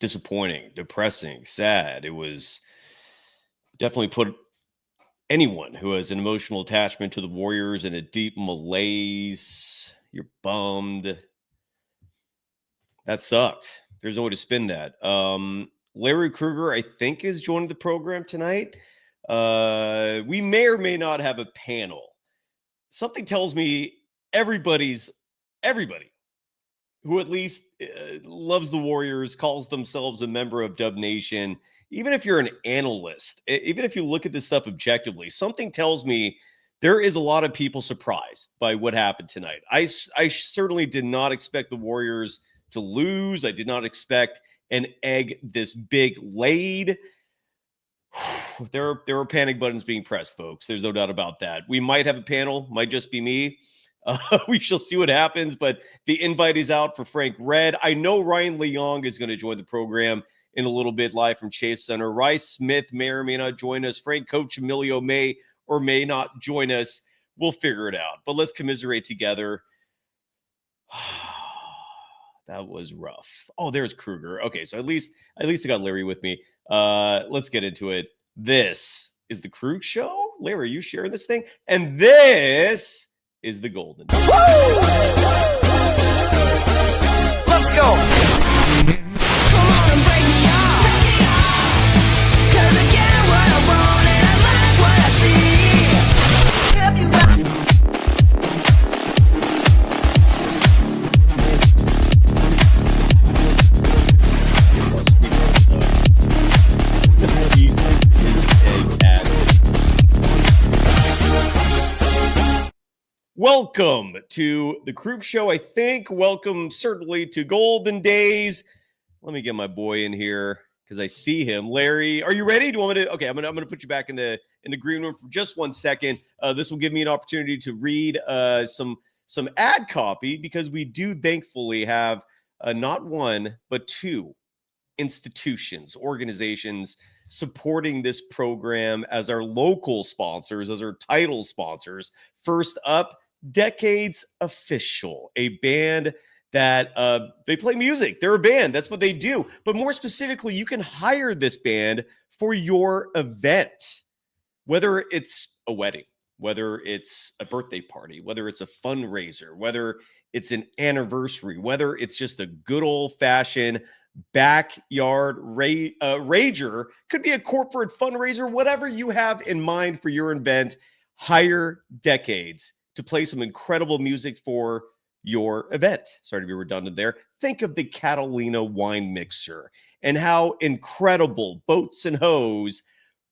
disappointing, depressing, sad. It was definitely put anyone who has an emotional attachment to the Warriors in a deep malaise. You're bummed. That sucked. There's no way to spin that. Larry Krueger, I think, is joining the program tonight. We may or may not have a panel. Something tells me everybody who at least loves the Warriors, calls themselves a member of Dub Nation, even if you're an analyst, even if you look at this stuff objectively, something tells me there is a lot of people surprised by what happened tonight. I certainly did not expect the Warriors to lose. I did not expect an egg this big laid. There are panic buttons being pressed, folks. There's no doubt about that. We might have a panel, might just be me. We shall see what happens, but the invite is out for Frank Red. I know Ryan Leong is going to join the program in a little bit live from Chase Center. Rice Smith may or may not join us. Frank Coccimiglio may or may not join us. We'll figure it out, but let's commiserate together. That was rough. Oh, there's Krueger. Okay, so at least I got Larry with me. Let's get into it. This is the Krug Show. Larry, are you sharing this thing? And this is the Golden. Let's go. Come on and break me off. 'Cause I get what I want and I like what I see. If you got Welcome to the Krug Show, I think. Welcome, certainly, to Golden Days. Let me get my boy in here because I see him. Larry, are you ready? Do you want me to? Okay, I'm gonna put you back in the green room for just 1 second. This will give me an opportunity to read some ad copy because we do thankfully have not one but two institutions, organizations supporting this program as our local sponsors, as our title sponsors. First up, Decades Official, a band that they play music. They're a band. That's what they do. But more specifically, you can hire this band for your event, whether it's a wedding, whether it's a birthday party, whether it's a fundraiser, whether it's an anniversary, whether it's just a good old-fashioned backyard rager, could be a corporate fundraiser, whatever you have in mind for your event. Hire Decades to play some incredible music for your event. Sorry to be redundant there. Think of the Catalina wine mixer and how incredible Boats and Hoes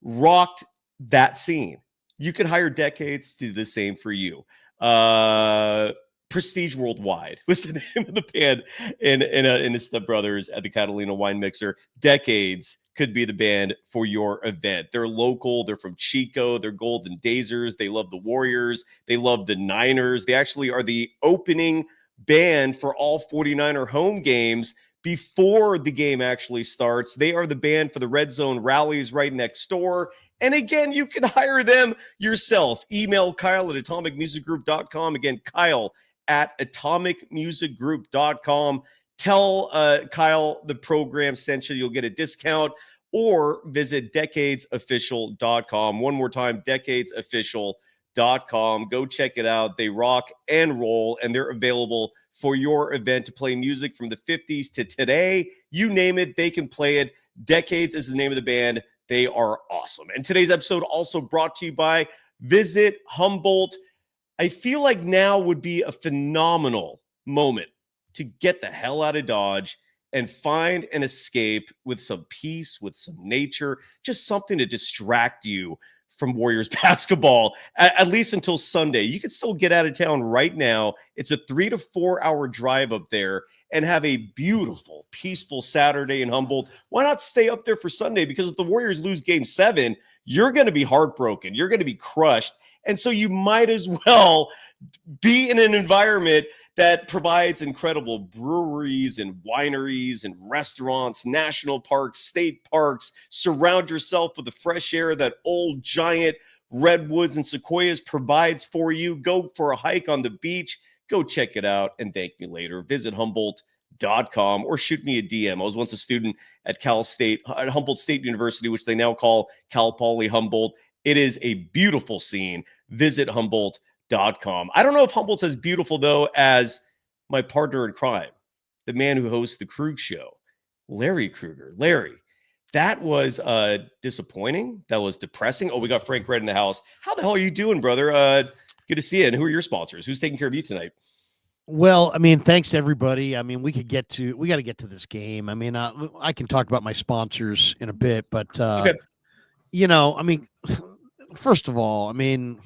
rocked that scene. You can hire Decades to do the same for you. Prestige Worldwide was the name of the band in his stepbrothers at the Catalina Wine Mixer. Decades could be the band for your event. They're local. They're from Chico. They're Golden Dazers. They love the Warriors. They love the Niners. They actually are the opening band for all 49er home games before the game actually starts. They are the band for the Red Zone rallies right next door. And again, you can hire them yourself. Email Kyle at atomicmusicgroup.com. Again, Kyle at atomicmusicgroup.com. Tell Kyle the program sent you. You'll get a discount, or visit decadesofficial.com. One more time, decadesofficial.com. Go check it out. They rock and roll, and they're available for your event to play music from the 50s to today. You name it, they can play it. Decades is the name of the band. They are awesome. And today's episode also brought to you by Visit Humboldt. I feel like now would be a phenomenal moment to get the hell out of Dodge and find an escape with some peace, with some nature, just something to distract you from Warriors basketball, at least until Sunday. You can still get out of town right now. It's a 3 to 4 hour drive up there and have a beautiful, peaceful Saturday in Humboldt. Why not stay up there for Sunday? Because if the Warriors lose Game 7, you're going to be heartbroken. You're going to be crushed. And so you might as well be in an environment that provides incredible breweries and wineries and restaurants, national parks, state parks. Surround yourself with the fresh air that old giant redwoods and sequoias provides for you. Go for a hike on the beach. Go check it out and thank me later. Visit Humboldt. Humboldt.com, or shoot me a DM. I was once a student at Humboldt State University, which they now call Cal Poly Humboldt. It is a beautiful scene. Visit Humboldt.com. I don't know if Humboldt's as beautiful, though, as my partner in crime, the man who hosts the Krug Show, Larry Krueger. Larry, that was disappointing. That was depressing. Oh, we got Frank Red in the house. How the hell are you doing, brother? Good to see you. And who are your sponsors? Who's taking care of you tonight? Well, I mean, thanks to everybody. I mean, we got to get to this game. I mean, I can talk about my sponsors in a bit, but Okay. I mean, first of all, I mean,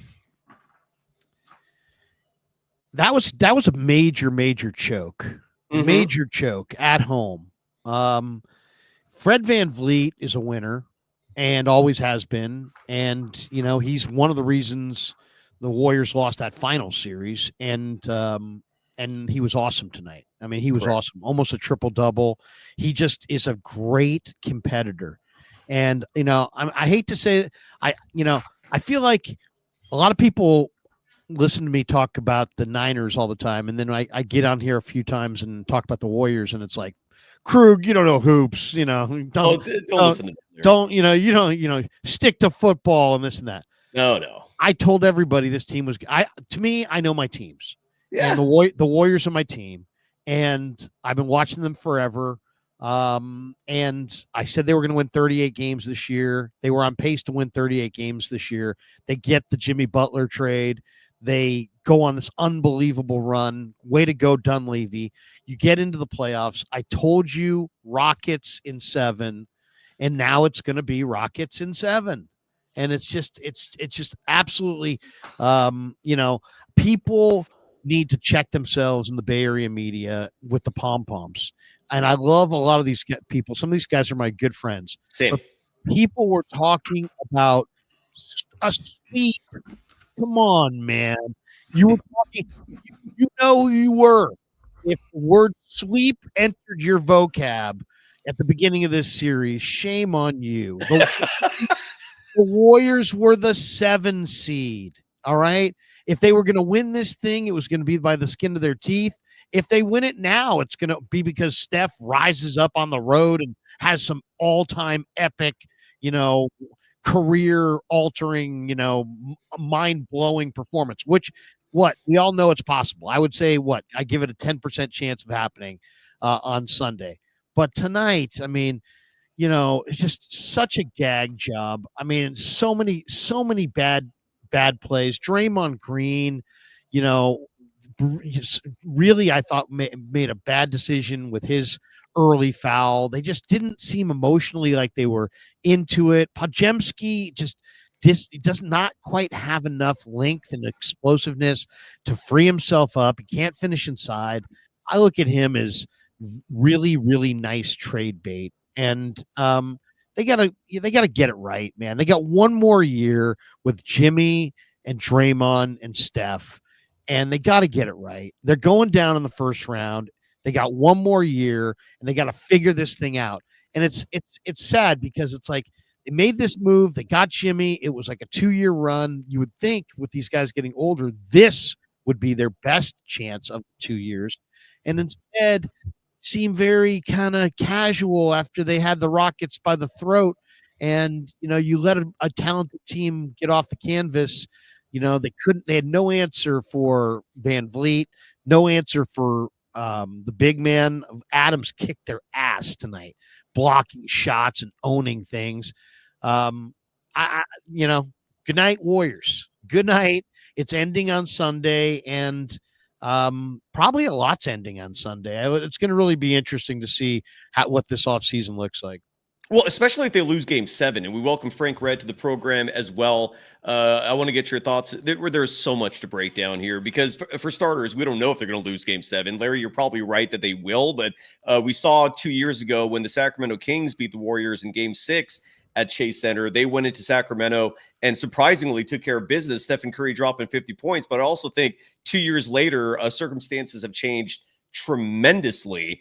that was a major choke, major choke at home. Fred VanVleet is a winner and always has been, and he's one of the reasons the Warriors lost that final series, and he was awesome tonight. I mean, he was awesome, almost a triple-double. He just is a great competitor. And, I hate to say it, I feel like a lot of people listen to me talk about the Niners all the time, and then I get on here a few times and talk about the Warriors, and it's like, Krug, you don't know hoops, don't listen to them. Don't stick to football and this and that. No. I told everybody this team was I know my teams. Yeah. And the Warriors are my team, and I've been watching them forever. And I said they were going to win 38 games this year. They were on pace to win 38 games this year. They get the Jimmy Butler trade. They go on this unbelievable run. Way to go, Dunleavy. You get into the playoffs. I told you Rockets in 7, and now it's going to be Rockets in 7. And it's just absolutely, people need to check themselves in the Bay Area media with the pom-poms. And I love a lot of these people. Some of these guys are my good friends. Same. But people were talking about a sweep. Come on, man. You were talking, who you were. If the word sweep entered your vocab at the beginning of this series, shame on you. The Warriors were the 7 seed. All right. If they were going to win this thing, it was going to be by the skin of their teeth. If they win it now, it's going to be because Steph rises up on the road and has some all-time epic, career-altering, mind-blowing performance, which we all know it's possible. I would say I give it a 10% chance of happening on Sunday. But tonight, I mean, it's just such a gag job. I mean, so many bad plays. Draymond Green, really, I thought made a bad decision with his early foul. They just didn't seem emotionally like they were into it. Podziemski just does not quite have enough length and explosiveness to free himself up. He can't finish inside. I look at him as really, really nice trade bait. And they gotta get it right, man. They got one more year with Jimmy and Draymond and Steph, and they got to get it right. They're going down in the first round. They got one more year, and they got to figure this thing out. And it's sad because it's like they made this move. They got Jimmy. It was like a 2-year run. You would think with these guys getting older, this would be their best chance of 2 years, and instead seem very kind of casual after they had the Rockets by the throat. And, you let a talented team get off the canvas. They had no answer for VanVleet, no answer for the big man. Adams kicked their ass tonight, blocking shots and owning things. Good night, Warriors. Good night. It's ending on Sunday, and probably a lot's ending on Sunday. It's going to really be interesting to see what this offseason looks like. Well, especially if they lose Game 7, and we welcome Frank Red to the program as well. I want to get your thoughts. There's so much to break down here because, for starters, we don't know if they're going to lose Game 7. Larry, you're probably right that they will, but we saw 2 years ago when the Sacramento Kings beat the Warriors in Game 6 at Chase Center. They went into Sacramento and surprisingly took care of business. Stephen Curry dropping 50 points, but I also think 2 years later, circumstances have changed tremendously.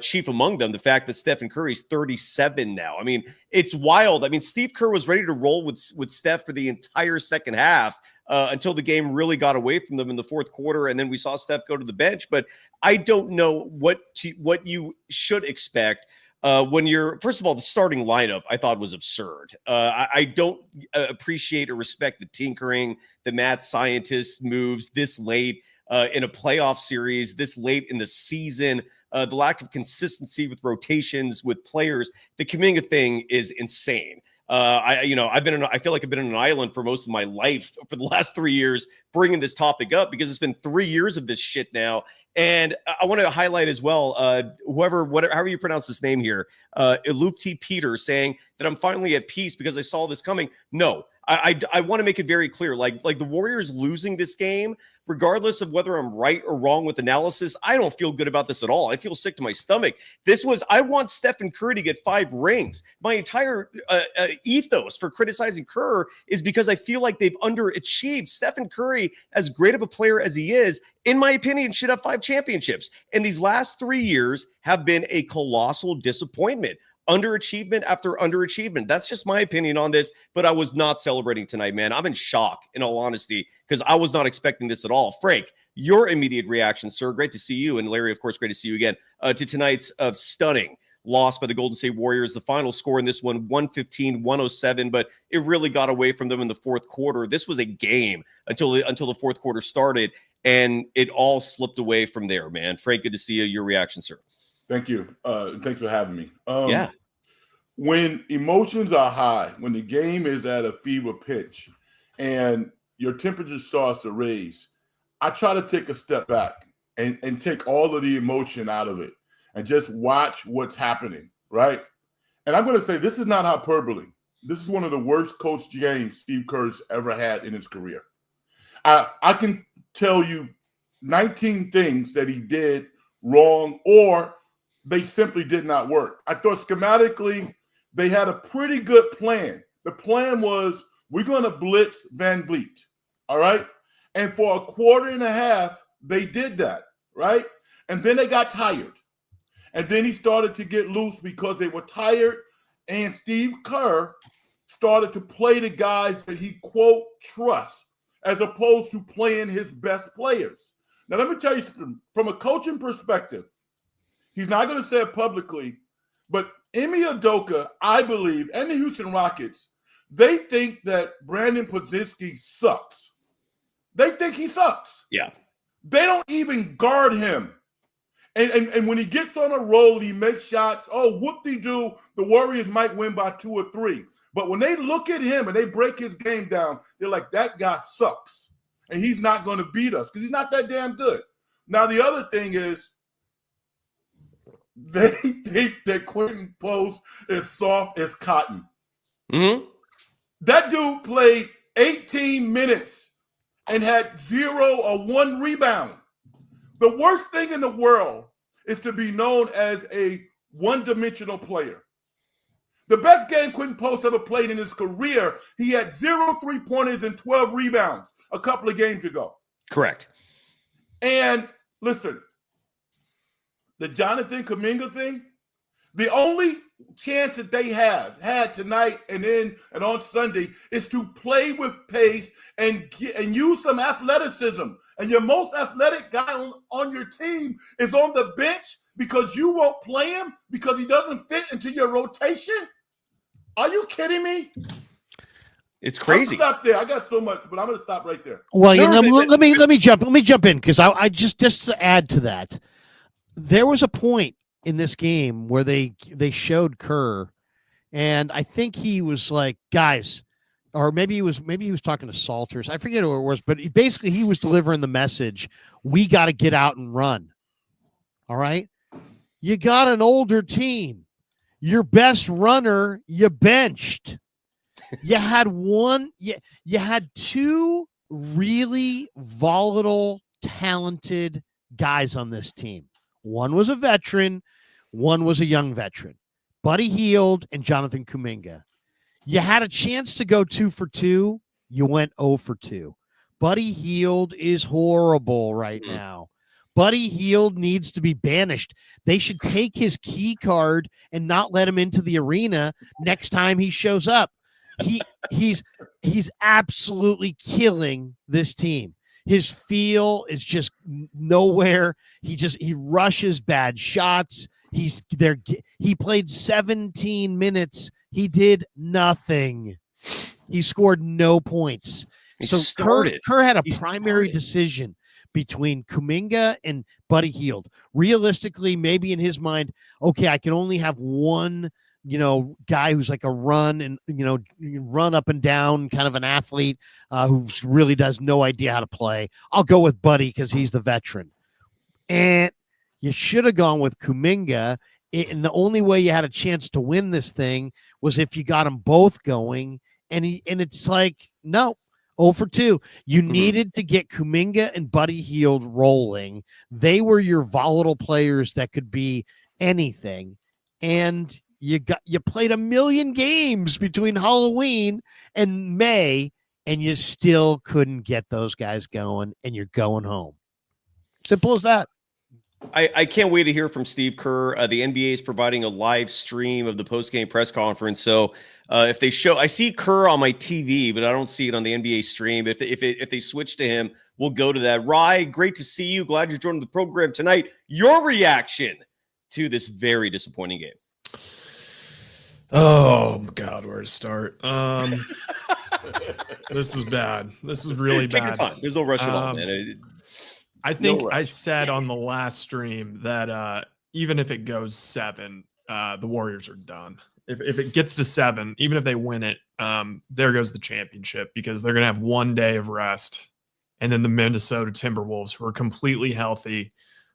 Chief among them, the fact that Stephen Curry's 37 now. I mean, it's wild. I mean, Steve Kerr was ready to roll with Steph for the entire second half. until the game really got away from them in the fourth quarter. And then we saw Steph go to the bench. But I don't know what you should expect. When you're, first of all, the starting lineup I thought was absurd. I don't appreciate or respect the tinkering, the mad scientist moves this late in a playoff series, this late in the season. The lack of consistency with rotations with players. The Kaminga thing is insane. I feel like I've been on an island for most of my life for the last 3 years, bringing this topic up because it's been 3 years of this shit now. And I want to highlight as well, however you pronounce this name here, Ilupti Peter, saying that I'm finally at peace because I saw this coming. No, I want to make it very clear, like the Warriors losing this game, regardless of whether I'm right or wrong with analysis, I don't feel good about this at all. I feel sick to my stomach. I want Stephen Curry to get 5 rings. My entire ethos for criticizing Kerr is because I feel like they've underachieved. Stephen Curry, as great of a player as he is, in my opinion, should have 5 championships. And these last 3 years have been a colossal disappointment. Underachievement after underachievement. That's just my opinion on this, but I was not celebrating tonight, man. I'm in shock, in all honesty, because I was not expecting this at all. Frank, your immediate reaction, sir. Great to see you. And Larry, of course, great to see you again. To tonight's stunning loss by the Golden State Warriors. The final score in this one, 115-107, but it really got away from them in the fourth quarter. This was a game until the fourth quarter started, and it all slipped away from there, man. Frank, good to see you. Your reaction, sir. Thank you. Thanks for having me. Yeah. When emotions are high, when the game is at a fever pitch and your temperature starts to raise, I try to take a step back and take all of the emotion out of it and just watch what's happening, right? And I'm going to say this is not hyperbole. This is one of the worst coach games Steve Kerr's ever had in his career. I can tell you 19 things that he did wrong or they simply did not work. I thought schematically they had a pretty good plan. The plan was we're going to blitz VanVleet, all right? And for a quarter and a half, they did that, right? And then they got tired. And then he started to get loose because they were tired, and Steve Kerr started to play the guys that he, quote, trusts, as opposed to playing his best players. Now, let me tell you something. From a coaching perspective, he's not going to say it publicly, but Ime Udoka, I believe, and the Houston Rockets, they think that Brandon Podziemski sucks. They think he sucks. Yeah. They don't even guard him. And when he gets on a roll, he makes shots. Oh, whoop-de-doo, the Warriors might win by 2 or 3. But when they look at him and they break his game down, they're like, that guy sucks. And he's not going to beat us because he's not that damn good. Now, the other thing is, they think that Quentin Post is soft as cotton. Mm-hmm. That dude played 18 minutes and had 0 or 1 rebound. The worst thing in the world is to be known as a one-dimensional player. The best game Quentin Post ever played in his career, he had 0 3-pointers and 12 rebounds a couple of games ago. Correct. And listen, the Jonathan Kuminga thing, the only chance that they had tonight and on Sunday is to play with pace and use some athleticism. And your most athletic guy on your team is on the bench because you won't play him because he doesn't fit into your rotation? Are you kidding me? It's crazy. Stop there. I got so much, but I'm going to stop right there. Well, let me jump in because I just to add to that. There was a point in this game where they showed Kerr, and I think he was like, guys, or maybe he was talking to Salters. I forget who it was, but basically he was delivering the message: we got to get out and run. All right, you got an older team. Your best runner, you benched. You had you had 2 really volatile, talented guys on this team. One was a veteran, one was a young veteran. Buddy Hield and Jonathan Kuminga. You had a chance to go 2 for 2. You went 0 for 2. Buddy Hield is horrible right now. Buddy Hield needs to be banished. They should take his key card and not let him into the arena next time he shows up. He's absolutely killing this team. His feel is just nowhere. He rushes bad shots. He played 17 minutes. He did nothing. He scored no points. Kerr had a primary decision between Kuminga and Buddy Hield. Realistically, maybe in his mind, okay, I can only have one, guy who's like a run up and down kind of an athlete who really does no idea how to play. I'll go with Buddy because he's the veteran. And you should have gone with Kuminga. And the only way you had a chance to win this thing was if you got them both going. And it's like, no, 0 for 2. You needed to get Kuminga and Buddy Hield rolling. They were your volatile players that could be anything. And you played 1 million games between Halloween and May, and you still couldn't get those guys going, and you're going home. Simple as that. I can't wait to hear from Steve Kerr. The NBA is providing a live stream of the post-game press conference. So if they show, I see Kerr on my TV, but I don't see it on the NBA stream. If they switch to him, we'll go to that. Rye, great to see you. Glad you're joining the program tonight. Your reaction to this very disappointing game? Oh God, where to start? This was bad. This was really bad. Take your time. There's no rush at all, man. I think I said on the last stream that even if it goes 7, the Warriors are done. If it gets to 7, even if they win it, there goes the championship, because they're going to have 1 day of rest. And then the Minnesota Timberwolves, who are completely healthy,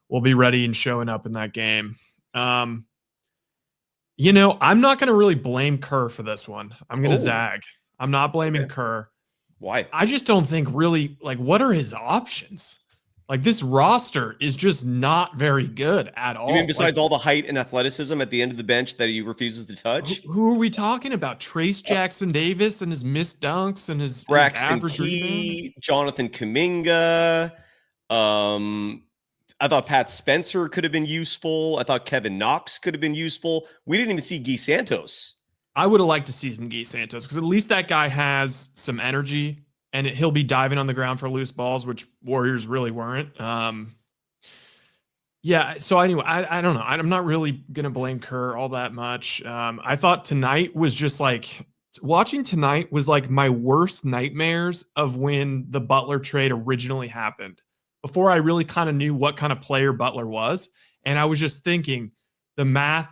will be ready and showing up in that game. I'm not going to really blame Kerr for this one. I'm going to zag. I'm not blaming Kerr. Why? I just don't think really, what are his options? This roster is just not very good at all. You mean besides all the height and athleticism at the end of the bench that he refuses to touch? Who are we talking about? Trace Jackson Davis and his missed dunks and his average Key, Jonathan Kaminga. I thought Pat Spencer could have been useful. I thought Kevin Knox could have been useful. We didn't even see Guy Santos. I would have liked to see some Guy Santos, because at least that guy has some energy. And he'll be diving on the ground for loose balls, which Warriors really weren't. So anyway, I don't know. I'm not really going to blame Kerr all that much. I thought tonight was just watching tonight was my worst nightmares of when the Butler trade originally happened, before I really kind of knew what kind of player Butler was. And I was just thinking, the math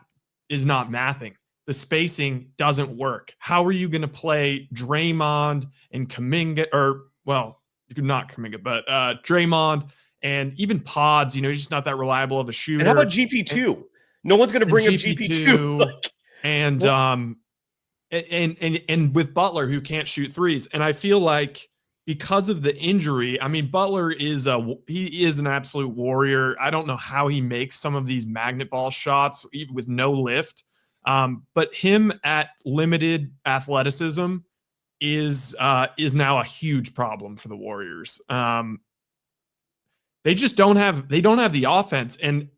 is not mathing. The spacing doesn't work. How are you going to play Draymond and Kaminga, not Kaminga, but Draymond and even Pods? He's just not that reliable of a shooter. And how about GP2? No one's going to bring up GP2. And with Butler, who can't shoot threes. And I feel like because of the injury, Butler is an absolute warrior. I don't know how he makes some of these magnet ball shots with no lift. But him at limited athleticism is now a huge problem for the Warriors. They just don't have the offense. And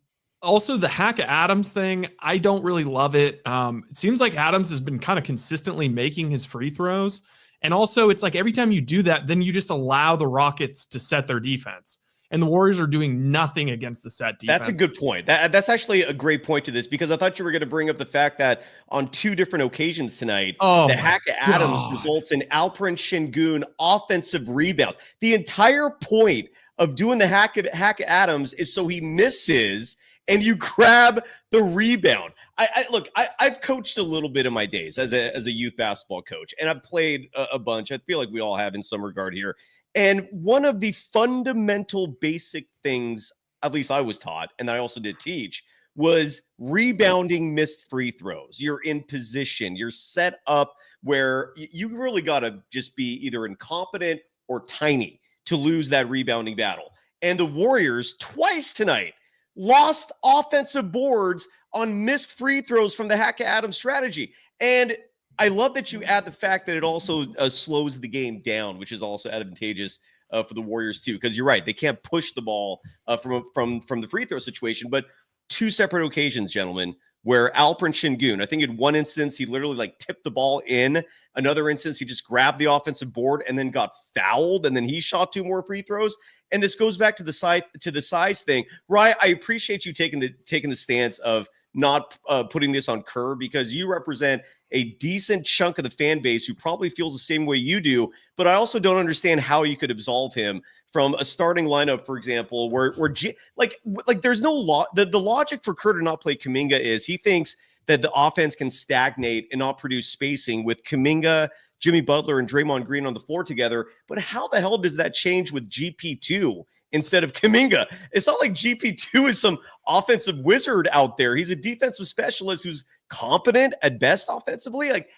also the Hackett Adams thing, I don't really love it. It seems like Adams has been kind of consistently making his free throws. And also it's every time you do that, then you just allow the Rockets to set their defense. And the Warriors are doing nothing against the set defense. That's a good point. That's actually a great point to this, because I thought you were going to bring up the fact that on 2 different occasions tonight, the Hackett Adams results in Alperen Şengün offensive rebound. The entire point of doing the Hackett Adams is so he misses and you grab the rebound. I've coached a little bit in my days as a youth basketball coach, and I've played a bunch. I feel like we all have in some regard here. And one of the fundamental basic things, at least I was taught, and I also did teach, was rebounding missed free throws. You're in position. You're set up where you really got to just be either incompetent or tiny to lose that rebounding battle. And the Warriors twice tonight lost offensive boards on missed free throws from the Hackett Adams strategy. And I love that you add the fact that it also slows the game down, which is also advantageous for the Warriors too. Because you're right, they can't push the ball from the free throw situation. But 2 separate occasions, gentlemen, where Alperen Şengün, I think in one instance, he literally like tipped the ball in. Another instance, he just grabbed the offensive board and then got fouled, and then he shot 2 more free throws. And this goes back to the size thing. Ryan, I appreciate you taking the stance of not putting this on Kerr, because you represent a decent chunk of the fan base who probably feels the same way you do. But I also don't understand how you could absolve him from a starting lineup, for example, where there's no the logic for Kerr to not play Kaminga is he thinks that the offense can stagnate and not produce spacing with Kaminga, Jimmy Butler, and Draymond Green on the floor together. But how the hell does that change with GP2 instead of Kaminga? It's not like GP2 is some offensive wizard out there. He's a defensive specialist who's competent at best offensively. Like,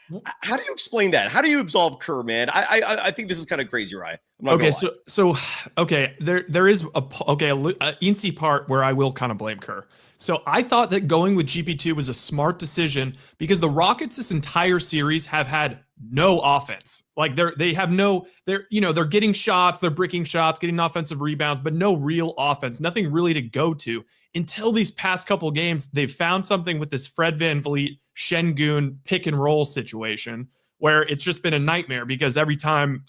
how do you explain that? How do you absolve Kerr, man? I think this is kind of crazy, Ryan. Okay, so there is a easy part where I will kind of blame Kerr. So I thought that going with GP2 was a smart decision because the Rockets this entire series have had no offense. Like they're getting shots, they're breaking shots, getting offensive rebounds, but no real offense, nothing really to go to until these past couple games. They've found something with this Fred VanVleet, Şengün pick and roll situation where it's just been a nightmare because every time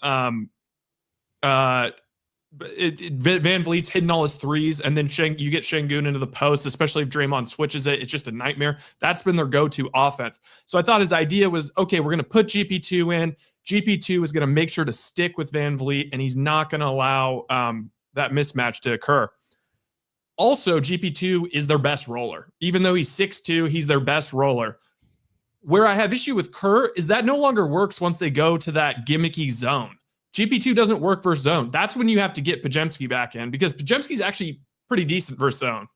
VanVleet's hitting all his threes, and then you get Şengün into the post, especially if Draymond switches it. It's just a nightmare. That's been their go-to offense. So I thought his idea was, okay, we're going to put GP2 in. GP2 is going to make sure to stick with VanVleet, and he's not going to allow that mismatch to occur. Also, GP2 is their best roller. Even though he's 6'2", he's their best roller. Where I have issue with Kerr is that no longer works once they go to that gimmicky zone. GP2 doesn't work versus zone. That's when you have to get Podziemski back in because Podziemski's actually pretty decent versus zone.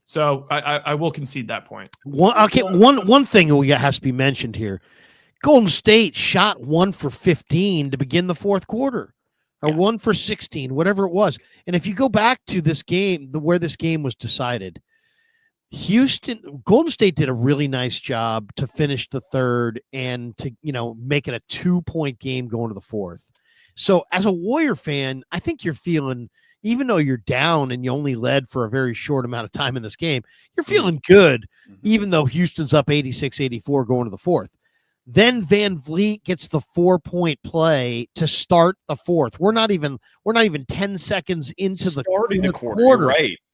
So I will concede that point. One thing has to be mentioned here. Golden State shot 1 for 15 to begin the fourth quarter, or 1 for 16, whatever it was. And if you go back to this game, where this game was decided, Golden State did a really nice job to finish the third and to, make it a 2-point game going to the fourth. So as a Warrior fan, I think you're feeling, even though you're down and you only led for a very short amount of time in this game, you're feeling good, even though Houston's up 86-84 going to the fourth. Then VanVleet gets the 4-point play to start the fourth. We're not even 10 seconds into the quarter.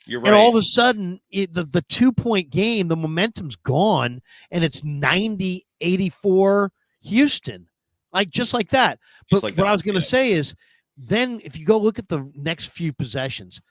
You're right. And all of a sudden, the 2-point game, the momentum's gone, and it's 90-84 Houston, just like that. But what I was going to say is, then if you go look at the next few possessions,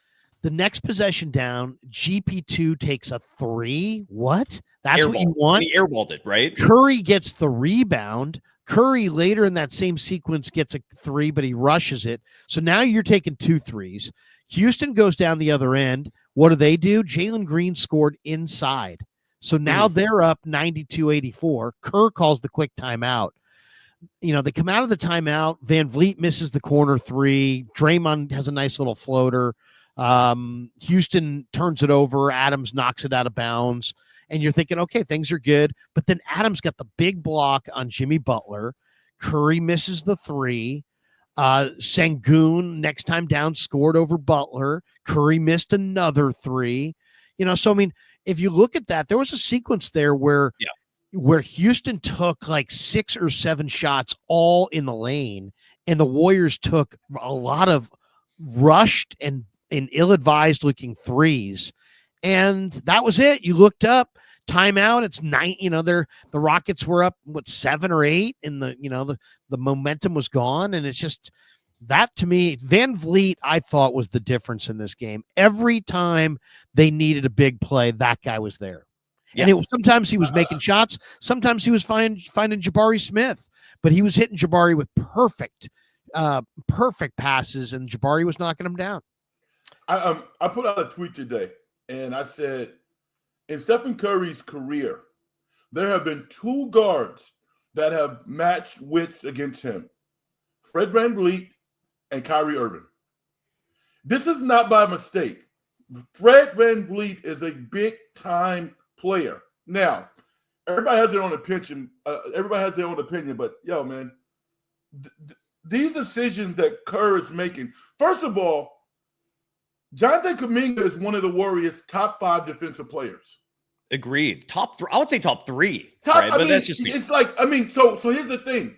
the next possession down, GP2 takes a 3. What? That's what you want? He airballed it, right? Curry gets the rebound. Curry later in that same sequence gets a 3, but he rushes it. So now you're taking 2 threes. Houston goes down the other end. What do? Jalen Green scored inside. So now they're up 92-84. Kerr calls the quick timeout. They come out of the timeout. VanVleet misses the corner 3. Draymond has a nice little floater. Houston turns it over. Adams knocks it out of bounds. And you're thinking, okay, things are good. But then Adams got the big block on Jimmy Butler. Curry misses the 3. Şengün next time down scored over Butler. Curry missed another 3. So I mean, if you look at that, there was a sequence there where Houston took like 6 or 7 shots all in the lane, and the Warriors took a lot of rushed and ill-advised looking threes. And that was it. You looked up, timeout. It's 9. The Rockets were up 7 or 8, and the momentum was gone. And it's just that, to me, VanVleet, I thought, was the difference in this game. Every time they needed a big play, that guy was there. Yeah. And sometimes he was making shots. Sometimes he was finding Jabari Smith, but he was hitting Jabari with perfect passes, and Jabari was knocking him down. I put out a tweet today. And I said, in Stephen Curry's career, there have been 2 guards that have matched widths against him, Fred VanVleet and Kyrie Irving. This is not by mistake. Fred VanVleet is a big-time player. Now, everybody has their own opinion. But, man, these decisions that Kerr is making, first of all, Jonathan Kuminga is one of the Warriors' top 5 defensive players. Agreed. Top three. I would say top three. Top, Fred, I but mean, that's just me. it's like, I mean, so here's the thing.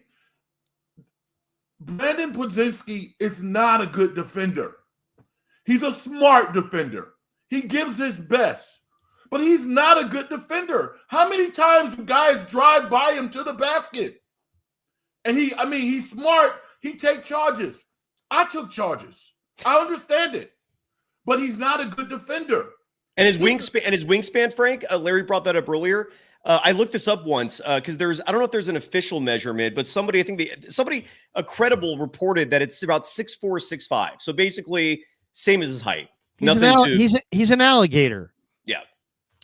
Brandon Podzinski is not a good defender. He's a smart defender. He gives his best, but he's not a good defender. How many times do guys drive by him to the basket? And he's smart. He takes charges. I took charges. I understand it, but he's not a good defender. And his wingspan, Frank, Larry brought that up earlier. I looked this up once because I don't know if there's an official measurement, but a credible reported that it's about 6'4", 6'5". So basically same as his height. He's an alligator. Yeah.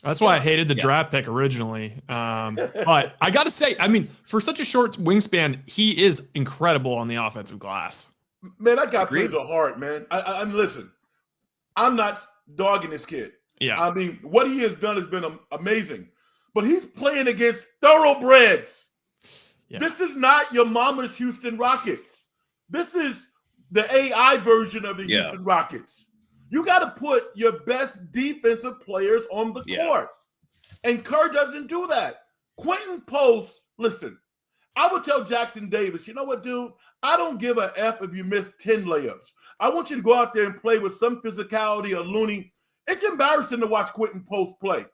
That's why I hated the draft pick originally. But I got to say, I mean, for such a short wingspan, he is incredible on the offensive glass. Man, that guy plays a heart, man. Listen, I'm not dogging this kid. Yeah. I mean, what he has done has been amazing. But he's playing against thoroughbreds. Yeah. This is not your mama's Houston Rockets. This is the AI version of the Houston Rockets. You got to put your best defensive players on the court. And Kerr doesn't do that. Quentin Post, listen, I would tell Jackson Davis, you know what, dude? I don't give a F if you miss 10 layups. I want you to go out there and play with some physicality or loony. It's embarrassing to watch Quentin Post play.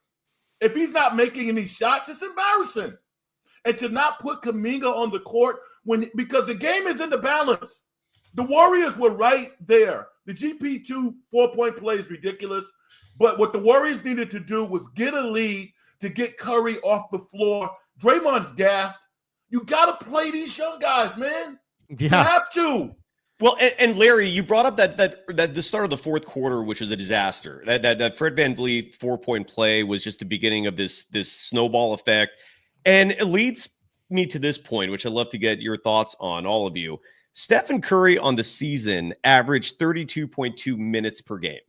If he's not making any shots, it's embarrassing. And to not put Kaminga on the court because the game is in the balance. The Warriors were right there. The GP2 4-point play is ridiculous. But what the Warriors needed to do was get a lead to get Curry off the floor. Draymond's gassed. You got to play these young guys, man. Yeah. You have to. Well, and Larry, you brought up that the start of the fourth quarter, which was a disaster. That Fred VanVleet 4-point play was just the beginning of this snowball effect. And it leads me to this point, which I'd love to get your thoughts on, all of you. Stephen Curry on the season averaged 32.2 minutes per game.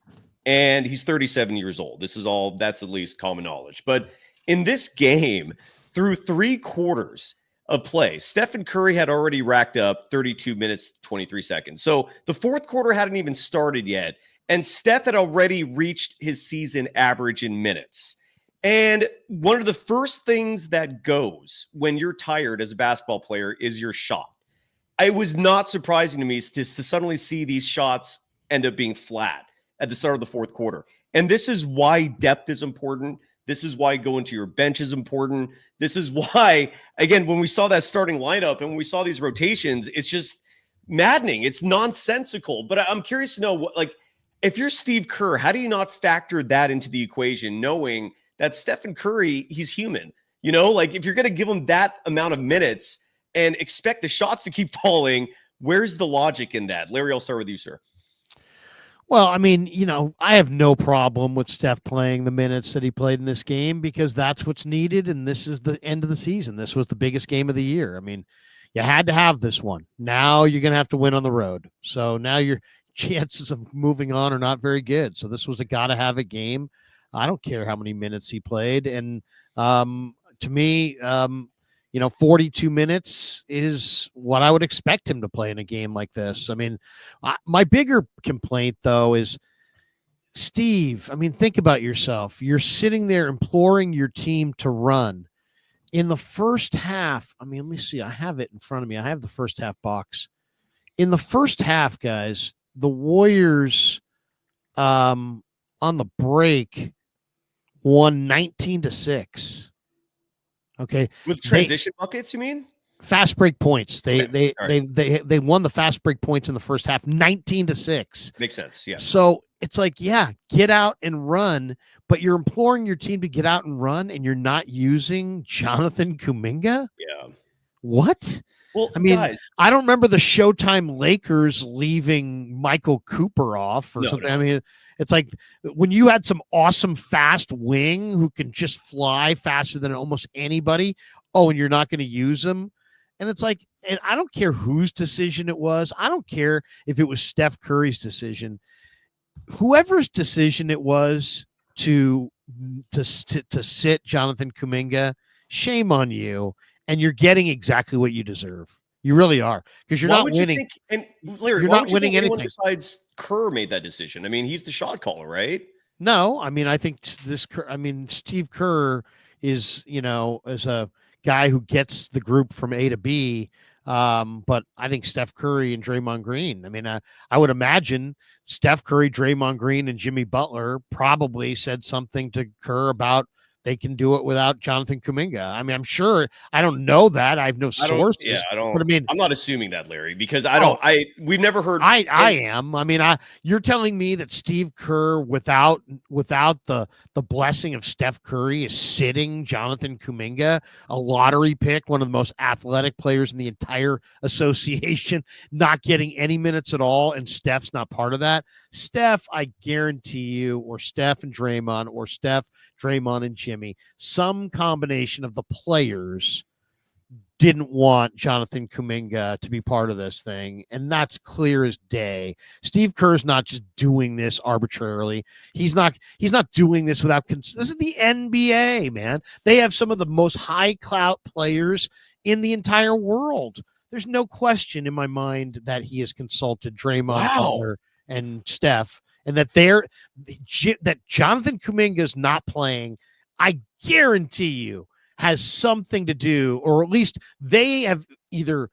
And he's 37 years old. That's at least common knowledge. But in this game, through 3 quarters of play, Stephen Curry had already racked up 32 minutes, 23 seconds. So the fourth quarter hadn't even started yet. And Steph had already reached his season average in minutes. And one of the first things that goes when you're tired as a basketball player is your shot. It was not surprising to me to suddenly see these shots end up being flat at the start of the fourth quarter. And this is why depth is important. This is why going to your bench is important. This is why, again, when we saw that starting lineup and when we saw these rotations, it's just maddening. It's nonsensical. But I'm curious to know, if you're Steve Kerr, how do you not factor that into the equation, knowing that Stephen Curry, he's human? If you're going to give him that amount of minutes and expect the shots to keep falling, where's the logic in that? Larry, I'll start with you, sir. Well, I mean, I have no problem with Steph playing the minutes that he played in this game because that's what's needed, and this is the end of the season. This was the biggest game of the year. I mean, you had to have this one. Now you're going to have to win on the road. So now your chances of moving on are not very good. So this was a gotta-have-it game. I don't care how many minutes he played. And to me, 42 minutes is what I would expect him to play in a game like this. I mean, my bigger complaint, though, is Steve. I mean, think about yourself. You're sitting there imploring your team to run. In the first half, I mean, let me see. I have it in front of me. I have the first half box. In the first half, guys, the Warriors on the break won 19-6. Okay. With transition buckets, you mean? Fast break points. They won the fast break points in the first half, 19-6. Makes sense. Yeah. So it's like, get out and run, but you're imploring your team to get out and run, and you're not using Jonathan Kuminga. Yeah. What? Well, I mean, guys, I don't remember the Showtime Lakers leaving Michael Cooper off or something. No. I mean, it's like when you had some awesome fast wing who can just fly faster than almost anybody. Oh, and you're not going to use him. And it's like, and I don't care whose decision it was. I don't care if it was Steph Curry's decision. Whoever's decision it was to sit Jonathan Kuminga, shame on you. And you're getting exactly what you deserve. You really are, because you're not winning. And Larry, you're not winning anything besides Kerr made that decision. I mean, he's the shot caller, right? No, I mean, I think Steve Kerr is, is a guy who gets the group from A to B. But I think Steph Curry and Draymond Green. I mean, I would imagine Steph Curry, Draymond Green, and Jimmy Butler probably said something to Kerr about they can do it without Jonathan Kuminga. I mean, I'm sure. I don't know that. I have no sources. But I mean, I'm not assuming that, Larry, because we've never heard. I am. I mean, you're telling me that Steve Kerr, without the blessing of Steph Curry, is sitting Jonathan Kuminga, a lottery pick, one of the most athletic players in the entire association, not getting any minutes at all, and Steph's not part of that. Steph, I guarantee you, or Steph and Draymond, or Steph, Draymond and Jimmy, some combination of the players didn't want Jonathan Kuminga to be part of this thing, and that's clear as day. Steve Kerr's not just doing this arbitrarily. He's not doing this without this is the NBA, man. They have some of the most high clout players in the entire world. There's no question in my mind that he has consulted Draymond, Butler, and Steph, and that that Jonathan Kuminga is not playing. I guarantee you has something to do, or at least they've either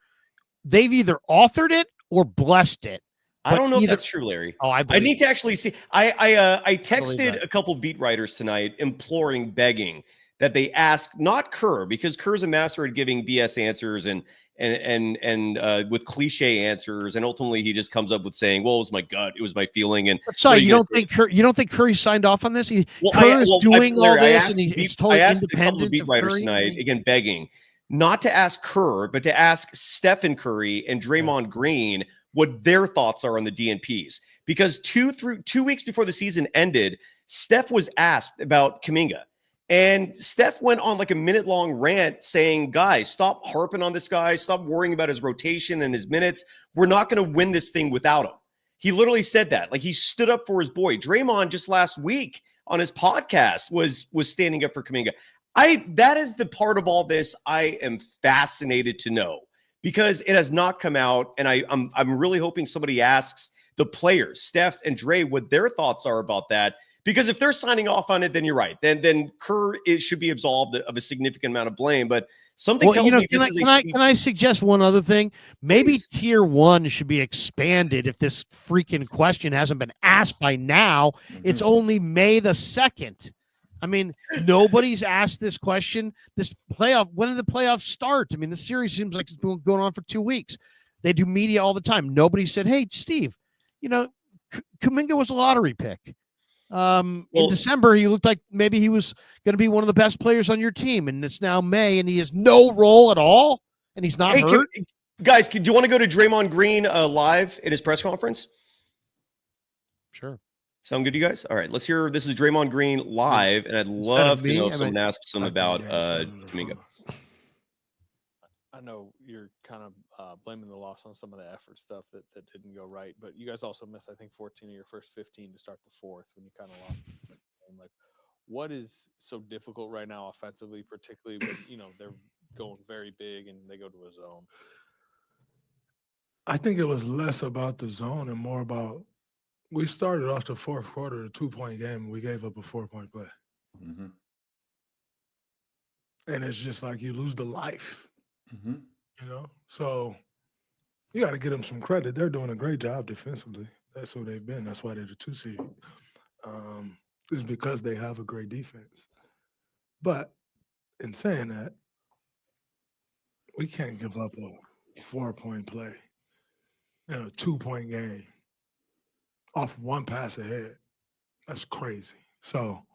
authored it or blessed it. I don't know if that's true, Larry. Oh, I need to actually see. I texted a couple beat writers tonight, imploring, begging that they ask not Kerr, because Kerr's a master at giving BS answers and with cliche answers, and ultimately he just comes up with saying, "Well, it was my gut, it was my feeling." And sorry, you don't think Curry signed off on this? Kerr is doing all this, and he's totally independent. A couple of beat writers tonight, again, begging not to ask Kerr, but to ask Stephen Curry and Draymond Green what their thoughts are on the DNPs, because 2 weeks before the season ended, Steph was asked about Kaminga. And Steph went on like a minute-long rant saying, guys, stop harping on this guy. Stop worrying about his rotation and his minutes. We're not going to win this thing without him. He literally said that. Like, he stood up for his boy. Draymond just last week on his podcast was standing up for Kaminga. That is the part of all this I am fascinated to know, because it has not come out. And I'm really hoping somebody asks the players, Steph and Dre, what their thoughts are about that. Because if they're signing off on it, then you're right. Then Kerr should be absolved of a significant amount of blame. But something tells me this is can I suggest one other thing? Maybe Tier 1 should be expanded if this freaking question hasn't been asked by now. It's only May the 2nd. I mean, nobody's asked this question. This playoff, when did the playoffs start? I mean, the series seems like it's been going on for 2 weeks. They do media all the time. Nobody said, hey, Steve, Kuminga was a lottery pick. In December, he looked like maybe he was going to be one of the best players on your team, and it's now May, and he has no role at all, and he's not hurt. Guys, do you want to go to Draymond Green live at his press conference? Sure. Sound good to you guys? All right, let's hear. This is Draymond Green live, and I'd love to know if someone asks him about Kaminga. I know you're kind of blaming the loss on some of the effort stuff that didn't go right, but you guys also missed, I think, 14 of your first 15 to start the fourth when you kind of lost. Like, what is so difficult right now offensively, particularly when they're going very big and they go to a zone? I think it was less about the zone and more about we started off the fourth quarter a 2-point game and we gave up a 4-point play, and it's just like you lose the life. So you got to give them some credit. They're doing a great job defensively. That's who they've been. That's why they're the 2 seed. It's because they have a great defense. But in saying that, we can't give up a 4-point play in a 2-point game off 1 pass ahead. That's crazy. So,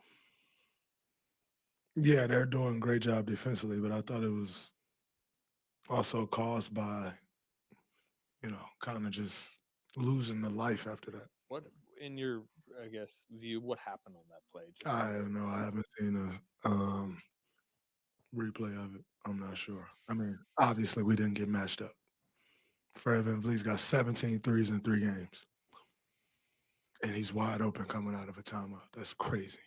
yeah, they're doing a great job defensively, but I thought it was also caused by, kind of just losing the life after that. What, in your, I guess, view, what happened on that play? I don't know. I haven't seen a replay of it. I'm not sure. I mean, obviously we didn't get matched up. Fred VanVleet's got 17 threes in 3 games. And he's wide open coming out of a timeout. That's crazy.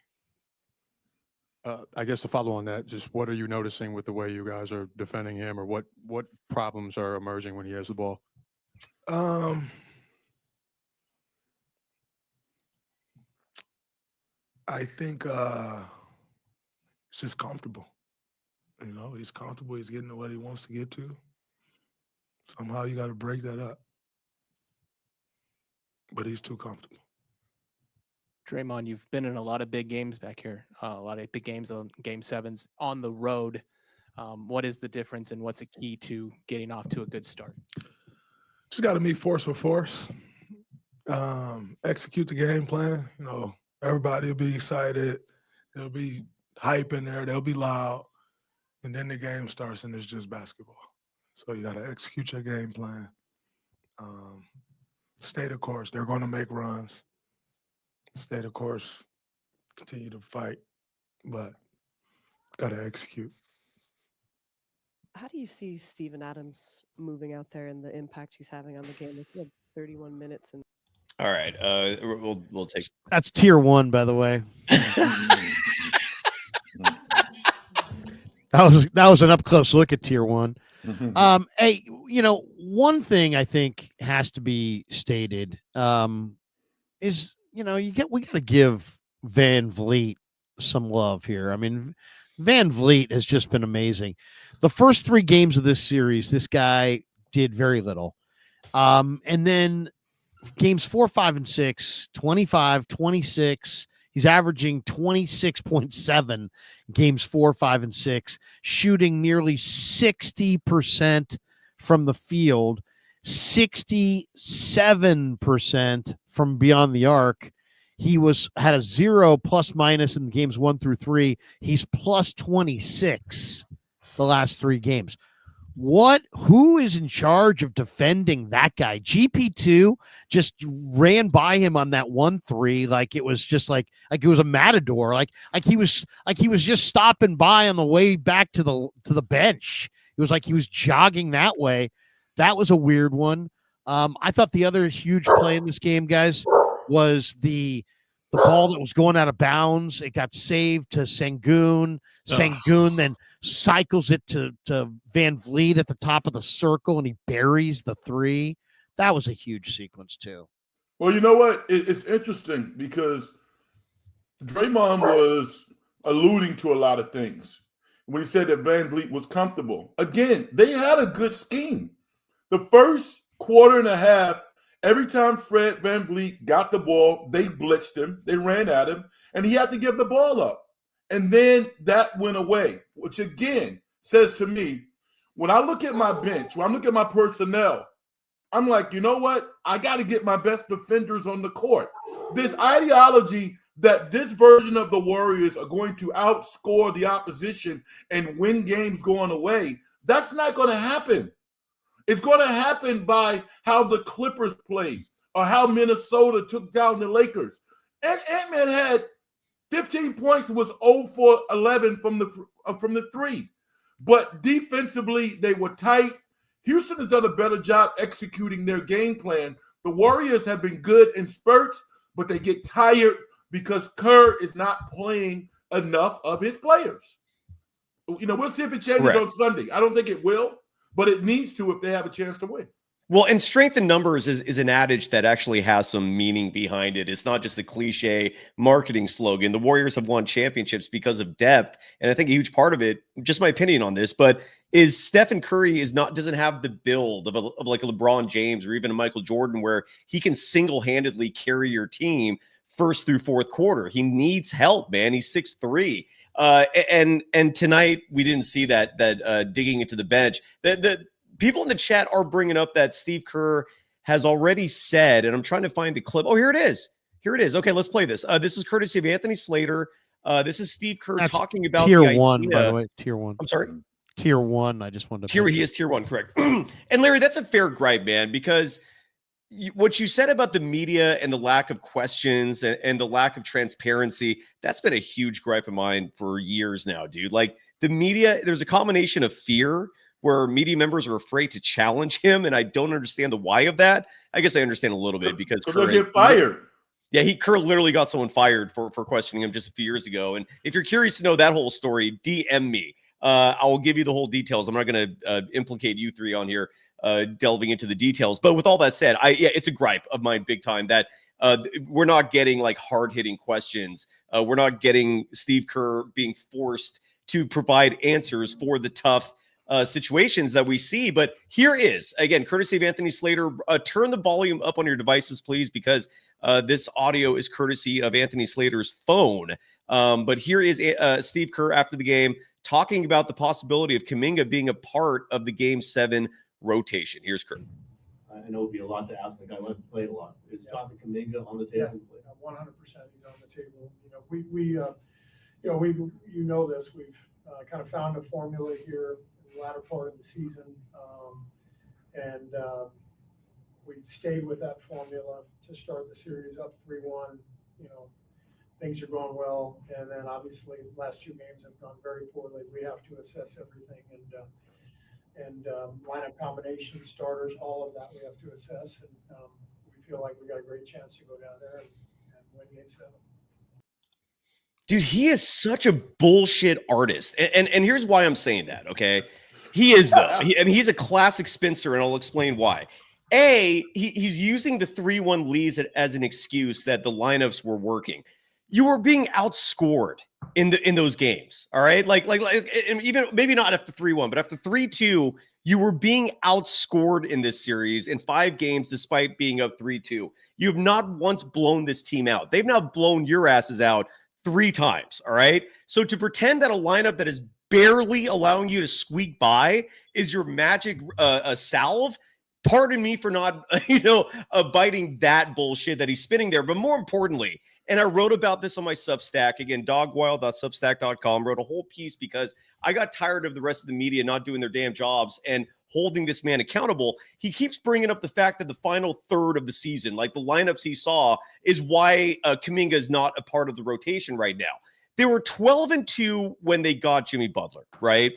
I guess to follow on that, just what are you noticing with the way you guys are defending him, or what problems are emerging when he has the ball? I think it's just comfortable. You know, he's comfortable. He's getting to what he wants to get to. Somehow you got to break that up. But he's too comfortable. Draymond, you've been in a lot of big games back here, a lot of big games on game sevens on the road. What is the difference and what's a key to getting off to a good start? Just got to meet force with force. Execute the game plan. You know, everybody will be excited. There'll be hype in there. They'll be loud. And then the game starts and it's just basketball. So you got to execute your game plan. Stay the course. They're going to make runs. Stay the course. Continue to fight. But got to execute. How do you see Steven Adams moving out there and the impact he's having on the game? He had 31 minutes. And All right. We'll take. That's tier 1, by the way. That was an up close look at tier 1. Hey, you know, one thing I think has to be stated is, you know, we got to give VanVleet some love here. I mean, VanVleet has just been amazing. The first 3 games of this series, this guy did very little. And then games 4, 5, and 6, 25, 26. He's averaging 26.7 games 4, 5, and 6, shooting nearly 60% from the field, 67% from beyond the arc. He had a 0 plus minus in games 1 through 3. He's plus 26 the last 3 games. Who is in charge of defending that guy? GP2 just ran by him on that 1-3 like it was just like it was a matador, like he was just stopping by on the way back to the bench. It was like he was jogging that way. That was a weird one. I thought the other huge play in this game, guys, was the ball that was going out of bounds. It got saved to Sengun. Sengun then cycles it to VanVleet at the top of the circle, and he buries the 3. That was a huge sequence, too. Well, you know what? It's interesting because Draymond was alluding to a lot of things when he said that VanVleet was comfortable. Again, they had a good scheme. The first quarter and a half, every time Fred VanVleet got the ball, they blitzed him, they ran at him, and he had to give the ball up. And then that went away, which again says to me, when I look at my bench, when I look at my personnel, I'm like, you know what? I got to get my best defenders on the court. This ideology that this version of the Warriors are going to outscore the opposition and win games going away, that's not going to happen. It's going to happen by how the Clippers played or how Minnesota took down the Lakers. And Ant-Man had 15 points, was 0 for 11 from the 3. But defensively, they were tight. Houston has done a better job executing their game plan. The Warriors have been good in spurts, but they get tired because Kerr is not playing enough of his players. You know, we'll see if it changes on Sunday. I don't think it will, but it needs to if they have a chance to win. Well, and strength in numbers is an adage that actually has some meaning behind it. It's not just a cliche marketing slogan. The Warriors have won championships because of depth, and I think a huge part of it, just my opinion on this, but is Stephen Curry doesn't have the build of like a LeBron James or even a Michael Jordan where he can single-handedly carry your team first through fourth quarter. He needs help, man. He's 6'3". And tonight we didn't see that digging into the bench. The people in the chat are bringing up that Steve Kerr has already said, and I'm trying to find the clip. Oh, here it is. Here it is. Okay, let's play this. This is courtesy of Anthony Slater. This is Steve Kerr talking about tier 1, by the way. Tier 1. I'm sorry. Tier 1. I just wanted to. He is tier 1, correct. And Larry, that's a fair gripe, man, because what you said about the media and the lack of questions and the lack of transparency, that's been a huge gripe of mine for years now, dude. Like the media, there's a combination of fear where media members are afraid to challenge him, and I don't understand the why of that. I guess I understand a little bit because they'll get fired. Yeah, Kerr literally got someone fired for questioning him just a few years ago. And if you're curious to know that whole story, DM me. I will give you the whole details. I'm not going to implicate you three on here delving into the details. But with all that said, it's a gripe of mine big time that We're not getting like hard-hitting questions. We're not getting Steve Kerr being forced to provide answers for the tough situations that we see. But here is, again, courtesy of Anthony Slater. Turn the volume up on your devices, please, because this audio is courtesy of Anthony Slater's phone. But here is Steve Kerr after the game talking about the possibility of Kaminga being a part of the Game 7 rotation. Here's Kerr. I know it would be a lot to ask a guy who played a lot. Is Jonathan Kuminga on the table? Yeah, 100% he's on the table. You know this. We've kind of found a formula here in the latter part of the season, and we stayed with that formula to start the series up 3-1. Things are going well, and then obviously last 2 games have gone very poorly. We have to assess everything, and lineup combinations, starters, all of that we have to assess, and we feel like we got a great chance to go down there and win Game 7. Dude, he is such a bullshit artist. And here's why I'm saying that, okay? He is, though. He's a classic spinster, and I'll explain why. He's using the 3-1 leads as an excuse that the lineups were working. You were being outscored in those games, all right? Like even maybe not after 3-1, but after 3-2, you were being outscored in this series in 5 games despite being up 3-2. You have not once blown this team out. They've now blown your asses out 3 times, all right? So to pretend that a lineup that is barely allowing you to squeak by is your magic salve, pardon me for not, biting that bullshit that he's spinning there. But more importantly, and I wrote about this on my Substack, again, dogwild.substack.com, wrote a whole piece because I got tired of the rest of the media not doing their damn jobs and holding this man accountable. He keeps bringing up the fact that the final third of the season, like the lineups he saw, is why Kaminga is not a part of the rotation right now. They were 12-2 when they got Jimmy Butler, right?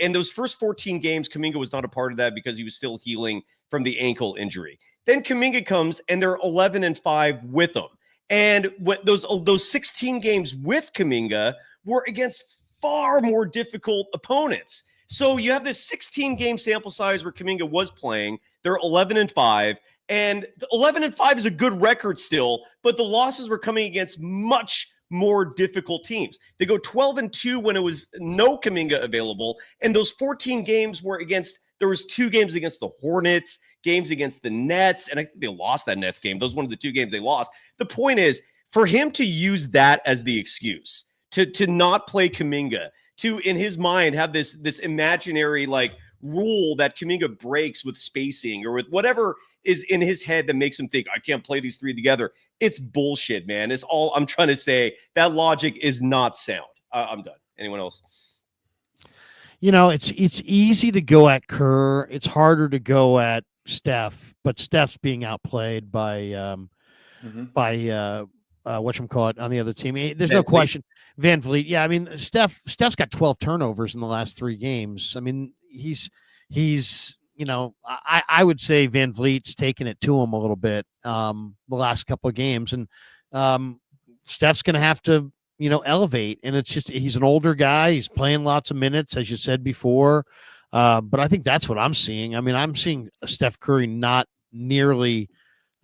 And those first 14 games, Kaminga was not a part of that because he was still healing from the ankle injury. Then Kaminga comes and they're 11-5 with him. And what those 16 games with Kaminga were against far more difficult opponents. So you have this 16-game sample size where Kaminga was playing. They're 11-5, and 11-5 is a good record still, but the losses were coming against much more difficult teams. They go 12-2 when it was no Kaminga available, and those 14 games were against. There was 2 games against the Hornets, games against the Nets, and I think they lost that Nets game. Those were one of the 2 games they lost. The point is, for him to use that as the excuse to not play Kaminga, to, in his mind, have this imaginary rule that Kaminga breaks with spacing or with whatever is in his head that makes him think, I can't play these 3 together. It's bullshit, man. It's all I'm trying to say. That logic is not sound. I'm done. Anyone else? It's easy to go at Kerr. It's harder to go at Steph, but Steph's being outplayed by whatchamacallit on the other team. There's no question. VanVleet. Yeah, I mean, Steph's got 12 turnovers in the last 3 games. I mean, he's I would say VanVleet's taken it to him a little bit the last couple of games, and Steph's going to have to elevate. And it's just, he's an older guy. He's playing lots of minutes, as you said before. But I think that's what I'm seeing. I mean, I'm seeing Steph Curry not nearly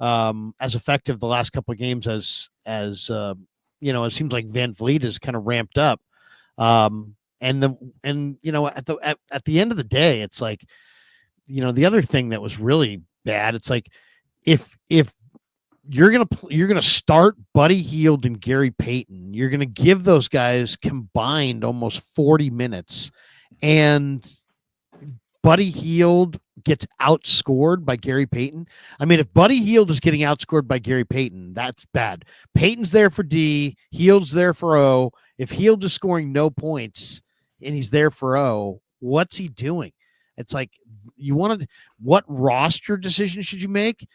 as effective the last couple of games as it seems like VanVleet is kind of ramped up. At the end of the day, it's like, the other thing that was really bad, it's like if you're gonna start Buddy Hield and Gary Payton, you're gonna give those guys combined almost 40 minutes, and Buddy Hield gets outscored by Gary Payton. I mean, if Buddy Hield is getting outscored by Gary Payton, that's bad. Payton's there for D, Hield's there for O. If Hield is scoring no points and he's there for O, what's he doing? It's like, what roster decision should you make?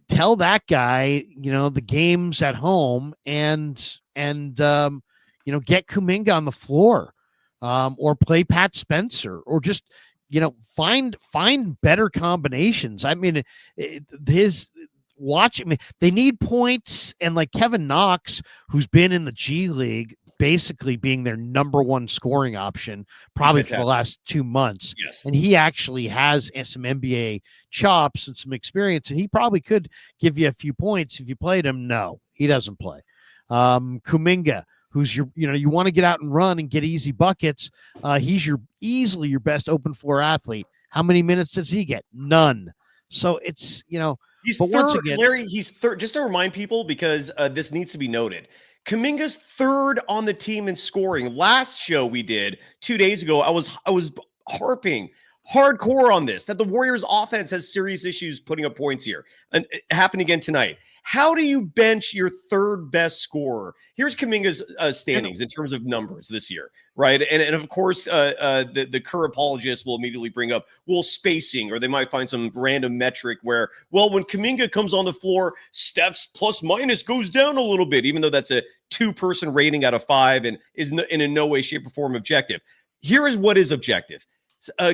Tell that guy, the game's at home and get Kuminga on the floor, or play Pat Spencer, or just, find better combinations. I mean, they need points, and like Kevin Knox, who's been in the G League, basically being their number one scoring option probably for the last 2 months. Yes. And he actually has some NBA chops and some experience, and he probably could give you a few points if you played him. No, he doesn't play. Kuminga, who's you want to get out and run and get easy buckets. He's easily your best open floor athlete. How many minutes does he get? None. So it's, he's but third, once again, Larry, he's third. Just to remind people, because this needs to be noted, Kaminga's third on the team in scoring. Last show we did 2 days ago, I was harping hardcore on this, that the Warriors offense has serious issues putting up points here. And it happened again tonight. How do you bench your third best scorer? Here's Kuminga's standings in terms of numbers this year, right? And of course, the Kerr apologists will immediately bring up, spacing, or they might find some random metric where, when Kuminga comes on the floor, Steph's plus minus goes down a little bit, even though that's a 2-person rating out of 5 and is in no way, shape, or form objective. Here is what is objective.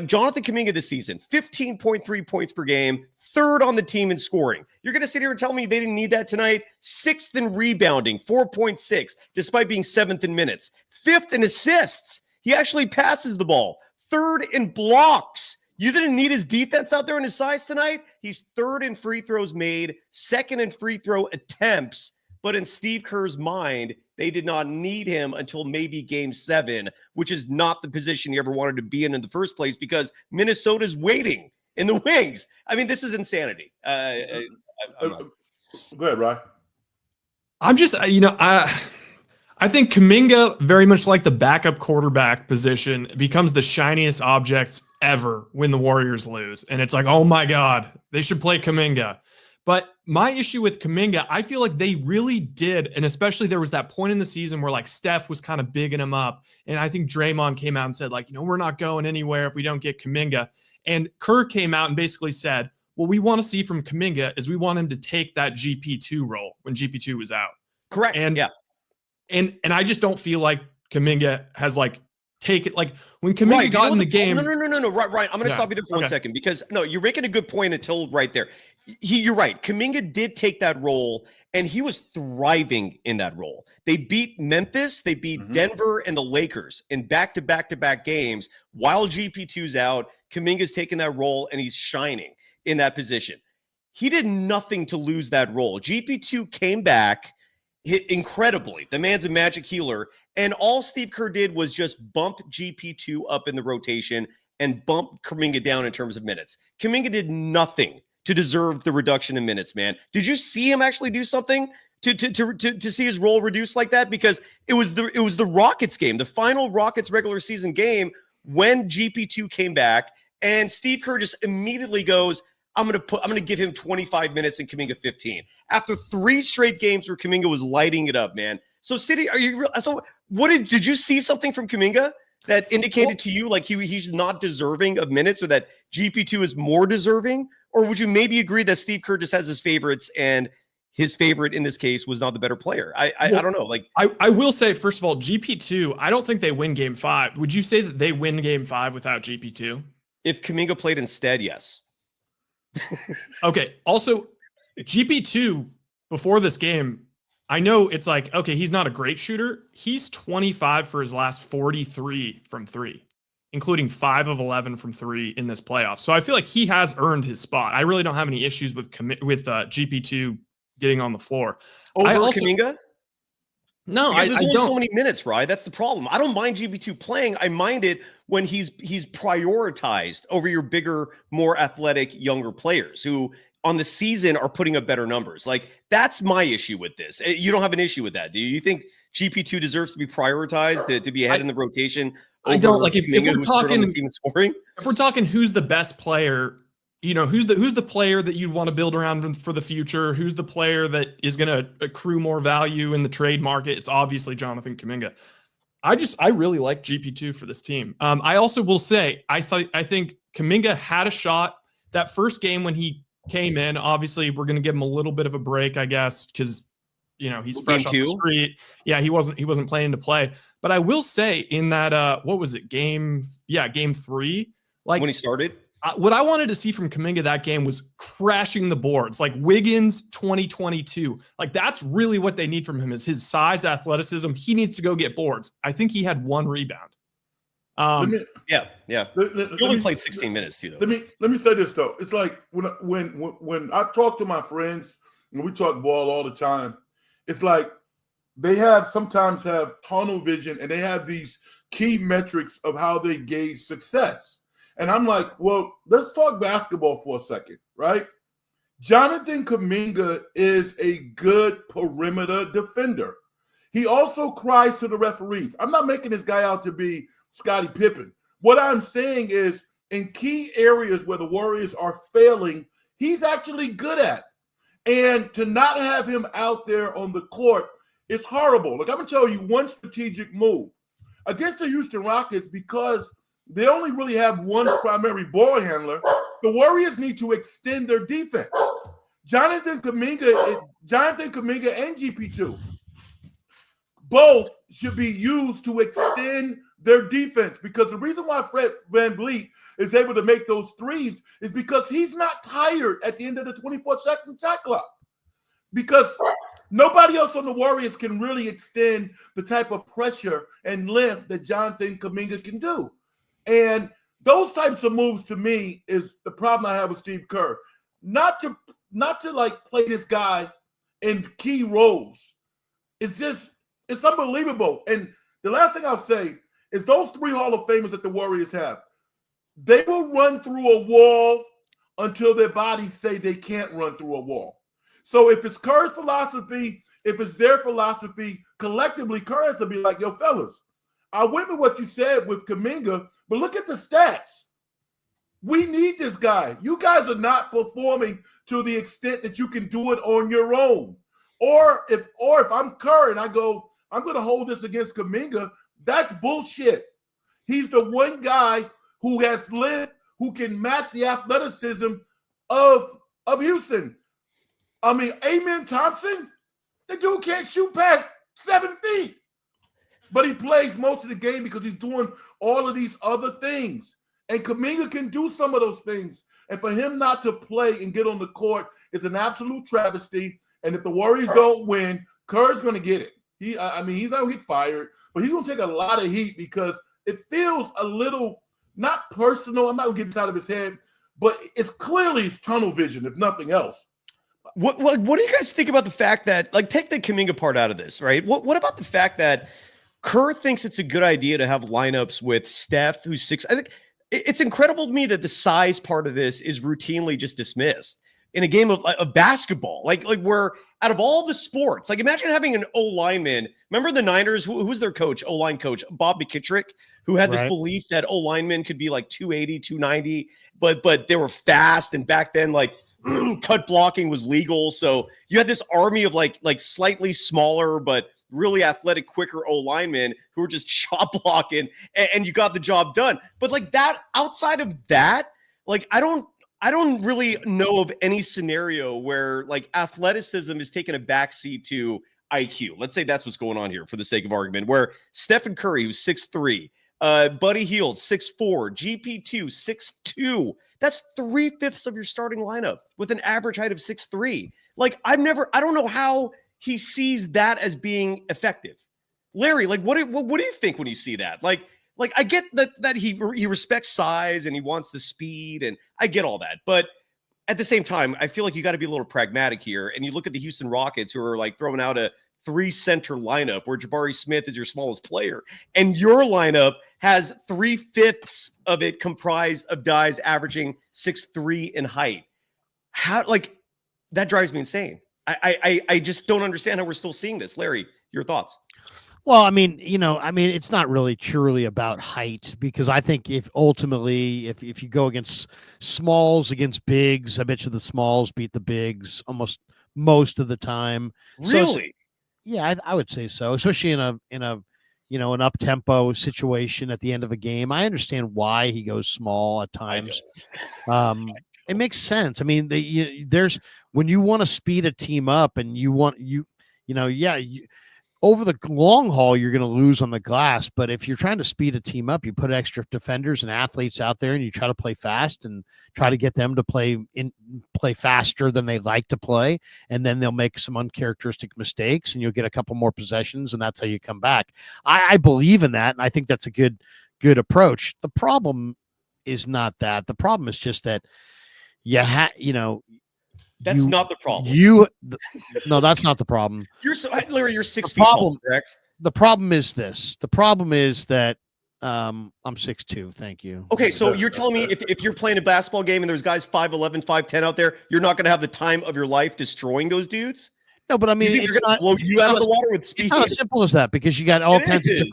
Jonathan Kaminga this season, 15.3 points per game, third on the team in scoring. You're going to sit here and tell me they didn't need that tonight? 6th in rebounding, 4.6, despite being 7th in minutes. 5th in assists. He actually passes the ball. 3rd in blocks. You didn't need his defense out there and his size tonight? He's 3rd in free throws made, 2nd in free throw attempts. But in Steve Kerr's mind, they did not need him until maybe game 7, which is not the position he ever wanted to be in the first place, because Minnesota's waiting in the wings. I mean, this is insanity. Go ahead, Ryan. I'm just, I think Kaminga, very much like the backup quarterback position, becomes the shiniest object ever when the Warriors lose. And it's like, oh my God, they should play Kaminga. But my issue with Kaminga, I feel like they really did, and especially there was that point in the season where like Steph was kind of bigging him up, and I think Draymond came out and said like, we're not going anywhere if we don't get Kaminga. And Kerr came out and basically said, what we want to see from Kaminga is we want him to take that GP2 role when GP2 was out. Correct. And yeah. And I just don't feel like Kaminga has when Kaminga got in the game. No. Right. I'm going to stop you there for 1 second, because you're making a good point until right there. You're right. Kuminga did take that role, and he was thriving in that role. They beat Memphis, they beat Denver and the Lakers in back-to-back games. While GP2's out, Kuminga's taking that role, and he's shining in that position. He did nothing to lose that role. GP2 came back incredibly. The man's a magic healer, and all Steve Kerr did was just bump GP2 up in the rotation and bump Kuminga down in terms of minutes. Kuminga did nothing to deserve the reduction in minutes, man. Did you see him actually do something to see his role reduced like that? Because it was the Rockets game, the final Rockets regular season game, when GP2 came back, and Steve Kerr just immediately goes, I'm going to give him 25 minutes and Kuminga 15. After 3 straight games where Kuminga was lighting it up, man. So City, did you see something from Kuminga that indicated to you like he's not deserving of minutes, or that GP2 is more deserving? Or would you maybe agree that Steve Kerr just has his favorites, and his favorite in this case was not the better player? I don't know. I will say, first of all, GP2, I don't think they win game 5. Would you say that they win game 5 without GP2? If Kuminga played instead, yes. Okay. Also, GP2 before this game, I know it's like, okay, he's not a great shooter. He's 25 for his last 43 from 3. Including 5 of 11 from 3 in this playoff. So I feel like he has earned his spot. I really don't have any issues with GP2 getting on the floor. Over Kuminga? No, there's only don't. So many minutes, right? That's the problem. I don't mind GP2 playing. I mind it when he's prioritized over your bigger, more athletic, younger players who on the season are putting up better numbers. Like, that's my issue with this. You don't have an issue with that, do you? You think GP2 deserves to be prioritized to be ahead in the rotation? I don't like if we're talking team scoring. If we're talking who's the best player, who's the player that you want to build around for the future, who's the player that is going to accrue more value in the trade market, it's obviously Jonathan Kaminga. I really like GP2 for this team. I also will say I think Kaminga had a shot that first game when he came in. Obviously, we're going to give him a little bit of a break, I guess, because he's fresh off the street. Yeah, he wasn't planning to play. But I will say in that, what was it? Game 3. Like when he started? what I wanted to see from Kaminga that game was crashing the boards, like Wiggins 2022. Like that's really what they need from him is his size, athleticism. He needs to go get boards. I think he had 1 rebound. Yeah. He only played 16 minutes too, though. Let me say this though. It's like when I talk to my friends, when we talk ball all the time, it's like they sometimes have tunnel vision and they have these key metrics of how they gauge success. And I'm like, well, let's talk basketball for a second, right? Jonathan Kuminga is a good perimeter defender. He also cries to the referees. I'm not making this guy out to be Scottie Pippen. What I'm saying is in key areas where the Warriors are failing, he's actually good at. And to not have him out there on the court is horrible. Look, I'm going to tell you one strategic move. Against the Houston Rockets, because they only really have one primary ball handler, the Warriors need to extend their defense. Jonathan Kaminga and GP2 both should be used to extend their defense, because the reason why Fred VanVleet is able to make those threes is because he's not tired at the end of the 24-second shot clock, because nobody else on the Warriors can really extend the type of pressure and length that Jonathan Kaminga can do. And those types of moves to me is the problem I have with Steve Kerr. Not to like play this guy in key roles. It's unbelievable. And the last thing I'll say is those 3 Hall of Famers that the Warriors have, they will run through a wall until their bodies say they can't run through a wall. So if it's Kerr's philosophy, if it's their philosophy, collectively, Kerr has to be like, yo, fellas, I went with what you said with Kaminga, but look at the stats. We need this guy. You guys are not performing to the extent that you can do it on your own. Or if I'm Kerr and I go, I'm going to hold this against Kaminga, that's bullshit. He's the one guy who has lived, who can match the athleticism of Houston. I mean, Amen Thompson, the dude can't shoot past 7 feet. But he plays most of the game because he's doing all of these other things. And Kaminga can do some of those things. And for him not to play and get on the court is an absolute travesty. And if the Warriors don't win, Kerr's going to get it. He's not going to get fired, but he's going to take a lot of heat because it feels a little, not personal. I'm not going to get this out of his head, but it's clearly his tunnel vision, if nothing else. What do you guys think about the fact that, like, take the Kaminga part out of this, right? What about the fact that Kerr thinks it's a good idea to have lineups with Steph, who's 6? I think it's incredible to me that the size part of this is routinely just dismissed in a game of basketball. Like where out of all the sports, like imagine having an O-lineman. Remember the Niners? Who's their coach? O-line coach, Bob McKittrick, who had this belief that O-linemen could be like 280, 290, but they were fast. And back then, like cut blocking was legal. So you had this army of like slightly smaller, but really athletic, quicker O-linemen who were just shot blocking, and you got the job done. But like that, outside of that, like I don't really know of any scenario where like athleticism is taking a backseat to IQ. Let's say that's what's going on here for the sake of argument, where Stephen Curry, who's 6'3", Buddy Hield, 6'4", GP2, 6'2". That's 3/5 of your starting lineup with an average height of 6'3". Like I don't know how he sees that as being effective. Larry, like what do you think when you see that? Like I get that he respects size and he wants the speed, and I get all that. But at the same time, I feel like you got to be a little pragmatic here. And you look at the Houston Rockets, who are like throwing out a 3-center lineup where Jabari Smith is your smallest player, and your lineup has 3/5 of it comprised of guys averaging 6'3" in height. How, like, that drives me insane. I just don't understand how we're still seeing this. Larry, your thoughts? Well, it's not really purely about height, because I think if you go against smalls against bigs, I bet you the smalls beat the bigs almost most of the time. Really? Yeah, I would say so, especially in an up-tempo situation at the end of a game. I understand why he goes small at times. It makes sense. I mean, there's when you want to speed a team up and over the long haul, you're going to lose on the glass. But if you're trying to speed a team up, you put extra defenders and athletes out there, and you try to play fast and try to get them to play faster than they like to play, and then they'll make some uncharacteristic mistakes, and you'll get a couple more possessions, and that's how you come back. I believe in that, and I think that's a good approach. The problem is not that. The problem is just that that's not the problem. No, that's not the problem. Larry, you're 6 feet tall, correct? The problem is this. The problem is that I'm 6'2". Thank you. Okay, so you're telling me if you're playing a basketball game and there's guys 5'11", 5'10" out there, you're not going to have the time of your life destroying those dudes? No, but I mean, it's going to blow you out of the water with speed. It's not as simple as that, because you got all kinds of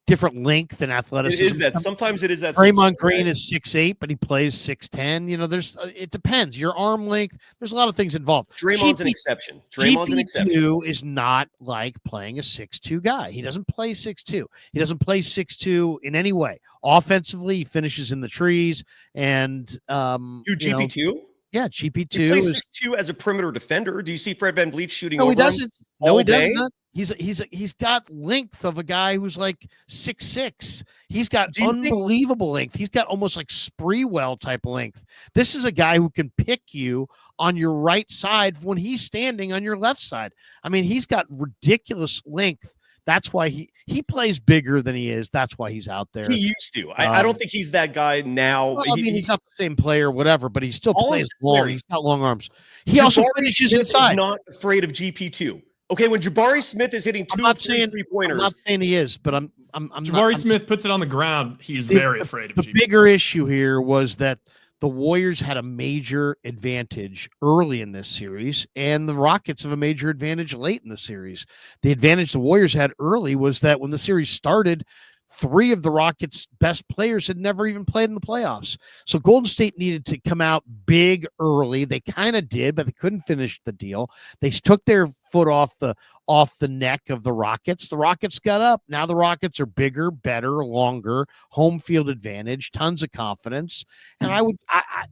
different length and athleticism. It is that. Sometimes it is that. Draymond Green is 6'8", but he plays 6'10". It depends. Your arm length. There's a lot of things involved. Draymond's an exception. Draymond's an exception. GP2 is not like playing a 6'2" guy. He doesn't play 6'2". He doesn't play 6'2" in any way. Offensively, he finishes in the trees. And GP2. Yeah, GP2 he plays 6'2" as a perimeter defender. Do you see Fred VanVleet shooting? No, over he doesn't. No, he day? doesn't. He's got length of a guy who's like 6'6". He's got unbelievable length. He's got almost like Spreewell type length. This is a guy who can pick you on your right side when he's standing on your left side. I mean, he's got ridiculous length. That's why he plays bigger than he is. That's why he's out there. He used to. I don't think he's that guy now. Well, he's not the same player, whatever, but he still plays long. He's got long arms. He also finishes inside. Not afraid of GP2. Okay, when Jabari Smith is hitting two three-pointers. I'm not saying he is, but I'm Jabari Smith puts it on the ground. He's very afraid of GP2. The bigger issue here was that the Warriors had a major advantage early in this series, and the Rockets have a major advantage late in the series. The advantage the Warriors had early was that when the series started, 3 of the Rockets' best players had never even played in the playoffs. So Golden State needed to come out big early. They kind of did, but they couldn't finish the deal. They took their foot off the neck of the Rockets. The Rockets got up. Now the Rockets are bigger, better, longer, home field advantage, tons of confidence. And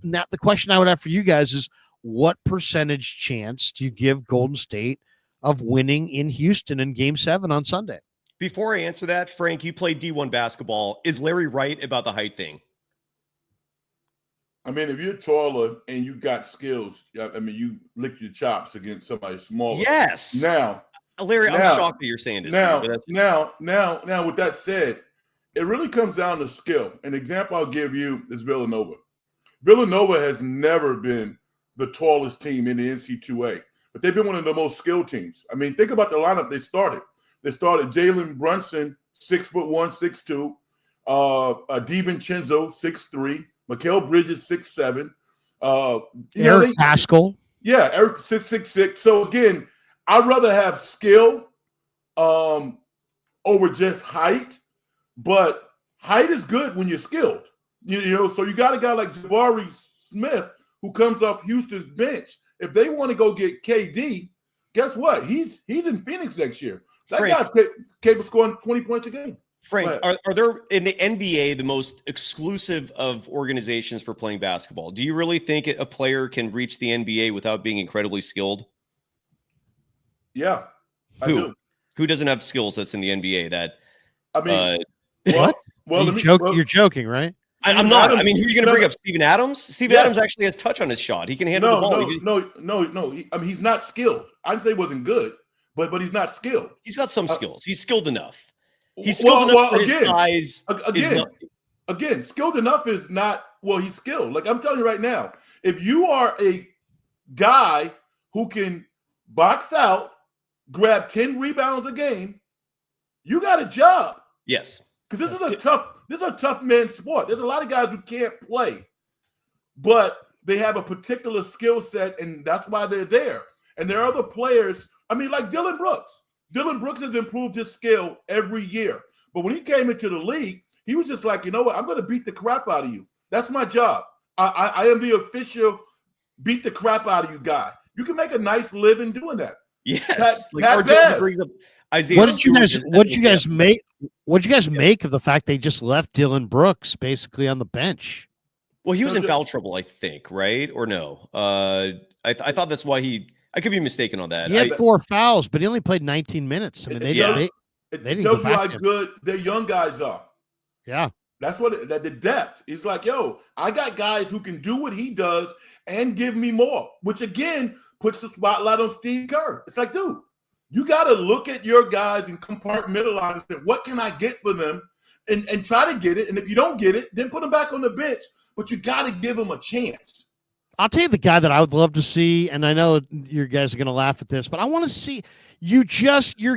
now the question I would have for you guys is, what percentage chance do you give Golden State of winning in Houston in Game 7 on Sunday? Before I answer that, Frank, you played D1 basketball. Is Larry right about the height thing? I mean, if you're taller and you got skills, I mean, you lick your chops against somebody smaller. Yes. Now, Larry, I'm shocked that you're saying this. Now, with that said, it really comes down to skill. An example I'll give you is Villanova. Villanova has never been the tallest team in the NC2A, but they've been one of the most skilled teams. I mean, think about the lineup they started. They started Jalen Brunson, 6'1", 6'2", DiVincenzo, 6'3", Mikal Bridges, 6'7", Eric Paschal. Yeah, Eric 6'6". So again, I'd rather have skill over just height, but height is good when you're skilled. You know, so you got a guy like Jabari Smith who comes off Houston's bench. If they want to go get KD, guess what? He's in Phoenix next year. That guy's capable of scoring 20 points a game. Frank, are there in the NBA the most exclusive of organizations for playing basketball? Do you really think a player can reach the NBA without being incredibly skilled? Yeah, I do. Who doesn't have skills that's in the NBA? That I mean, what? Well, you're joking, right? I'm not. I mean, who are you going to bring up? Steven Adams? Steven Adams actually has touch on his shot. He can handle the ball. No. I mean, he's not skilled. I didn't say he wasn't good. But he's not skilled. He's got some skills. He's skilled enough. He's skilled enough for his size. Again, skilled enough is not, well, he's skilled. Like I'm telling you right now, if you are a guy who can box out, grab 10 rebounds a game, you got a job. Yes. Because this is a tough man's sport. There's a lot of guys who can't play, but they have a particular skill set, and that's why they're there. And there are other players. I mean, like Dylan Brooks. Dylan Brooks has improved his skill every year. But when he came into the league, he was just like, you know what? I'm going to beat the crap out of you. That's my job. I am the official beat the crap out of you guy. You can make a nice living doing that. Yes. What did you guys make of the fact they just left Dylan Brooks basically on the bench? Well, he was in foul trouble, I think, right? Or no? I thought that's why he I could be mistaken on that. He had 4 fouls, but he only played 19 minutes. I mean, they It didn't tells go you back how to him. good their young guys are. Yeah. That's what the depth. It's like, yo, I got guys who can do what he does and give me more, which again puts the spotlight on Steve Kerr. It's like, dude, you got to look at your guys and compartmentalize and say, what can I get for them? And try to get it. And if you don't get it, then put them back on the bench. But you got to give them a chance. I'll tell you the guy that I would love to see, and I know you guys are going to laugh at this, but I want to see you're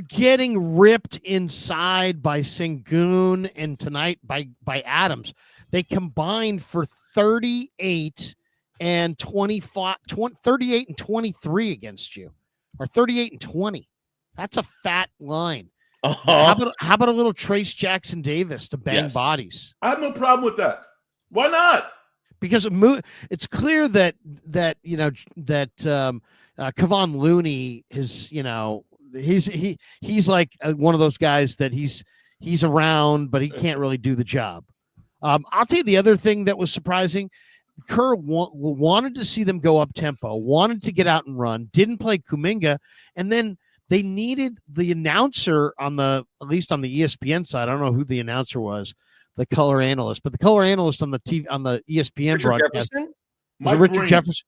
getting ripped inside by Sengun and tonight by Adams. They combined for 38 and 25, 38 and 23 against you, or 38 and 20. That's a fat line. How about a little Trace Jackson Davis to bang bodies? I have no problem with that. Why not? Because it's clear that Kevon Looney is, he's like one of those guys that he's around, but he can't really do the job. I'll tell you the other thing that was surprising. Kerr wanted to see them go up tempo, wanted to get out and run, didn't play Kuminga, and then they needed the announcer at least on the ESPN side. I don't know who the announcer was, the color analyst, but the color analyst on the TV on the ESPN Richard broadcast. Jefferson? Was it Richard Jefferson?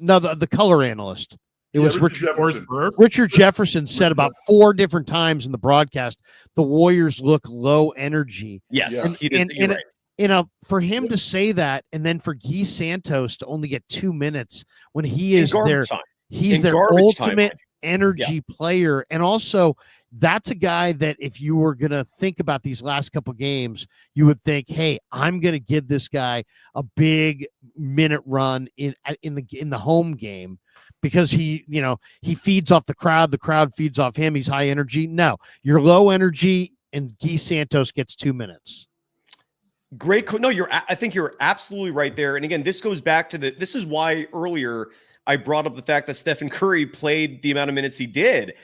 No, the color analyst. It was Richard Jefferson. Richard Jefferson said about 4 different times in the broadcast, the Warriors look low energy. Yes, And, he did. You're right. for him to say that, and then for Guy Santos to only get 2 minutes when he is their ultimate energy player. And also, that's a guy that if you were going to think about these last couple games, you would think, hey, I'm going to give this guy a big minute run in the home game, because he feeds off the crowd feeds off him. He's high energy. No, you're low energy, and Guy Santos gets 2 minutes. Great. No, I think you're absolutely right there. And again, this goes back to this is why earlier I brought up the fact that Stephen Curry played the amount of minutes he did,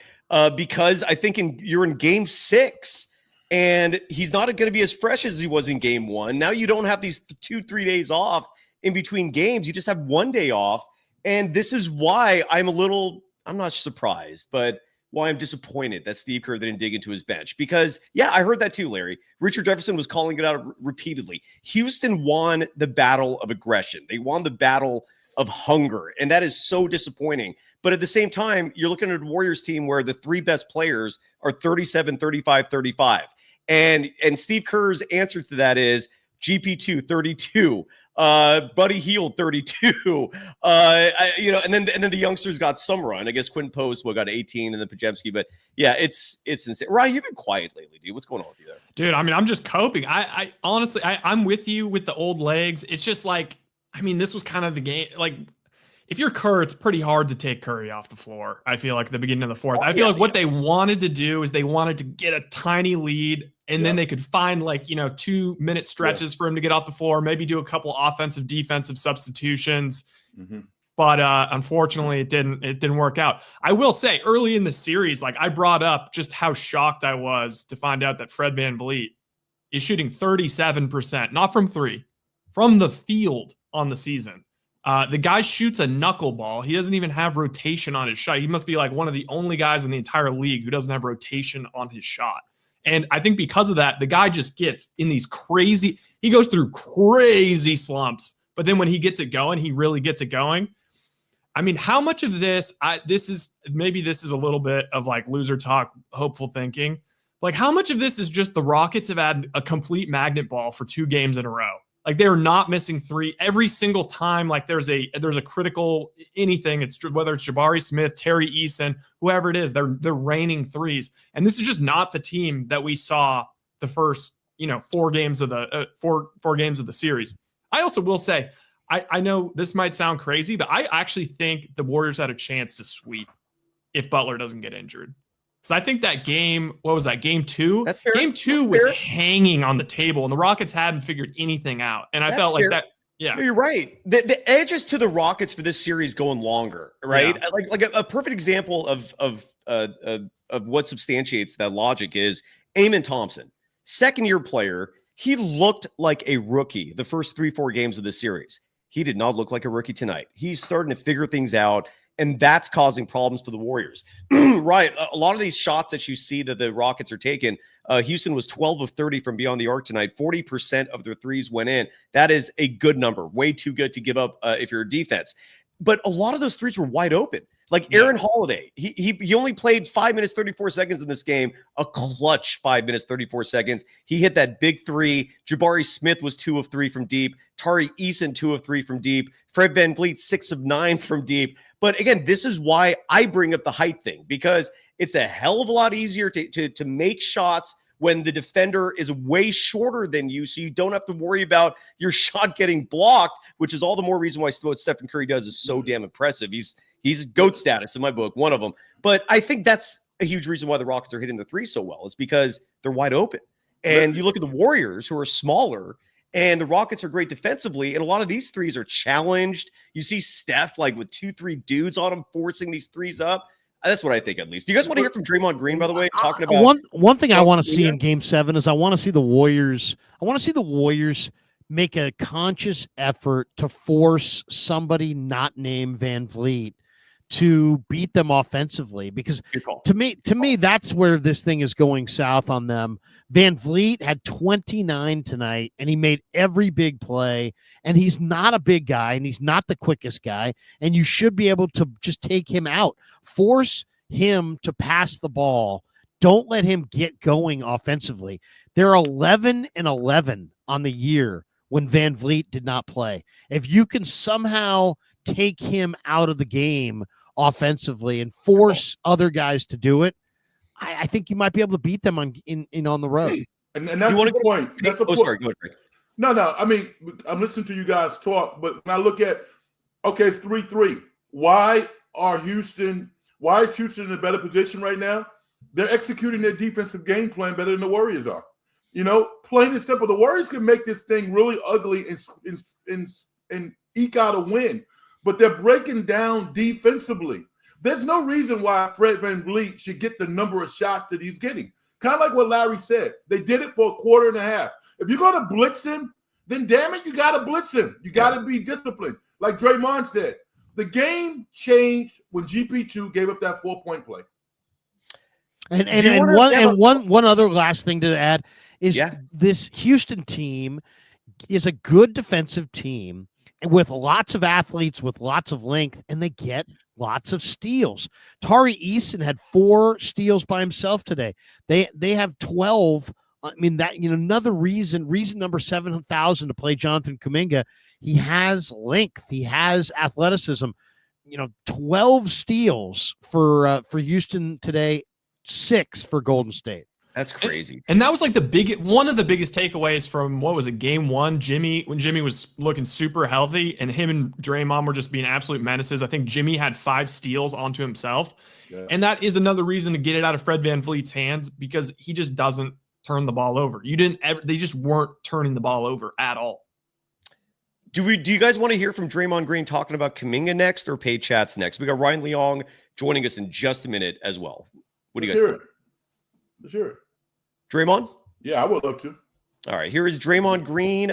because I think you're in game 6 and he's not going to be as fresh as he was in game 1. Now you don't have these 2-3 days off in between games. You just have 1 day off. And this is why I'm not surprised, but why I'm disappointed that Steve Kerr didn't dig into his bench. Because, yeah, I heard that too, Larry. Richard Jefferson was calling it out repeatedly. Houston won the battle of aggression. They won the battle of hunger, and that is so disappointing. But at the same time, you're looking at a Warriors team where the 3 best players are 37, 35, 35. And Steve Kerr's answer to that is GP2, 32. Buddy Hield, 32. And then the youngsters got some run. I guess Quinn Post got 18, and then Pajemski. But yeah, it's insane. Ryan, you've been quiet lately, dude. What's going on with you there? Dude, I mean, I'm just coping. I honestly, I'm with you with the old legs. It's just like, I mean, this was kind of the game. Like, if you're Kerr, it's pretty hard to take Curry off the floor. I feel like at the beginning of the fourth. I feel like what they wanted to do is they wanted to get a tiny lead, and then they could find 2-minute stretches for him to get off the floor, maybe do a couple offensive, defensive substitutions. Mm-hmm. But unfortunately, it didn't work out. I will say early in the series, I brought up just how shocked I was to find out that Fred VanVleet is shooting 37%, not from 3, from the field on the season. The guy shoots a knuckleball. He doesn't even have rotation on his shot. He must be one of the only guys in the entire league who doesn't have rotation on his shot. And I think because of that, the guy just gets in these he goes through crazy slumps. But then when he gets it going, he really gets it going. I mean, how much of this, this is a little bit of loser talk, hopeful thinking. How much of this is just the Rockets have had a complete magnet ball for 2 games in a row? They're not missing 3 every single time. There's a critical anything. It's whether it's Jabari Smith, Terry Eason, whoever it is, they're raining 3s. And this is just not the team that we saw the first 4 games of the 4 games of the series. I also will say, I know this might sound crazy, but I actually think the Warriors had a chance to sweep if Butler doesn't get injured. So I think that game, what was that, game 2? That's fair. Game 2 was hanging on the table, and the Rockets hadn't figured anything out. And I felt like that. Yeah, no, you're right. The edges to the Rockets for this series going longer, right? Yeah. Like a perfect example of what substantiates that logic is Amen Thompson, 2nd-year player. He looked like a rookie the first 3-4 games of the series. He did not look like a rookie tonight. He's starting to figure things out. and that's causing problems for the Warriors. Right. A lot of these shots that you see that the Rockets are taking, Houston was 12 of 30 from beyond the arc tonight. 40% of their threes went in. That is a good number. Way too good to give up if you're a defense. But a lot of those threes were wide open. Like Aaron Holiday, he only played 5 minutes, 34 seconds in this game, a clutch 5 minutes, 34 seconds. He hit that big three. Jabari Smith was 2 of 3 from deep. Tari Eason, 2 of 3 from deep. Fred VanVleet, 6 of 9 from deep. But again, this is why I bring up the height thing, because it's a hell of a lot easier to make shots when the defender is way shorter than you, so you don't have to worry about your shot getting blocked, which is all the more reason why what Stephen Curry does is so damn impressive. He's GOAT status in my book, one of them. But I think that's a huge reason why the Rockets are hitting the three so well. It's because they're wide open. And you look at the Warriors, who are smaller, and the Rockets are great defensively, and a lot of these threes are challenged. You see Steph like with 2-3 dudes on him forcing these threes up. That's what I think, at least. Do you guys want to hear from Draymond Green, by the way, talking about one thing I want to see in Game 7 is I want to see the Warriors. I want to see the Warriors make a conscious effort to force somebody not named VanVleet to beat them offensively, because to me that's where this thing is going south on them. VanVleet had 29 tonight, and he made every big play, and he's not a big guy, and he's not the quickest guy, and you should be able to just take him out. Force him to pass the ball. Don't let him get going offensively. They're 11-11 on the year when VanVleet did not play. If you can somehow take him out of the game offensively and force other guys to do it, I think you might be able to beat them on the road. And that's the point. That's the point. Sorry, go ahead. No. I mean, I'm listening to you guys talk, but when I look at, okay, it's 3-3. Why is Houston in a better position right now? They're executing their defensive game plan better than the Warriors are. You know, plain and simple. The Warriors can make this thing really ugly and eke out a win, but they're breaking down defensively. There's no reason why Fred VanVleet should get the number of shots that he's getting. Kind of like what Larry said. They did it for a quarter and a half. If you're going to blitz him, then damn it, you got to blitz him. You got to be disciplined. Like Draymond said, the game changed when GP2 gave up that 4-point play. And one other last thing to add is this Houston team is a good defensive team with lots of athletes, with lots of length, and they get lots of steals. Tari Eason had 4 steals by himself today. They have 12. I mean, that, another reason number 7,000 to play Jonathan Kuminga. He has length. He has athleticism. 12 steals for Houston today, 6 for Golden State. That's crazy. And that was like one of the biggest takeaways from, what was it, Game 1, when Jimmy was looking super healthy and him and Draymond were just being absolute menaces. I think Jimmy had 5 steals onto himself. Yeah. And that is another reason to get it out of Fred VanVleet's hands, because he just doesn't turn the ball over. They just weren't turning the ball over at all. Do you guys want to hear from Draymond Green talking about Kaminga next, or Pay Chats next? We got Ryan Leong joining us in just a minute as well. What do you guys think? Sure. Draymond? Yeah, I would love to. All right, here is Draymond Green.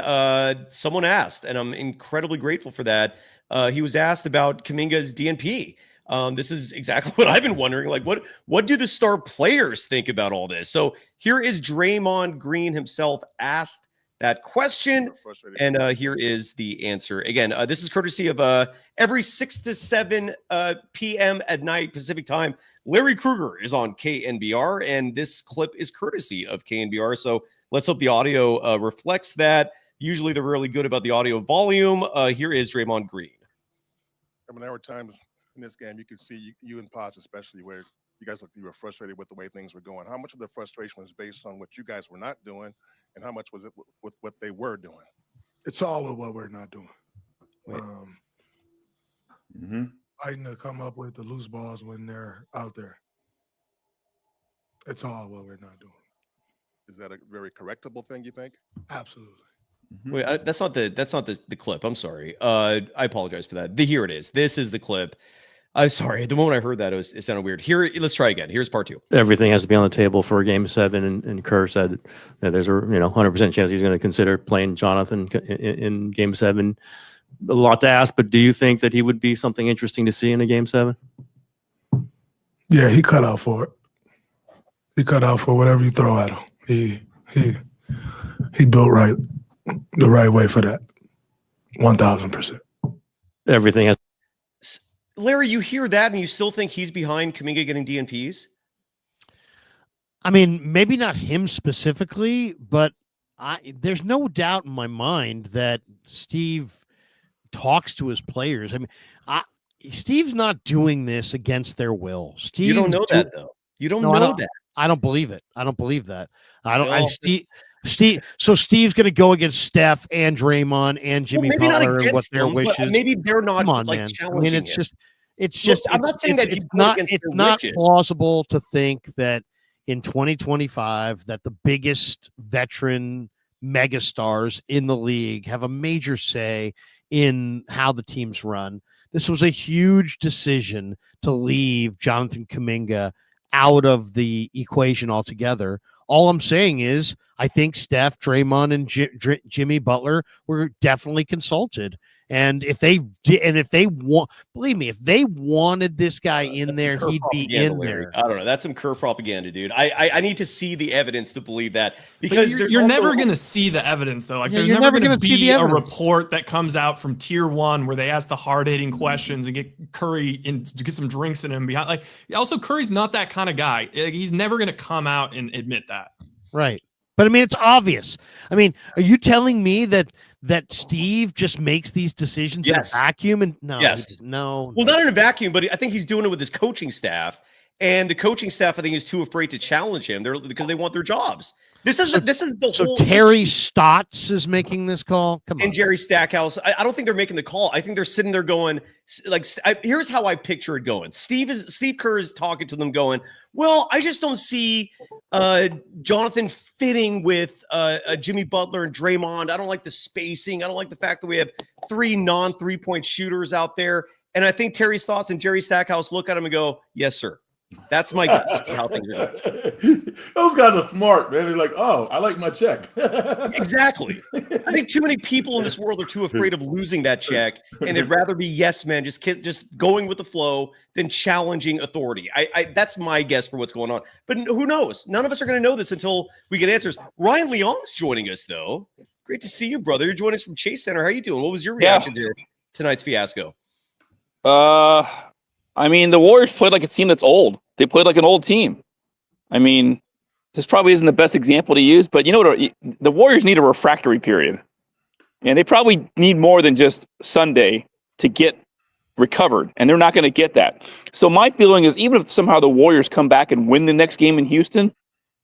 Someone asked, and I'm incredibly grateful for that. He was asked about Kaminga's DNP. This is exactly what I've been wondering. Like, what do the star players think about all this? So here is Draymond Green himself asked that question, and here is the answer. Again, this is courtesy of every 6 to 7 p.m. at night Pacific time. Larry Krueger is on KNBR, and this clip is courtesy of KNBR. So let's hope the audio reflects that. Usually they're really good about the audio volume. Here is Draymond Green. I mean, there were times in this game you could see you and Pots especially where you guys looked, you were frustrated with the way things were going. How much of the frustration was based on what you guys were not doing, and how much was it with what they were doing? It's all of what we're not doing. Fighting to come up with the loose balls when they're out there. It's all what we're not doing. Is that a very correctable thing, you think? Absolutely. Wait, that's not the clip. I'm sorry. I apologize for that. Here it is. This is the clip. I'm sorry. The moment I heard that, it sounded weird. Here, let's try again. Here's part 2. Everything has to be on the table for Game 7, and Kerr said that there's a 100% chance he's going to consider playing Jonathan in Game 7. a lot to ask, but do you think that he would be something interesting to see in a Game 7? Yeah, he cut out for it. He cut out for whatever you throw at him. He built the right way for that. 1,000%. Everything has. Larry, you hear that and you still think he's behind Kuminga getting DNPs? I mean, maybe not him specifically, but there's no doubt in my mind that Steve talks to his players. I mean, Steve's not doing this against their will. You don't know that, though. You don't know that. I don't believe it. I don't believe that. So Steve's going to go against Steph and Draymond and Jimmy Butler and what their wishes. Maybe they're not man. challenging. I mean, it's just. I'm not saying that it's not plausible to think that in 2025 that the biggest veteran megastars in the league have a major say in how the teams run. This was a huge decision to leave Jonathan Kuminga out of the equation altogether. All I'm saying is I think Steph, Draymond, and Jimmy Butler were definitely consulted. And if they did, and if they want, believe me, if they wanted this guy in there, he'd be in there. I don't know. That's some Kerr propaganda, dude. I need to see the evidence to believe that, because you're never going to see the evidence, though. Like, there's never going to be a report that comes out from Tier 1 where they ask the hard-hitting questions and get Curry in to get some drinks in him behind. Like, also, Curry's not that kind of guy. He's never going to come out and admit that. Right. But I mean, it's obvious. I mean, are you telling me that Steve just makes these decisions in a vacuum? And no, no. Well, not in a vacuum, but I think he's doing it with his coaching staff, and the coaching staff, I think, is too afraid to challenge him. Because they want their jobs. This is the whole. So Terry Stotts is making this call. Come on, and Jerry Stackhouse. I don't think they're making the call. I think they're sitting there going, like, here's how I picture it going. Steve Kerr is talking to them, going, well, I just don't see Jonathan fitting with Jimmy Butler and Draymond. I don't like the spacing. I don't like the fact that we have 3 non-3-point shooters out there. And I think Terry Stotts and Jerry Stackhouse look at him and go, yes, sir. That's my guess. How things are going. Those guys are smart, man. They're like, oh, I like my check. Exactly. I think too many people in this world are too afraid of losing that check, and they'd rather be yes men, just going with the flow than challenging authority. That's my guess for what's going on. But who knows? None of us are going to know this until we get answers. Ryan Leong's joining us, though. Great to see you, brother. You're joining us from Chase Center. How are you doing? What was your reaction to tonight's fiasco? I mean, the Warriors played like a team that's old. They played like an old team. I mean, this probably isn't the best example to use, but you know what? The Warriors need a refractory period. And they probably need more than just Sunday to get recovered, and they're not going to get that. So my feeling is, even if somehow the Warriors come back and win the next game in Houston,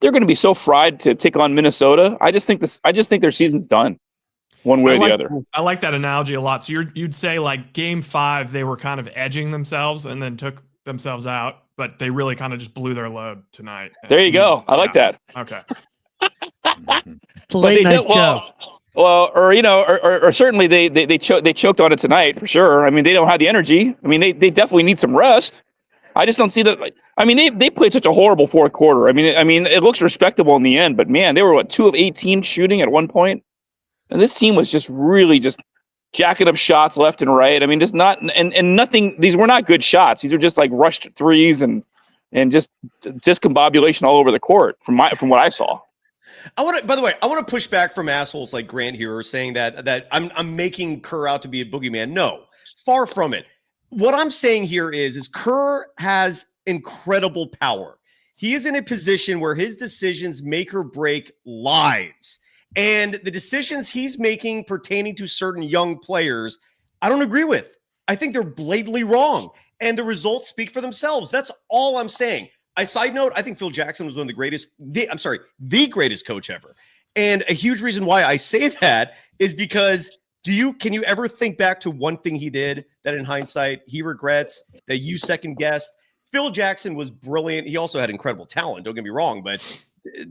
they're going to be so fried to take on Minnesota. I just think their season's done, one way or the other. I like that analogy a lot. So you'd say, like, Game 5, they were kind of edging themselves and then took themselves out, but they really kind of just blew their load tonight. There you go. I like that. Okay. It's a late night show. Well, or certainly they choked on it tonight for sure. I mean, they don't have the energy. I mean, they definitely need some rest. I just don't see that. I mean, they played such a horrible fourth quarter. I mean, it looks respectable in the end, but man, they were 2 of 18 shooting at one point, and this team was just really just jacking up shots left and right. I mean, just not and nothing. These were not good shots. These were just like rushed threes and just discombobulation all over the court from what I saw. By the way, I want to push back from assholes like Grant here, saying that I'm making Kerr out to be a boogeyman. No, far from it. What I'm saying here is Kerr has incredible power. He is in a position where his decisions make or break lives. And the decisions he's making pertaining to certain young players, I don't agree with. I think they're blatantly wrong. And the results speak for themselves. That's all I'm saying. Side note, I think Phil Jackson was one of the greatest, the greatest coach ever. And a huge reason why I say that is because can you ever think back to one thing he did that in hindsight he regrets, that you second guessed? Phil Jackson was brilliant. He also had incredible talent. Don't get me wrong, but I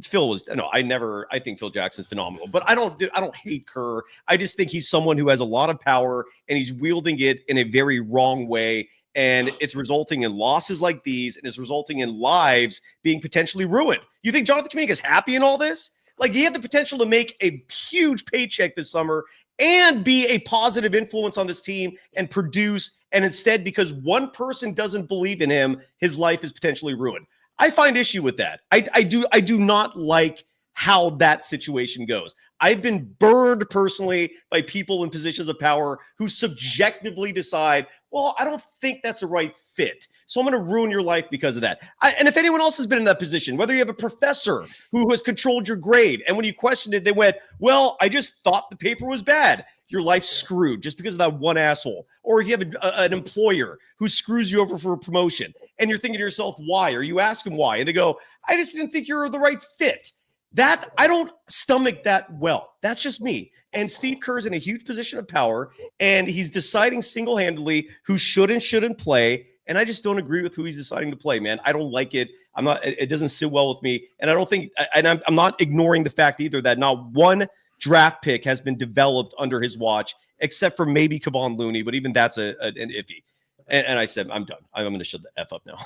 think Phil Jackson's phenomenal, but I don't hate Kerr. I just think he's someone who has a lot of power and he's wielding it in a very wrong way. And it's resulting in losses like these, and it's resulting in lives being potentially ruined. You think Jonathan Kuminga is happy in all this? Like, he had the potential to make a huge paycheck this summer and be a positive influence on this team and produce. And instead, because one person doesn't believe in him, his life is potentially ruined. I find issue with that. I do not like how that situation goes. I've been burned personally by people in positions of power who subjectively decide, well, I don't think that's a right fit, so I'm going to ruin your life because of that. And if anyone else has been in that position, whether you have a professor who has controlled your grade, and when you questioned it, they went, well, I just thought the paper was bad. Your life's screwed just because of that one asshole. Or if you have an employer who screws you over for a promotion and you're thinking to yourself, why? Or you ask them why, and they go, I just didn't think you're the right fit. That I don't stomach that well. That's just me. And Steve Kerr's in a huge position of power, and he's deciding single-handedly who should and shouldn't play. And I just don't agree with who he's deciding to play, man. I don't like it. It doesn't sit well with me. And I don't think, and I'm not ignoring the fact either that not one draft pick has been developed under his watch, except for maybe Kevon Looney, but even that's an iffy. And I said, I'm done. I'm going to shut the F up now.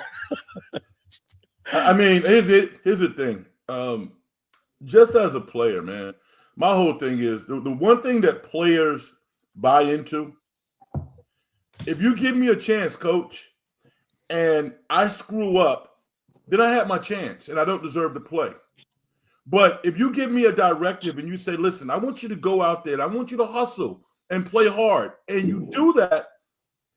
I mean, here's the thing. Just as a player, man, my whole thing is the one thing that players buy into. If you give me a chance, coach, and I screw up, then I have my chance and I don't deserve to play. But if you give me a directive and you say, listen, I want you to go out there and I want you to hustle and play hard, and you do that,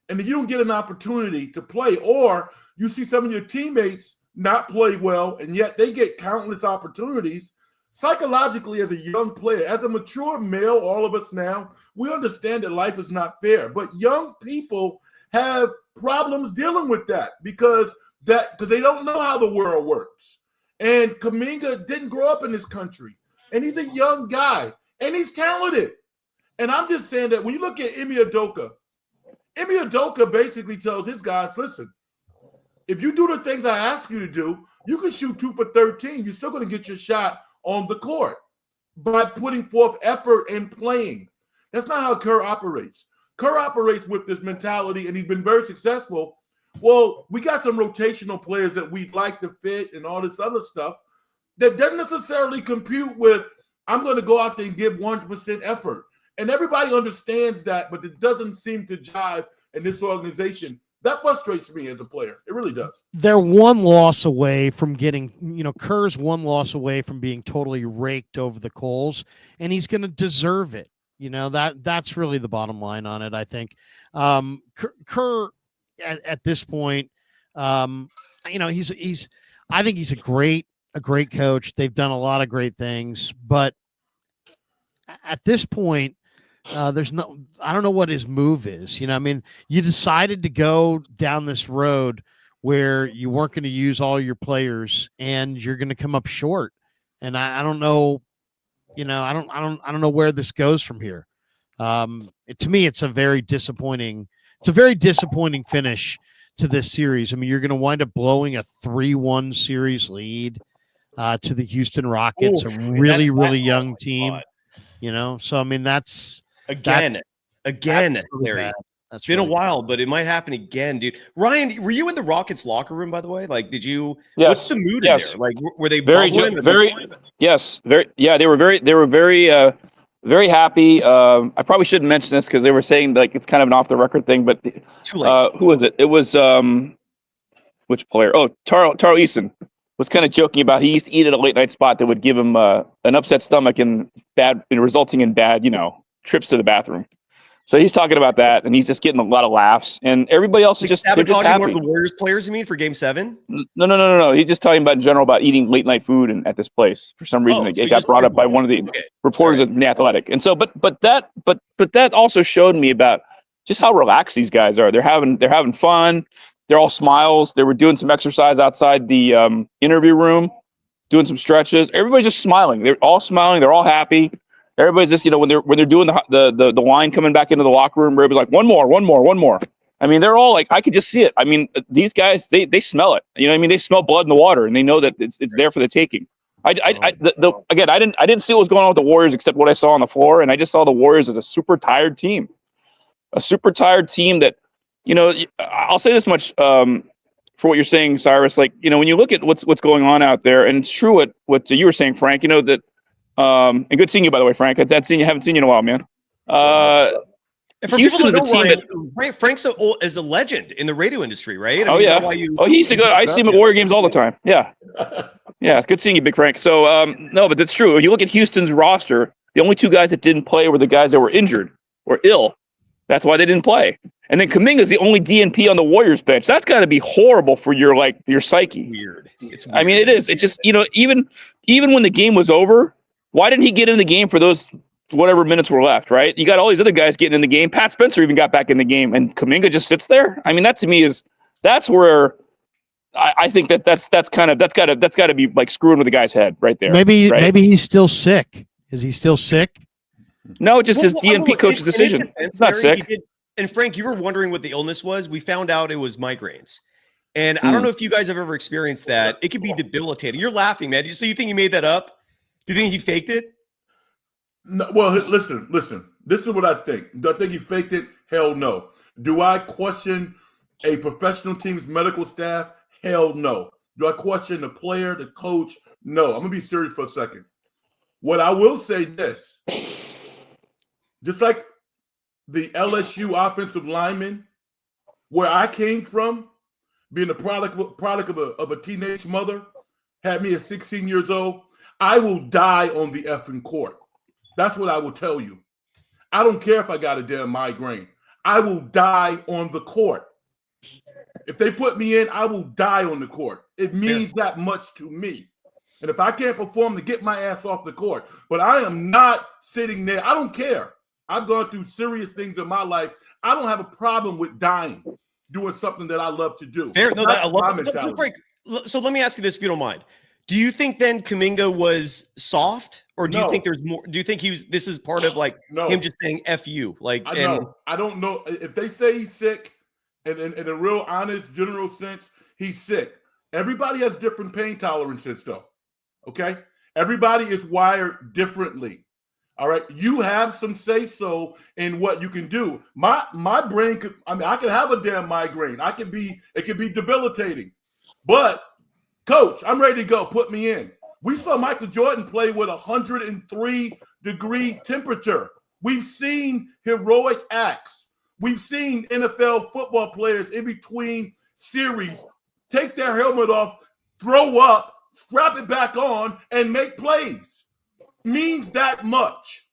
and if you don't get an opportunity to play, or you see some of your teammates not play well and yet they get countless opportunities, psychologically, as a young player, as a mature male, all of us now, we understand that life is not fair. But young people have problems dealing with that because they don't know how the world works. And Kaminga didn't grow up in this country, and he's a young guy, and he's talented. And I'm just saying that when you look at Ime Udoka basically tells his guys, listen, if you do the things I ask you to do, you can shoot 2 for 13. You're still going to get your shot on the court by putting forth effort and playing. That's not how Kerr operates. Kerr operates with this mentality, and he's been very successful. Well, we got some rotational players that we'd like to fit and all this other stuff that doesn't necessarily compute with, I'm going to go out there and give 100% effort. And everybody understands that, but it doesn't seem to jive in this organization. That frustrates me as a player. It really does. They're one loss away from getting, Kerr's one loss away from being totally raked over the coals, and he's going to deserve it. That's really the bottom line on it, I think. Kerr at this point, I think he's a great coach. They've done a lot of great things, but at this point, I don't know what his move is. You decided to go down this road where you weren't going to use all your players and you're going to come up short. And I don't know, I don't know where this goes from here. To me, it's a very disappointing finish to this series. I mean, you're going to wind up blowing a 3-1 series lead to the Houston Rockets, a really, really young team. So I mean, that's again, really Larry. bad. It's been a while, but it might happen again, dude. Ryan, were you in the Rockets locker room, by the way? Like, did you? Yes. What's the mood in there? Like, were they very, bubbling? yes, very, yeah. They were very happy. I probably shouldn't mention this because they were saying like it's kind of an off the record thing, but Too late. who was it? It was which player? Oh, Taro Eason was kind of joking about he used to eat at a late night spot that would give him an upset stomach and resulting in bad, trips to the bathroom. So he's talking about that, and he's just getting a lot of laughs, and everybody else is just sabotaging one of the Warriors players. You mean for Game 7? No. He's just talking about in general about eating late night food at this place. For some reason, it got brought up by one of the reporters in The Athletic, and so, but that also showed me about just how relaxed these guys are. They're having fun. They're all smiles. They were doing some exercise outside the interview room, doing some stretches. Everybody's just smiling. They're all smiling. They're all happy. Everybody's just, when they're doing the line coming back into the locker room, everybody's like, one more. I mean, they're all like, I could just see it. I mean, these guys, they smell it. You know what I mean? They smell blood in the water, and they know that it's there for the taking. Again, I didn't see what was going on with the Warriors except what I saw on the floor, and I just saw the Warriors as a super tired team that, I'll say this much for what you're saying, Cyrus. Like, when you look at what's going on out there, and it's true what you were saying, Frank. That. And good seeing you, by the way, Frank. I haven't seen you in a while, man. And for Houston people is that a know team Ryan, Frank's is a legend in the radio industry, right? Oh, is yeah. that why you, He used to go. I see him at Warrior games all the time. Yeah. Yeah. Good seeing you, Big Frank. So, no, but that's true. If you look at Houston's roster, the only two guys that didn't play were the guys that were injured or ill. That's why they didn't play. And then Kaminga is the only DNP on the Warriors bench. That's got to be horrible for your psyche. Weird. It's I mean, it is. It just, even when the game was over, why didn't he get in the game for those whatever minutes were left, right? You got all these other guys getting in the game. Pat Spencer even got back in the game, and Kuminga just sits there. I mean, that to me that's where I think that's got to be like screwing with the guy's head right there. Maybe right? he's still sick. Is he still sick? No, just his DNP coach's decision. It's not Larry, sick. And Frank, you were wondering what the illness was. We found out it was migraines. And I don't know if you guys have ever experienced that. It could be debilitating. You're laughing, man. So you think he made that up? Do you think he faked it? No, well, listen. This is what I think. Do I think he faked it? Hell no. Do I question a professional team's medical staff? Hell no. Do I question the player, the coach? No. I'm going to be serious for a second. What I will say this, just like the LSU offensive lineman, where I came from, being a product of a teenage mother, had me at 16 years old, I will die on the effing court. That's what I will tell you. I don't care if I got a damn migraine. I will die on the court. If they put me in, I will die on the court. It means that much to me. And if I can't perform, to get my ass off the court. But I am not sitting there. I don't care. I've gone through serious things in my life. I don't have a problem with dying, doing something that I love to do. Fair. No, I love my it. So, mentality. Frank, so let me ask you this, if you don't mind. Do you think then Kuminga was soft, or do you think there's more? Do you think this is part of like him just saying "F you"? Like, I don't know if they say he's sick, and in a real honest, general sense, he's sick. Everybody has different pain tolerances, though. Okay, everybody is wired differently. All right, you have some say so in what you can do. My brain could. I mean, I could have a damn migraine. It could be debilitating, but. Coach, I'm ready to go. Put me in. We saw Michael Jordan play with 103-degree temperature. We've seen heroic acts. We've seen NFL football players in between series take their helmet off, throw up, strap it back on, and make plays. Means that much.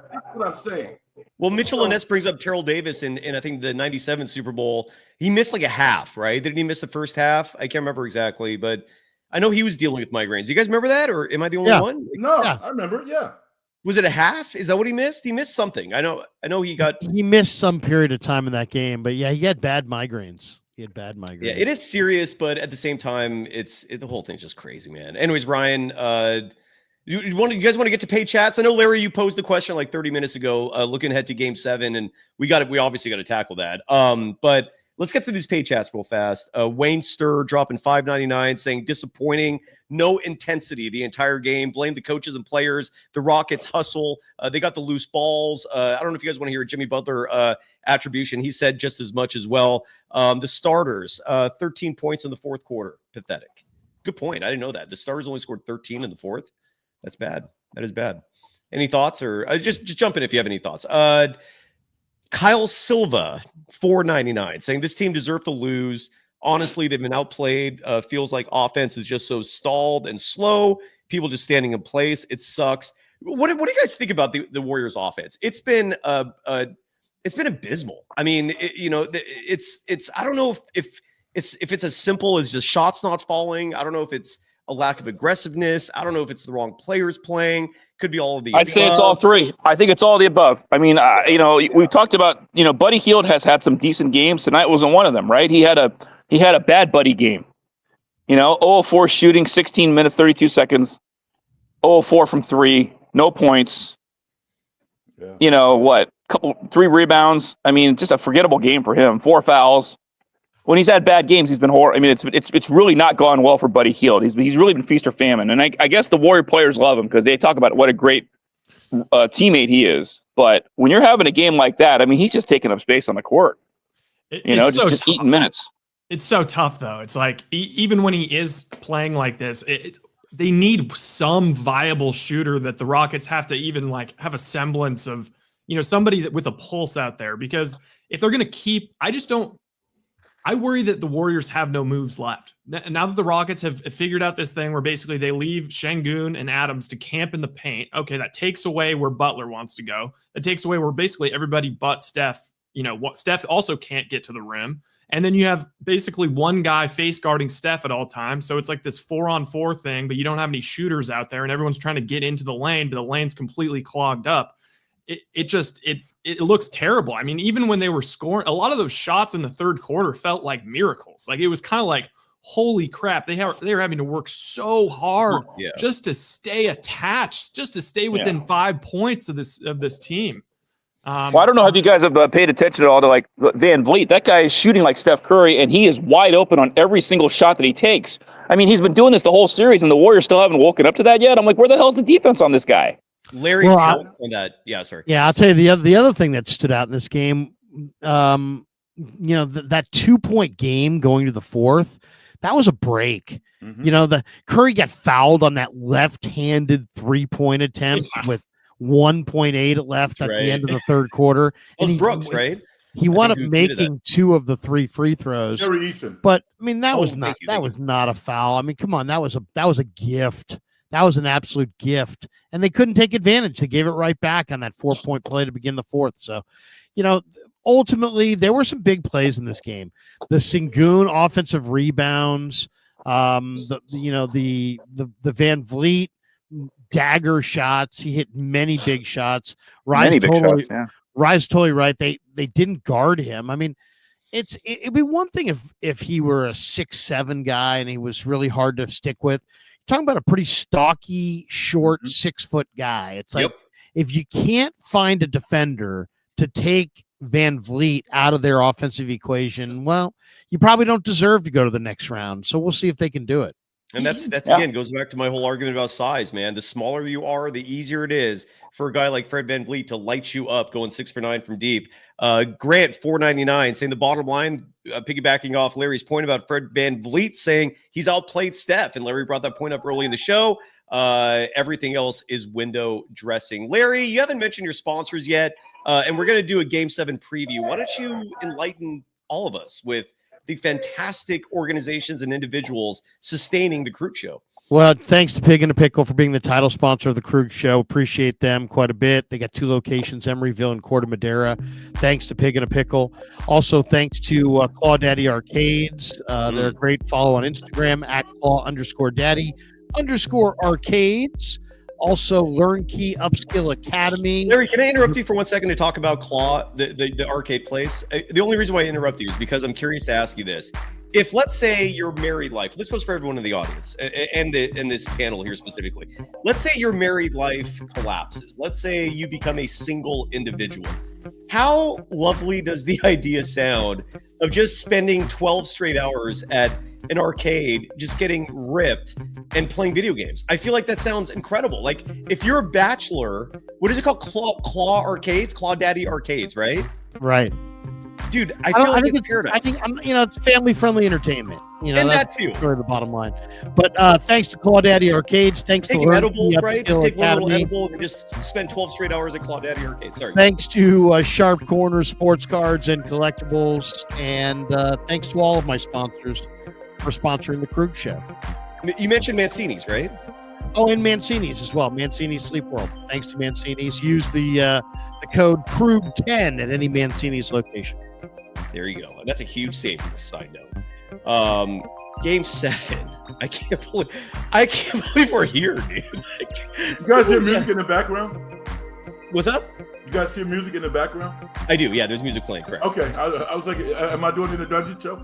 That's what I'm saying. Well, Mitchell Innes brings up Terrell Davis in I think the 97 Super Bowl. He missed like a half, right? Didn't he miss the first half? I can't remember exactly, but I know he was dealing with migraines. You guys remember that, or am I the only one? No, I remember. Yeah. Was it a half? Is that what he missed? He missed something. I know he missed some period of time in that game, but yeah, he had bad migraines. Yeah, it is serious, but at the same time, the whole thing's just crazy, man. Anyways, Ryan, you guys want to get to pay chats? I know, Larry, you posed the question like 30 minutes ago, looking ahead to Game 7, and we obviously got to tackle that. But let's get through these pay chats real fast. Wayne Sturr dropping $5.99, saying disappointing, no intensity the entire game. Blame the coaches and players. The Rockets hustle. They got the loose balls. I don't know if you guys want to hear Jimmy Butler attribution. He said just as much as well. The starters, 13 points in the fourth quarter. Pathetic. Good point. I didn't know that. The starters only scored 13 in the fourth. That's bad. That is bad. Any thoughts, or just jump in if you have any thoughts. Kyle Silva, $4.99, saying this team deserved to lose. Honestly, they've been outplayed. Feels like offense is just so stalled and slow. People just standing in place. It sucks. What do you guys think about the Warriors' offense? It's been abysmal. I mean, it's. I don't know if it's as simple as just shots not falling. I don't know if it's a lack of aggressiveness. I don't know if it's the wrong players playing. Could be all of the I'd say it's all three. I think it's all the above. I mean, we've talked about, Buddy Hield has had some decent games. Tonight wasn't one of them, right? He had a bad Buddy game. 0-4 shooting, 16 minutes, 32 seconds. 0-4 from three, no points. Yeah. 3 rebounds. I mean, just a forgettable game for him. 4 fouls. When he's had bad games, he's been horrible. I mean, it's really not gone well for Buddy Hield. He's really been feast or famine, and I guess the Warrior players love him because they talk about what a great teammate he is. But when you're having a game like that, I mean, he's just taking up space on the court. Just eating minutes. It's so tough, though. It's like even when he is playing like this, they need some viable shooter that the Rockets have to even like have a semblance of somebody with a pulse out there, because if they're going to keep, I worry that the Warriors have no moves left. Now that the Rockets have figured out this thing where basically they leave Şengün and Adams to camp in the paint. Okay, that takes away where Butler wants to go. That takes away where basically everybody but Steph, Steph also can't get to the rim. And then you have basically one guy face guarding Steph at all times. So it's like this 4-on-4 thing, but you don't have any shooters out there and everyone's trying to get into the lane, but the lane's completely clogged up. It looks terrible. I mean, even when they were scoring, a lot of those shots in the third quarter felt like miracles. Like it was kind of like, holy crap, they were having to work so hard just to stay attached, just to stay within 5 points of this team. Well, I don't know if you guys have paid attention at all to like VanVleet. That guy is shooting like Steph Curry, and he is wide open on every single shot that he takes. I mean, he's been doing this the whole series, and the Warriors still haven't woken up to that yet. I'm like, where the hell's the defense on this guy? Larry on that. Yeah, sorry. Yeah, I'll tell you the other thing that stood out in this game. That 2-point game going to the fourth, that was a break. The Curry got fouled on that left-handed 3-point attempt with 1.8 left at the end of the third quarter. And Brooks, right? He wound up making 2 of the 3 free throws. Jerry Eason. But I mean, that was not a foul. I mean, come on, that was a gift. That was an absolute gift. And they couldn't take advantage. They gave it right back on that 4-point play to begin the fourth. So, ultimately there were some big plays in this game. The Şengün offensive rebounds, the VanVleet dagger shots. He hit many big shots. Rye's totally right. They didn't guard him. I mean, it'd be one thing if he were a 6'7" guy and he was really hard to stick with. You're talking about a pretty stocky, short, 6-foot guy. It's like if you can't find a defender to take VanVleet out of their offensive equation, well, you probably don't deserve to go to the next round. So we'll see if they can do it. And that's again goes back to my whole argument about size, man. The smaller you are, the easier it is for a guy like Fred VanVleet to light you up going 6 for 9 from deep. Grant 499 saying the bottom line, piggybacking off Larry's point about Fred VanVleet saying he's outplayed Steph, and Larry brought that point up early in the show. Everything else is window dressing. Larry, you haven't mentioned your sponsors yet, and we're going to do a Game 7 preview. Why don't you enlighten all of us with the fantastic organizations and individuals sustaining the Krug Show? Well, thanks to Pig and a Pickle for being the title sponsor of the Krug Show. Appreciate them quite a bit. They got 2 locations, Emeryville and Corte Madera. Thanks to Pig and a Pickle. Also, thanks to Claw-Daddy Arcades. They're a great follow on Instagram at Claw_Daddy_Arcades. Also, LearnKey Upskill Academy. Larry, can I interrupt you for 1 second to talk about Claw, the arcade place? The only reason why I interrupt you is because I'm curious to ask you this. If, let's say, your married life, this goes for everyone in the audience and in this panel here specifically. Let's say your married life collapses. Let's say you become a single individual. How lovely does the idea sound of just spending 12 straight hours at an arcade, just getting ripped and playing video games? I feel like that sounds incredible. Like if you're a bachelor, what is it called? Claw Arcades, Claw-Daddy Arcades, right? Right. Dude, I feel like it's paradise. I think it's family-friendly entertainment. And that's that too. Sort of the bottom line. But thanks to Claw-Daddy Arcades. Thanks take to an edible, right? Just take one little Academy. edible and just spend 12 straight hours at Claw-Daddy Arcades. Sorry. Thanks to Sharp Corner Sports Cards and Collectibles. And thanks to all of my sponsors for sponsoring the Krug Show. You mentioned Mancini's, right? Oh, and Mancini's as well. Mancini's Sleep World. Thanks to Mancini's. Use the code KRUG10 at any Mancini's location. There you go. And that's a huge savings, side note. Game 7. I can't believe we're here, dude. You guys hear music in the background? What's up? You guys hear music in the background? I do. Yeah, there's music playing. Correct. Okay. I was like, am I doing it in a dungeon show?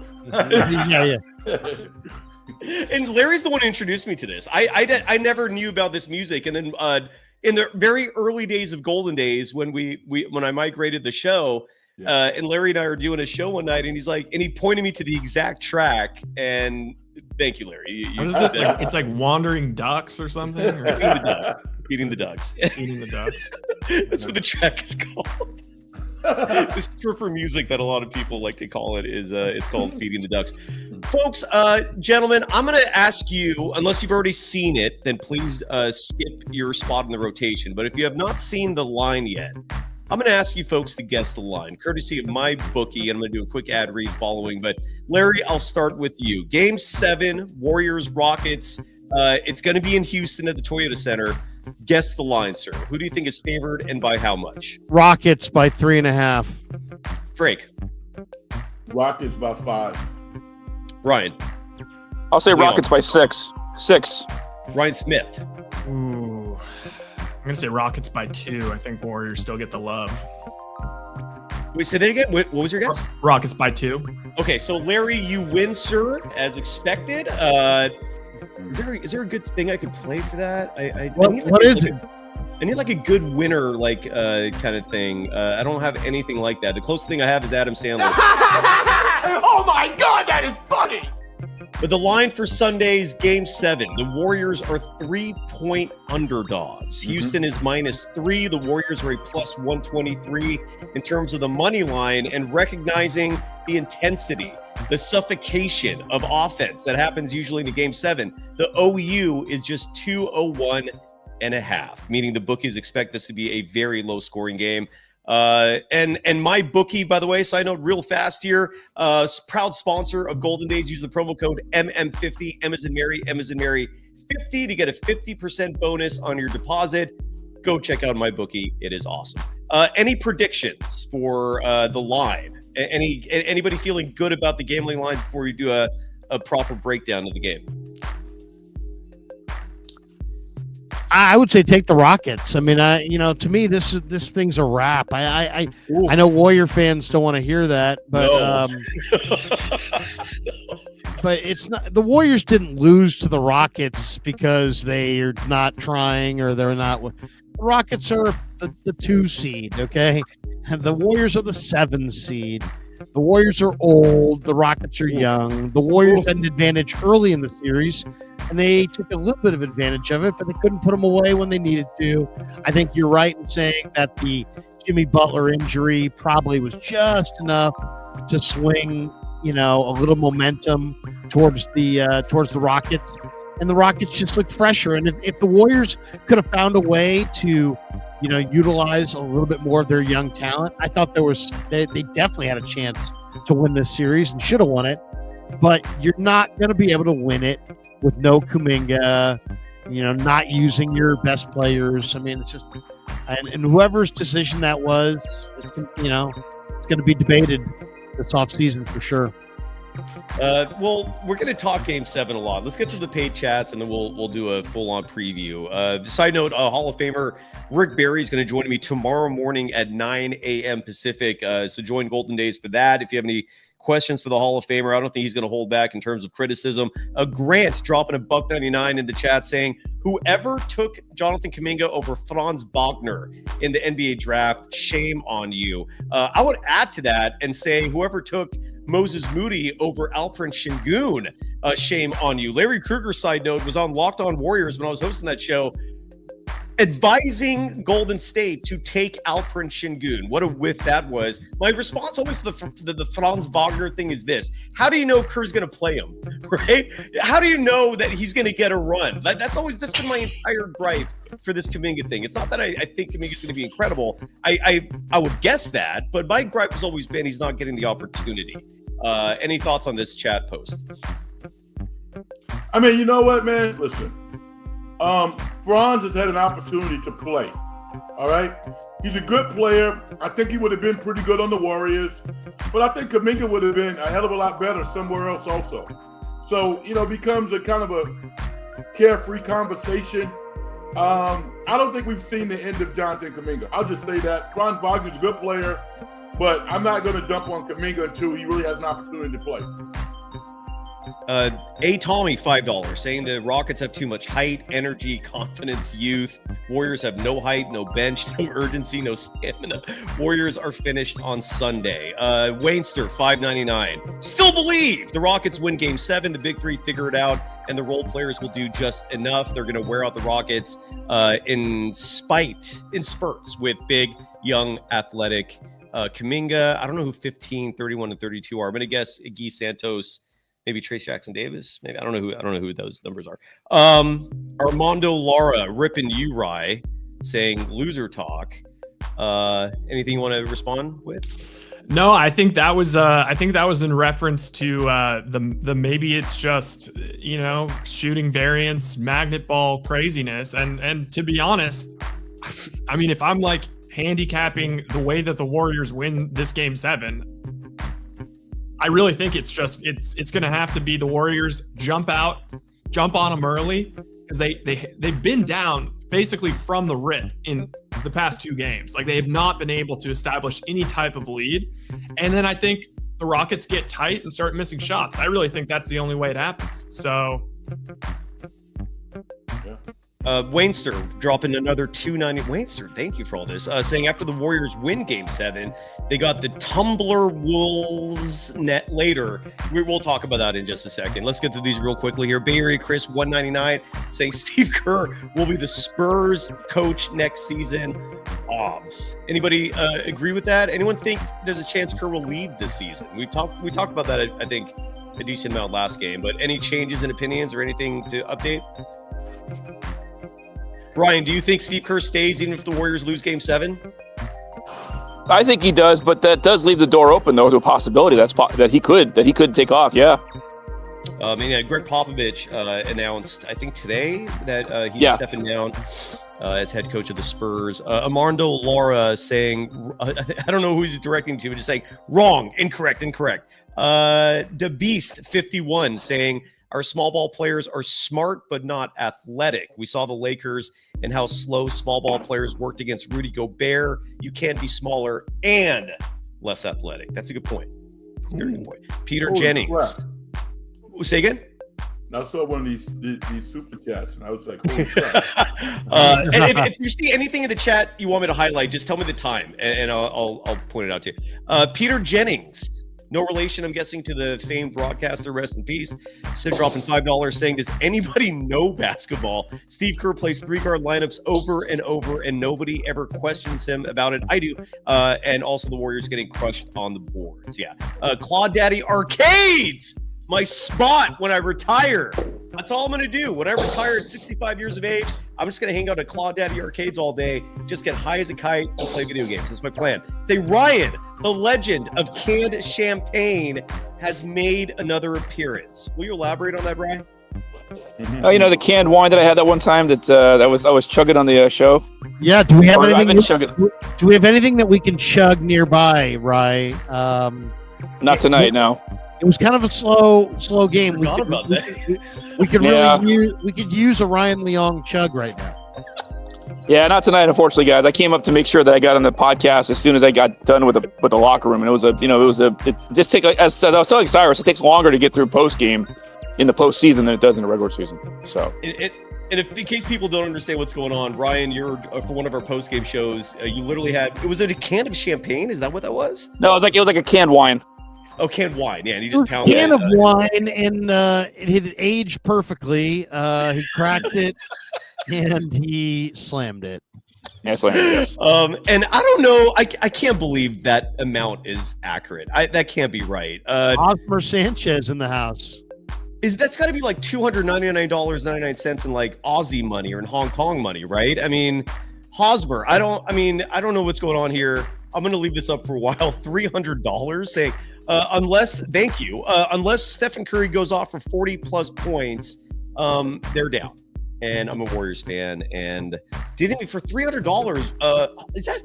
Yeah. And Larry's the one who introduced me to this. I never knew about this music, and then in the very early days of Golden Days, when I migrated the show, and Larry and I were doing a show one night, and he's like, and he pointed me to the exact track, and thank you, Larry. What is this? It's like Wandering Ducks or something? Or? Feeding the ducks. Feeding the ducks. That's what the track is called. The stripper music that a lot of people like to call it is it's called Feeding the Ducks. Folks, gentlemen, I'm going to ask you, unless you've already seen it, then please skip your spot in the rotation. But if you have not seen the line yet, I'm going to ask you folks to guess the line, courtesy of MyBookie. I'm going to do a quick ad read following. But, Larry, I'll start with you. Game 7, Warriors-Rockets. It's going to be in Houston at the Toyota Center. Guess the line, sir. Who do you think is favored and by how much? Rockets by 3.5. Frank. Rockets by 5. Ryan. I'll say Leon. Rockets by 6. 6. Ryan Smith. Ooh. I'm going to say Rockets by 2. I think Warriors still get the love. Wait, say that again. What was your guess? Rockets by 2. Okay, so Larry, you win, sir, as expected. Is there a good thing I could play for that? I need What is it? I need like a good winner, like kind of thing. I don't have anything like that. The closest thing I have is Adam Sandler. Oh my God, that is funny! But the line for Sunday's Game 7, the Warriors are 3-point underdogs. Houston is -3. The Warriors are a +123 in terms of the money line, and recognizing the intensity, the suffocation of offense that happens usually in a Game 7. The OU is just 201.5, meaning the bookies expect this to be a very low-scoring game. And MyBookie, by the way, side note real fast here, proud sponsor of Golden Days. Use the promo code MM50, M as in Mary, M as in Mary 50 to get a 50% bonus on your deposit. Go check out MyBookie. It is awesome. Any predictions for the line? Anybody feeling good about the gambling line before you do a proper breakdown of the game? I would say take the Rockets. I mean, to me, this thing's a wrap. I know Warrior fans don't want to hear that, but No. but it's not. The Warriors didn't lose to the Rockets because they are not trying or they're not. The Rockets are the 2 seed, okay, and the Warriors are the 7 seed. The Warriors are old. The Rockets are young. The Warriors had an advantage early in the series, and they took a little bit of advantage of it, but they couldn't put them away when they needed to. I think you're right in saying that the Jimmy Butler injury probably was just enough to swing, a little momentum towards the Rockets, and the Rockets just look fresher. And if the Warriors could have found a way to utilize a little bit more of their young talent, I thought they definitely had a chance to win this series and should have won it. But you're not going to be able to win it with no Kuminga, not using your best players. I mean, it's just, and whoever's decision that was, it's going to be debated this offseason for sure. Well, we're going to talk Game 7 a lot. Let's get to the paid chats, and then we'll do a full-on preview. Side note, Hall of Famer Rick Barry is going to join me tomorrow morning at 9 a.m. Pacific. So join Golden Days for that. If you have any questions for the Hall of Famer, I don't think he's going to hold back in terms of criticism. Grant dropping $1.99 in the chat saying, whoever took Jonathan Kaminga over Franz Wagner in the NBA draft, shame on you. I would add to that and say whoever took Moses Moody over Alperen Şengün, shame on you. Larry Krueger, side note, was on Locked On Warriors when I was hosting that show, advising Golden State to take Alperen Şengün. What a whiff that was. My response always to the Franz Wagner thing is this: how do you know Kerr's going to play him, right? How do you know that he's going to get a run? That's been my entire gripe for this Kaminga thing. It's not that I think Kaminga's going to be incredible. I would guess that, but my gripe has always been he's not getting the opportunity. Any thoughts on this chat post? I mean, you know what, man? Listen, Franz has had an opportunity to play. All right, he's a good player. I think he would have been pretty good on the Warriors, but I think Kaminga would have been a hell of a lot better somewhere else also. So it becomes a kind of a carefree conversation. I don't think we've seen the end of Jonathan Kaminga. I'll just say that Franz Wagner's a good player, but I'm not going to dump on Kaminga until he really has an opportunity to play. Tommy, $5, saying the Rockets have too much height, energy, confidence, youth. Warriors have no height, no bench, no urgency, no stamina. Warriors are finished on Sunday. Wainster, $5.99. Still believe the Rockets win Game 7. The Big Three figure it out, and the role players will do just enough. They're going to wear out the Rockets in spurts with big, young, athletic Kaminga. I don't know who 15, 31, and 32 are. I'm going to guess Iggy Santos, maybe Trace Jackson Davis. Maybe I don't know who those numbers are. Armando Lara ripping you, Rye, saying loser talk. Anything you want to respond with? No, I think that was in reference to the maybe it's just shooting variance, magnet ball craziness, and to be honest, I mean, if I'm like handicapping the way that the Warriors win this game 7, I really think it's going to have to be the Warriors jump on them early, because they've been down basically from the rip in the past 2 games. Like, they have not been able to establish any type of lead. And then I think the Rockets get tight and start missing shots. I really think that's the only way it happens. So Wainster dropping another 290. Wainster, thank you for all this. Saying after the Warriors win Game 7, they got the Tumbler Wolves net later. We'll talk about that in just a second. Let's get through these real quickly here. Bay Area Chris 199 saying Steve Kerr will be the Spurs coach next season. Obs. Anybody agree with that? Anyone think there's a chance Kerr will leave this season? We talked about that, I think, a decent amount last game. But any changes in opinions or anything to update? Brian, do you think Steve Kerr stays even if the Warriors lose Game 7? I think he does, but that does leave the door open though to a possibility that he could take off. Yeah. Greg Popovich announced, I think today, that he's stepping down as head coach of the Spurs. Armando Lara saying, I don't know who he's directing to, but just saying wrong, incorrect. The Beast 51 saying our small ball players are smart but not athletic. We saw the Lakers and how slow small ball players worked against Rudy Gobert. You can't be smaller and less athletic. That's a good point. Very good point. Peter Jennings. Say again? I saw one of these super chats, and I was like, holy crap. And if you see anything in the chat you want me to highlight, just tell me the time, and I'll point it out to you. Peter Jennings. No relation, I'm guessing, to the famed broadcaster, rest in peace. Sid dropping $5 saying, does anybody know basketball? Steve Kerr plays 3-guard lineups over and over, and nobody ever questions him about it. I do. And also the Warriors getting crushed on the boards. Yeah. Claw Daddy Arcades, my spot when I retire. That's all I'm going to do. When I retire at 65 years of age, I'm just going to hang out at Claw Daddy Arcades all day, just get high as a kite and play video games. That's my plan. Say, Ryan, the legend of canned champagne, has made another appearance. Will you elaborate on that, Brian? Oh, the canned wine that I had that one time that I was chugging on the show. Yeah. Do we have anything that we can chug nearby, right? Not tonight, no. It was kind of a slow game. We could use a Ryan Leong chug right now. Yeah, not tonight, unfortunately, guys. I came up to make sure that I got on the podcast as soon as I got done with the locker room, and it just take, as I was telling Cyrus, it takes longer to get through post game in the postseason than it does in the regular season. So. And in case people don't understand what's going on, Ryan, you're for one of our post game shows. You literally had was it a can of champagne? Is that what that was? No, it was like a canned wine. Oh, canned wine, yeah, and he just pounded a can of wine, and it had aged perfectly. He cracked it, and he slammed it. Yeah, slammed it. And I don't know, I can't believe that amount is accurate. That can't be right. Hosmer Sanchez in the house. That's got to be like $299.99 in like Aussie money or in Hong Kong money, right? I mean, Hosmer, I don't know what's going on here. I'm going to leave this up for a while. $300 saying. Unless Stephen Curry goes off for 40 plus points, they're down. And I'm a Warriors fan, and didn't for $300. Is that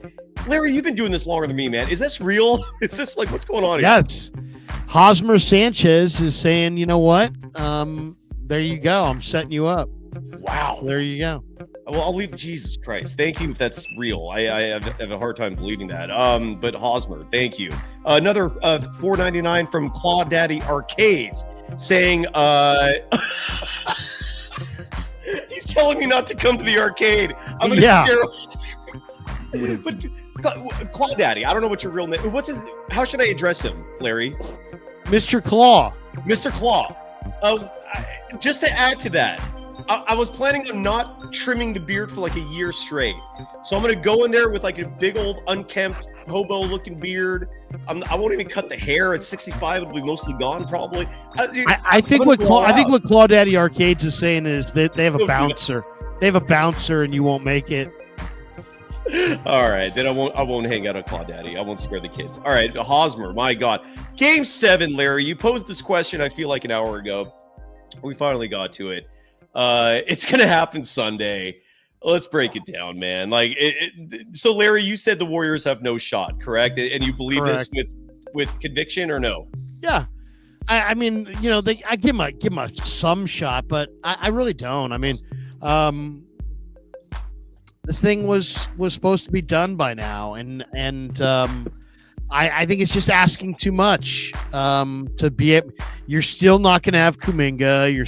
Larry? You've been doing this longer than me, man. Is this real? Is this like what's going on here? Yes. Hosmer Sanchez is saying, you know what? There you go. I'm setting you up. Wow. There you go. Well, I'll leave. Jesus Christ. Thank you if that's real. I have a hard time believing that. But Hosmer, thank you. Another $4.99 from Claw Daddy Arcades saying he's telling me not to come to the arcade. I'm going to scare him. But Claw Daddy, I don't know what your real name. How should I address him, Larry? Mr. Claw. Mr. Claw. Just to add to that, I was planning on not trimming the beard for like a year straight. So I'm going to go in there with like a big old unkempt hobo-looking beard. I won't even cut the hair. At 65, it'll be mostly gone probably. I think what Claw Daddy Arcades is saying is that they have a bouncer. They have a bouncer and you won't make it. All right, then I won't hang out on Claw Daddy. I won't scare the kids. All right, Hosmer, my God. Game 7, Larry, you posed this question, I feel like an hour ago. We finally got to it. It's going to happen Sunday. Let's break it down, man. Like, so Larry, you said the Warriors have no shot, correct? And you believe Correct. this with conviction or no? Yeah. I mean, you know, I give him some shot, but I really don't. I mean, this thing was supposed to be done by now, and I think it's just asking too much to be. You're still not going to have Kuminga. You're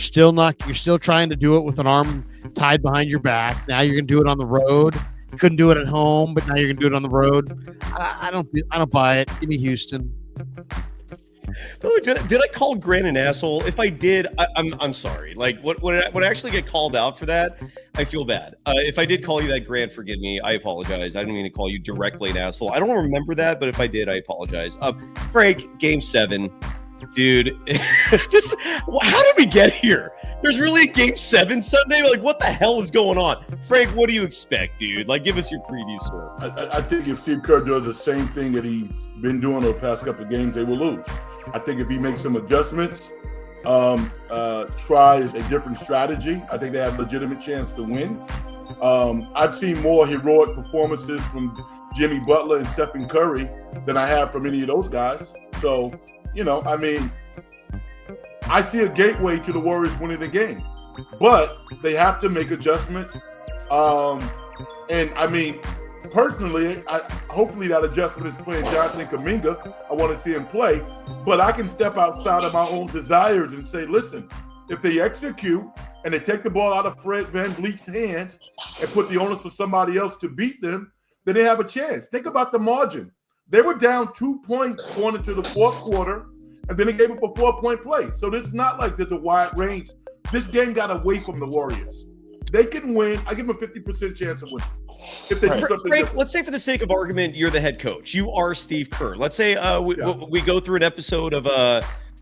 still trying to do it with an arm tied behind your back. Now you're going to do it on the road. You couldn't do it at home, but now you're going to do it on the road. I don't buy it. Give me Houston. Did I call Grant an asshole? If I did, I'm sorry. Like, when I actually get called out for that, I feel bad. If I did call you that, Grant, forgive me. I apologize. I didn't mean to call you directly an asshole. I don't remember that, but if I did, I apologize. Frank, Game 7, dude. How did we get here? There's really a Game 7 Sunday? Like, what the hell is going on? Frank, what do you expect, dude? Like, give us your preview, sir. I think if Steve Kerr does the same thing that he's been doing over the past couple of games, they will lose. I think if he makes some adjustments, tries a different strategy, I think they have a legitimate chance to win. I've seen more heroic performances from Jimmy Butler and Stephen Curry than I have from any of those guys. So, you know, I mean, I see a gateway to the Warriors winning the game, but they have to make adjustments. And I mean, personally, hopefully that adjustment is playing Jonathan Kaminga. I want to see him play, but I can step outside of my own desires and say, listen, if they execute and they take the ball out of Fred VanVleet's hands and put the onus for somebody else to beat them, then they have a chance. Think about the margin. They were down 2 points going into the fourth quarter, and then they gave up a 4-point play. So this is not like there's a wide range. This game got away from the Warriors. They can win. I give them a 50% chance of winning. If they do something Frank, different. let's say for the sake of argument, you're the head coach. You are Steve Kerr. Let's say we go through an episode of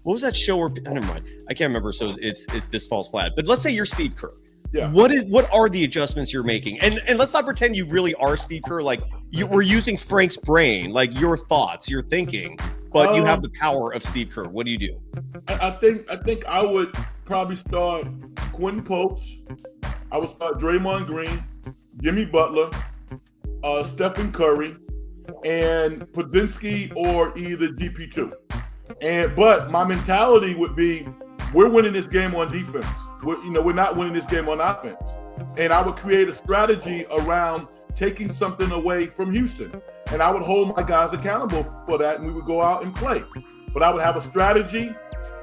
what was that show? Never mind. I can't remember. So it's This Falls Flat. But let's say you're Steve Kerr. Yeah. What are the adjustments you're making? And let's not pretend you really are Steve Kerr. Like we're using Frank's brain, like your thoughts, your thinking, but you have the power of Steve Kerr. What do you do? I think I would probably start Quentin Popes. I would start Draymond Green, Jimmy Butler, Stephen Curry, and Podzinski or either GP2. But my mentality would be, we're winning this game on defense. We're not winning this game on offense. And I would create a strategy around taking something away from Houston. And I would hold my guys accountable for that, and we would go out and play. But I would have a strategy.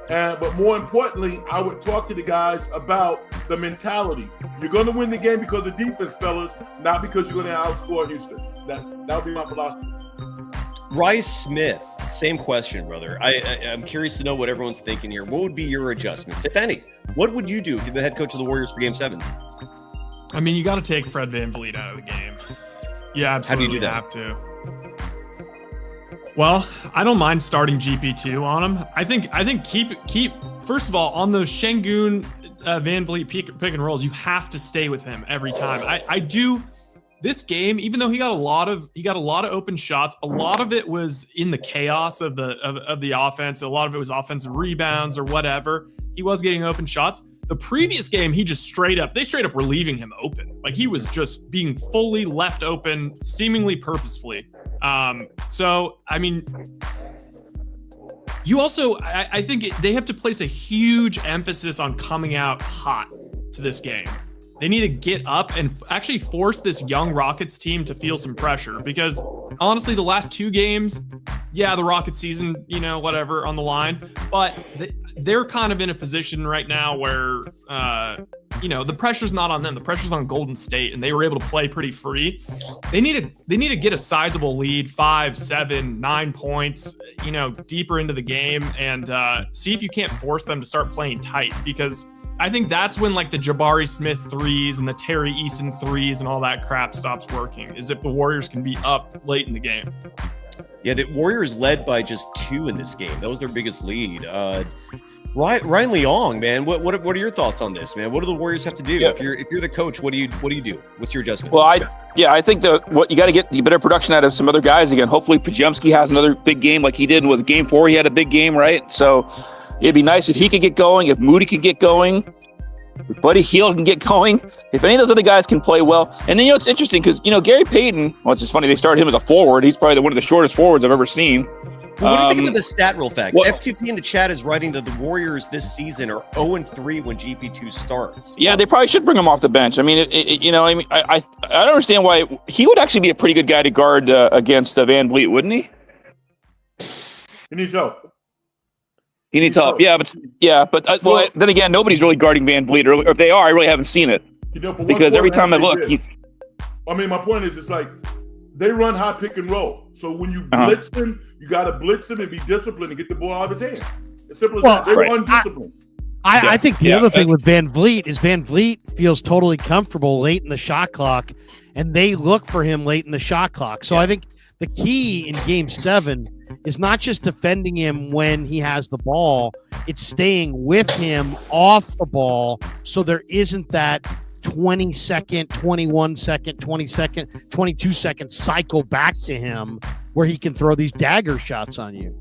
But more importantly, I would talk to the guys about the mentality. You're going to win the game because of defense, fellas, not because you're going to outscore Houston. That would be my philosophy. Rice Smith, same question, brother. I'm curious to know what everyone's thinking here. What would be your adjustments, if any? What would you do if you're the head coach of the Warriors for Game 7? I mean, you got to take Fred VanVleet out of the game. Yeah, absolutely. How do you do that? Have to. Well, I don't mind starting GP2 on him. I think keep first of all, on those Şengün VanVleet pick and rolls, you have to stay with him every time. I do. This game, even though he got a lot of open shots, a lot of it was in the chaos of the offense. A lot of it was offensive rebounds or whatever. He was getting open shots. The previous game, they straight up were leaving him open. Like, he was just being fully left open, seemingly purposefully. So, I mean, you also, I think they have to place a huge emphasis on coming out hot to this game. They need to get up and actually force this young Rockets team to feel some pressure, because honestly, the last 2 games, yeah, the Rockets season, whatever on the line, but they're kind of in a position right now where, the pressure's not on them. The pressure's on Golden State, and they were able to play pretty free. They need to get a sizable lead, 5, 7, 9 points, deeper into the game, and see if you can't force them to start playing tight, because I think that's when like the Jabari Smith threes and the Terry Eason threes and all that crap stops working, is if the Warriors can be up late in the game. Yeah, the Warriors led by just 2 in this game. That was their biggest lead. Ryan Leong, man, what are your thoughts on this, man? What do the Warriors have to do? If you're the coach, what do you do? What's your adjustment? Well, I think what you got to get better production out of some other guys again. Hopefully, Pajemski has another big game like he did with Game 4. He had a big game, right? So it'd be nice if he could get going, if Moody could get going, if Buddy Hield can get going, if any of those other guys can play well. And then it's interesting because Gary Payton. Well, it's just funny they started him as a forward. He's probably one of the shortest forwards I've ever seen. Well, what do you think about the stat real fact? Well, F2P in the chat is writing that the Warriors this season are 0-3 when GP2 starts. Yeah, they probably should bring him off the bench. I mean, I don't understand why he would actually be a pretty good guy to guard against VanVleet, wouldn't he? He needs help. He needs help. Yeah, but then again, nobody's really guarding VanVleet, or if they are, I really haven't seen it. Because every time I look, he's. I mean, my point is, it's like they run high pick and roll. So when you blitz him, you got to blitz him and be disciplined and get the ball out of his hand. As simple as that. They run discipline. I think the other thing with VanVleet is VanVleet feels totally comfortable late in the shot clock, and they look for him late in the shot clock. So I think the key in Game 7 is not just defending him when he has the ball, it's staying with him off the ball so there isn't that 20-second, 21-second, 20-second, 22-second cycle back to him where he can throw these dagger shots on you.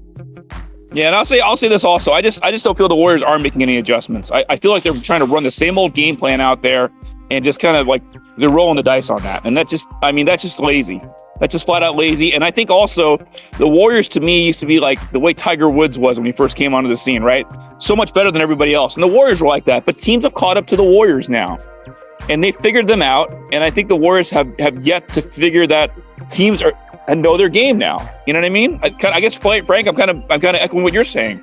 Yeah, and I'll say this also. I just don't feel the Warriors are making any adjustments. I feel like they're trying to run the same old game plan out there and just kind of like they're rolling the dice on that. And that's just lazy. That's just flat out lazy. And I think also the Warriors to me used to be like the way Tiger Woods was when he first came onto the scene, right? So much better than everybody else. And the Warriors were like that, but teams have caught up to the Warriors now. And they figured them out, and I think the Warriors have yet to figure that teams know their game now. You know what I mean? I guess, Frank, I'm kind of echoing what you're saying,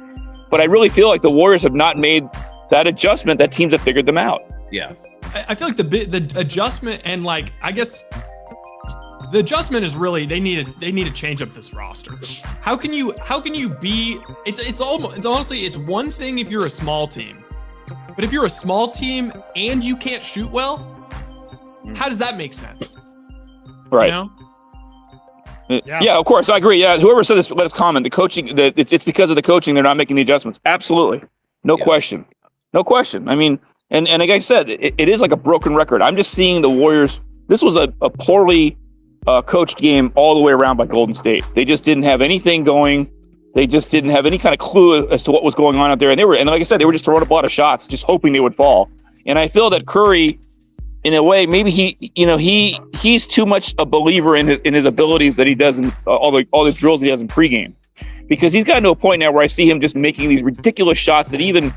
but I really feel like the Warriors have not made that adjustment that teams have figured them out. Yeah, I feel like the adjustment and like I guess the adjustment is really they need to change up this roster. How can you be? It's honestly it's one thing if you're a small team. But if you're a small team and you can't shoot well, how does that make sense? Right. You know? Yeah, of course. I agree. Yeah, whoever said this, let us comment. The coaching, it's because of the coaching they're not making the adjustments. Absolutely. No question. No question. I mean, and like I said, it is like a broken record. I'm just seeing the Warriors. This was a poorly coached game all the way around by Golden State. They just didn't have anything going. They just didn't have any kind of clue as to what was going on out there. And like I said, they were just throwing up a lot of shots, just hoping they would fall. And I feel that Curry, in a way, maybe he's too much a believer in his abilities that he does in all the drills he does in pregame. Because he's gotten to a point now where I see him just making these ridiculous shots that even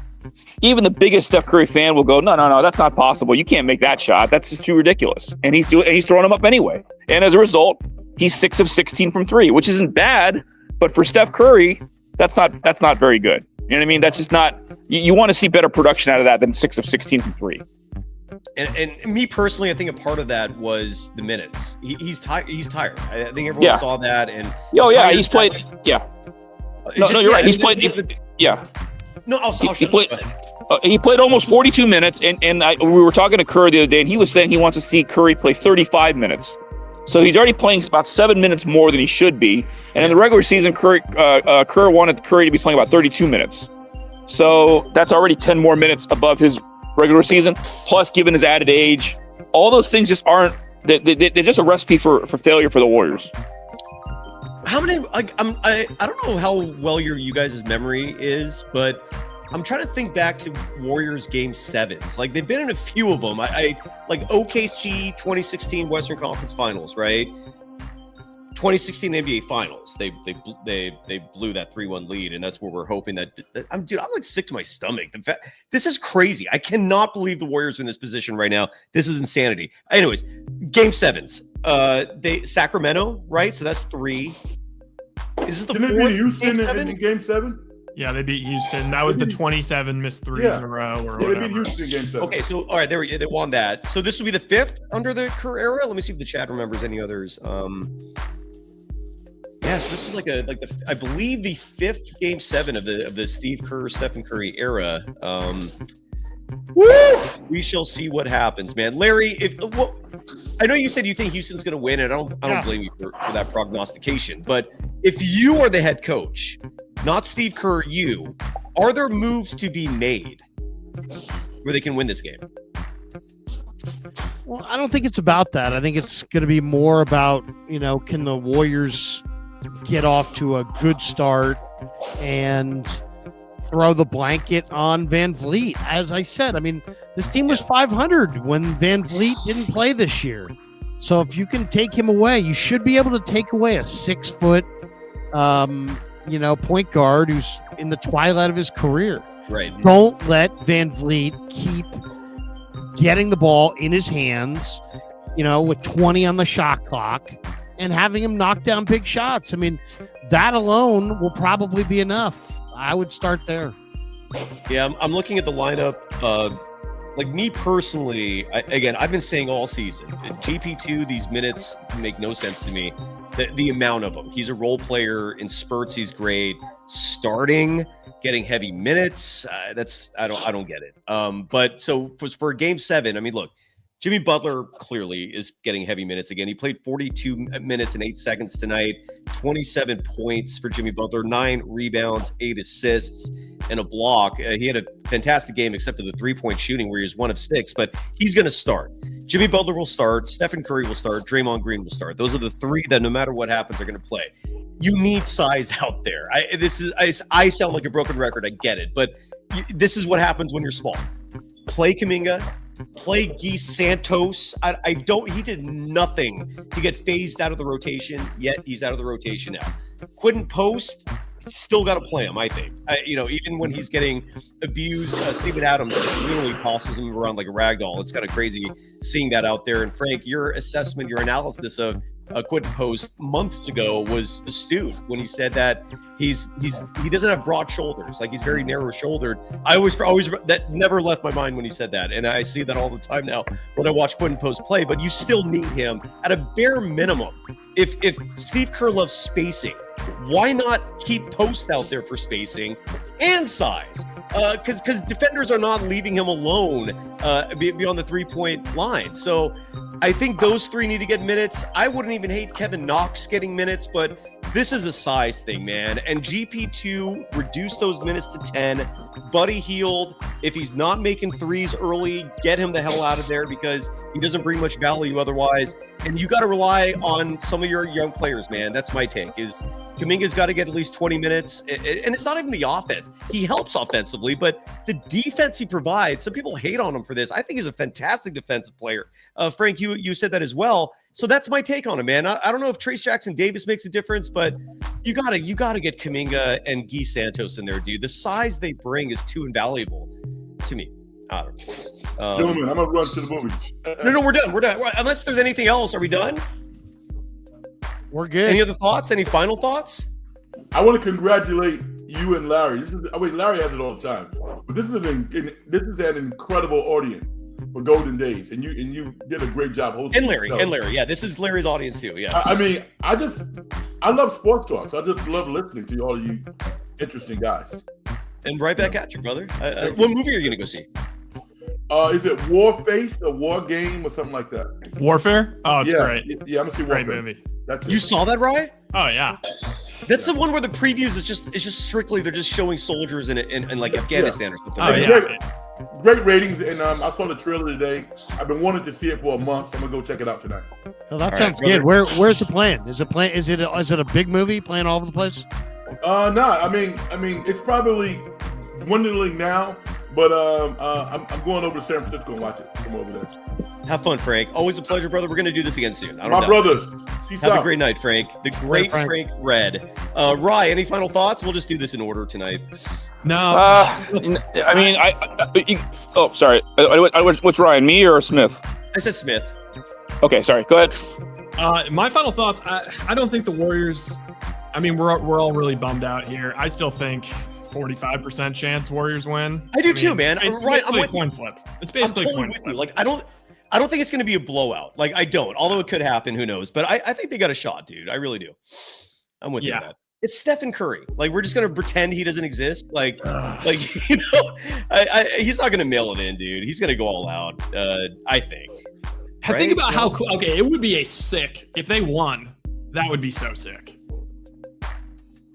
the biggest Steph Curry fan will go, no, that's not possible. You can't make that shot. That's just too ridiculous. And he's throwing them up anyway. And as a result, he's 6 of 16 from 3, which isn't bad. But for Steph Curry, that's not very good. You know what I mean? That's just not. You want to see better production out of that than 6 of 16 from 3. And me personally, I think a part of that was the minutes. He's tired. I think everyone saw that. And he's played. Yeah. No, you're right. He's played. Yeah. No, I'll he played. He played almost 42 minutes, and we were talking to Kerr the other day, and he was saying he wants to see Curry play 35 minutes. So he's already playing about 7 minutes more than he should be. And in the regular season, Kerr wanted Curry to be playing about 32 minutes. So that's already 10 more minutes above his regular season. Plus, given his added age, all those things just aren't. They're just a recipe for failure for the Warriors. How many? I don't know how well you guys' memory is, but I'm trying to think back to Warriors Game 7s. Like they've been in a few of them. I like OKC 2016 Western Conference Finals, right? 2016 NBA Finals. They blew that 3-1 lead, and that's where we're hoping that I'm like sick to my stomach. This is crazy. I cannot believe the Warriors are in this position right now. This is insanity. Anyways, Game 7s. Sacramento, right? So that's 3. Is this the Didn't fourth? it beat Houston in Game 7? Yeah, they beat Houston. That was the 27 missed threes in a row or whatever. They beat Houston in Game 7. Okay, so all right, they won that. So this will be the 5th under the Kerr era. Let me see if the chat remembers any others. Yeah, so this is I believe the 5th Game 7 of the Steve Kerr, Stephen Curry era. Woo! We shall see what happens, man. Larry, I know you said you think Houston's going to win, and I don't blame you for that prognostication. But if you are the head coach, not Steve Kerr, you, are there moves to be made where they can win this game? Well, I don't think it's about that. I think it's going to be more about, can the Warriors get off to a good start and throw the blanket on VanVleet. As I said, this team was 500 when VanVleet didn't play this year. So if you can take him away, you should be able to take away a 6-foot, point guard who's in the twilight of his career. Right. Don't let VanVleet keep getting the ball in his hands, with 20 on the shot clock and having him knock down big shots. That alone will probably be enough. I would start there. Yeah, I'm looking at the lineup. Like me personally, I've been saying all season, GP2, these minutes make no sense to me. The amount of them. He's a role player in spurts. He's great. Starting, getting heavy minutes. I don't get it. But so for Game 7, look, Jimmy Butler clearly is getting heavy minutes again. He played 42 minutes and 8 seconds tonight, 27 points for Jimmy Butler, 9 rebounds, 8 assists, and a block. He had a fantastic game except for the three-point shooting where he was 1 of 6, but he's going to start. Jimmy Butler will start, Stephen Curry will start, Draymond Green will start. Those are the 3 that no matter what happens are going to play. You need size out there. I sound like a broken record, I get it, but this is what happens when you're small. Play Kaminga. Play Guy Santos. He did nothing to get phased out of the rotation, yet he's out of the rotation now. Quentin Post, still got to play him, I think. Even when he's getting abused, Steven Adams literally tosses him around like a rag doll. It's kind of crazy seeing that out there. And Frank, your assessment, your analysis of Quentin Post months ago was astute when he said that he doesn't have broad shoulders, like he's very narrow shouldered. I always that never left my mind when he said that, and I see that all the time now when I watch Quentin Post play. But you still need him at a bare minimum. If Steve Kerr loves spacing, why not keep Post out there for spacing and size? Because defenders are not leaving him alone beyond the 3-point line. So I think those 3 need to get minutes. I wouldn't even hate Kevin Knox getting minutes, but this is a size thing, man. And GP2 reduce those minutes to 10. Buddy Hield, if he's not making threes early, get him the hell out of there because he doesn't bring much value otherwise. And you got to rely on some of your young players, man. That's my take. Is Kuminga's got to get at least 20 minutes. And it's not even the offense. He helps offensively, but the defense he provides, some people hate on him for this. I think he's a fantastic defensive player. Frank, you said that as well. So that's my take on him, man. I don't know if Trace Jackson-Davis makes a difference, but you gotta get Kaminga and Guy Santos in there, dude. The size they bring is too invaluable to me. I don't know. Gentlemen, I'm gonna run to the movies. No, we're done. Unless there's anything else, are we done? We're good. Any other thoughts? Any final thoughts? I want to congratulate you and Larry. Larry has it all the time, but this is an incredible audience for Golden Days, and you did a great job hosting. And Larry, yeah, this is Larry's audience too. Yeah, I love sports talks. I just love listening to all of you interesting guys. And right back at you, brother. What movie are you gonna go see? Is it Warface or War Game or something like that? Warfare? Oh, it's great. Yeah, I'm gonna see Warfare. Great movie. You saw that, right? Oh yeah. That's the one where the previews is just strictly they're just showing soldiers in like Afghanistan or something. Oh, right? Great ratings, and I saw the trailer today. I've been wanting to see it for a month, so I'm gonna go check it out tonight. Well, that sounds good. Where's the plan? Is it a big movie playing all over the place? No, I mean it's probably dwindling now, but I'm going over to San Francisco and watch it. I'm over there. Have fun, Frank. Always a pleasure, brother. We're going to do this again soon. My brothers. Peace Have out. a great night, Frank. The great Frank Red. Rye, any final thoughts? We'll just do this in order tonight. No. Sorry. What's Ryan, me or Smith? I said Smith. Okay, sorry. Go ahead. My final thoughts. I don't think the Warriors. We're all really bummed out here. I still think 45% chance Warriors win. I do too, man. It's Right, basically I'm a with coin you. flip. It's basically I'm a totally coin with flip. you. Like I don't think it's going to be a blowout. Like I don't. Although it could happen, who knows? But I think they got a shot, dude. I really do. I'm with you on that. It's Stephen Curry. Like we're just going to pretend he doesn't exist. He's not going to mail it in, dude. He's going to go all out. I think. Think about how cool. Okay, it would be a sick if they won. That would be so sick.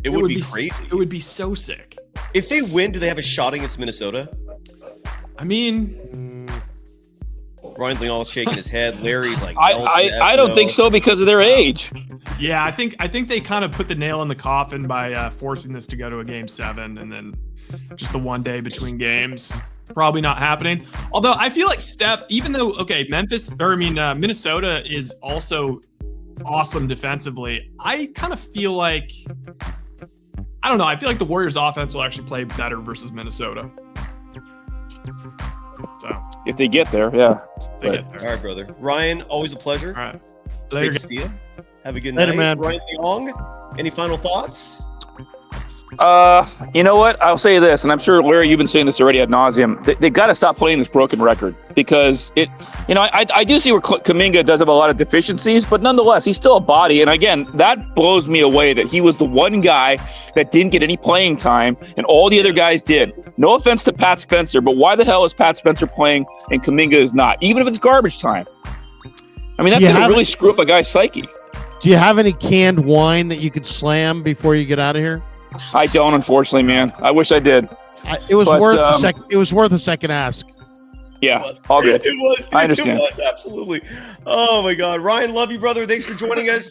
It would be crazy. It would be so sick. If they win, do they have a shot against Minnesota? I mean, Ryan's like all shaking his head. Larry's like, I don't think so because of their age. Yeah, I think they kind of put the nail in the coffin by forcing this to go to a game 7 and then just the one day between games. Probably not happening. Although I feel like Steph, even though Minnesota is also awesome defensively, I kind of feel like I don't know. I feel like the Warriors' offense will actually play better versus Minnesota. So if they get there, yeah. Get there. All right, brother. Ryan, always a pleasure. All right. Great to see you. Have a good Later, night. man. Ryan Leong, any final thoughts? You know what? I'll say this, and I'm sure, Larry, you've been saying this already ad nauseum. They got to stop playing this broken record because I do see where Kaminga does have a lot of deficiencies, but nonetheless, he's still a body. And again, that blows me away that he was the one guy that didn't get any playing time, and all the other guys did. No offense to Pat Spencer, but why the hell is Pat Spencer playing and Kaminga is not, even if it's garbage time? I mean, that's going to really screw up a guy's psyche. Do you have any canned wine that you could slam before you get out of here? I don't, unfortunately, man. I wish I did. It was worth a second ask. Yeah, all good. It was. Dude, I understand. It was absolutely. Oh my God, Ryan, love you, brother. Thanks for joining us.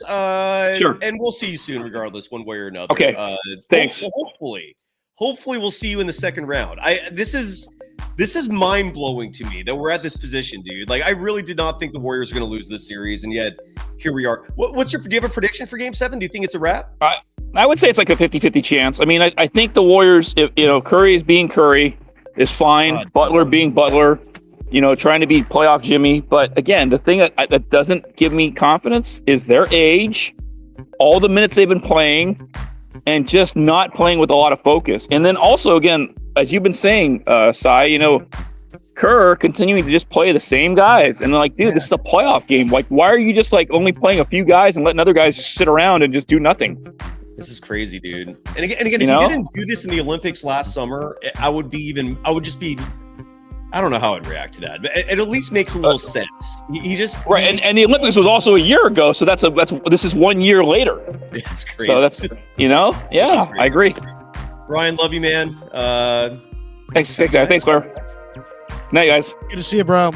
Sure. And we'll see you soon, regardless, one way or another. Okay. Thanks. Hopefully, we'll see you in the second round. This is mind blowing to me that we're at this position, dude. Like, I really did not think the Warriors are going to lose this series, and yet here we are. Do you have a prediction for Game 7? Do you think it's a wrap? I would say it's like a 50-50 chance. I mean, I think the Warriors, Curry is being Curry is fine. Butler being Butler, trying to be playoff Jimmy. But again, the thing that doesn't give me confidence is their age, all the minutes they've been playing, and just not playing with a lot of focus. And then also, again, as you've been saying, Cy, Kerr continuing to just play the same guys. And like, dude, this is a playoff game. Like, why are you just like only playing a few guys and letting other guys just sit around and just do nothing? This is crazy, dude. And again, if you didn't do this in the Olympics last summer, I don't know how I'd react to that. But it at least makes a little sense. He just right. And the Olympics was also a year ago, so this is 1 year later. It's crazy. So that's yeah, I agree. Ryan, love you, man. Thanks, Larry. Good night, guys. Good to see you, bro.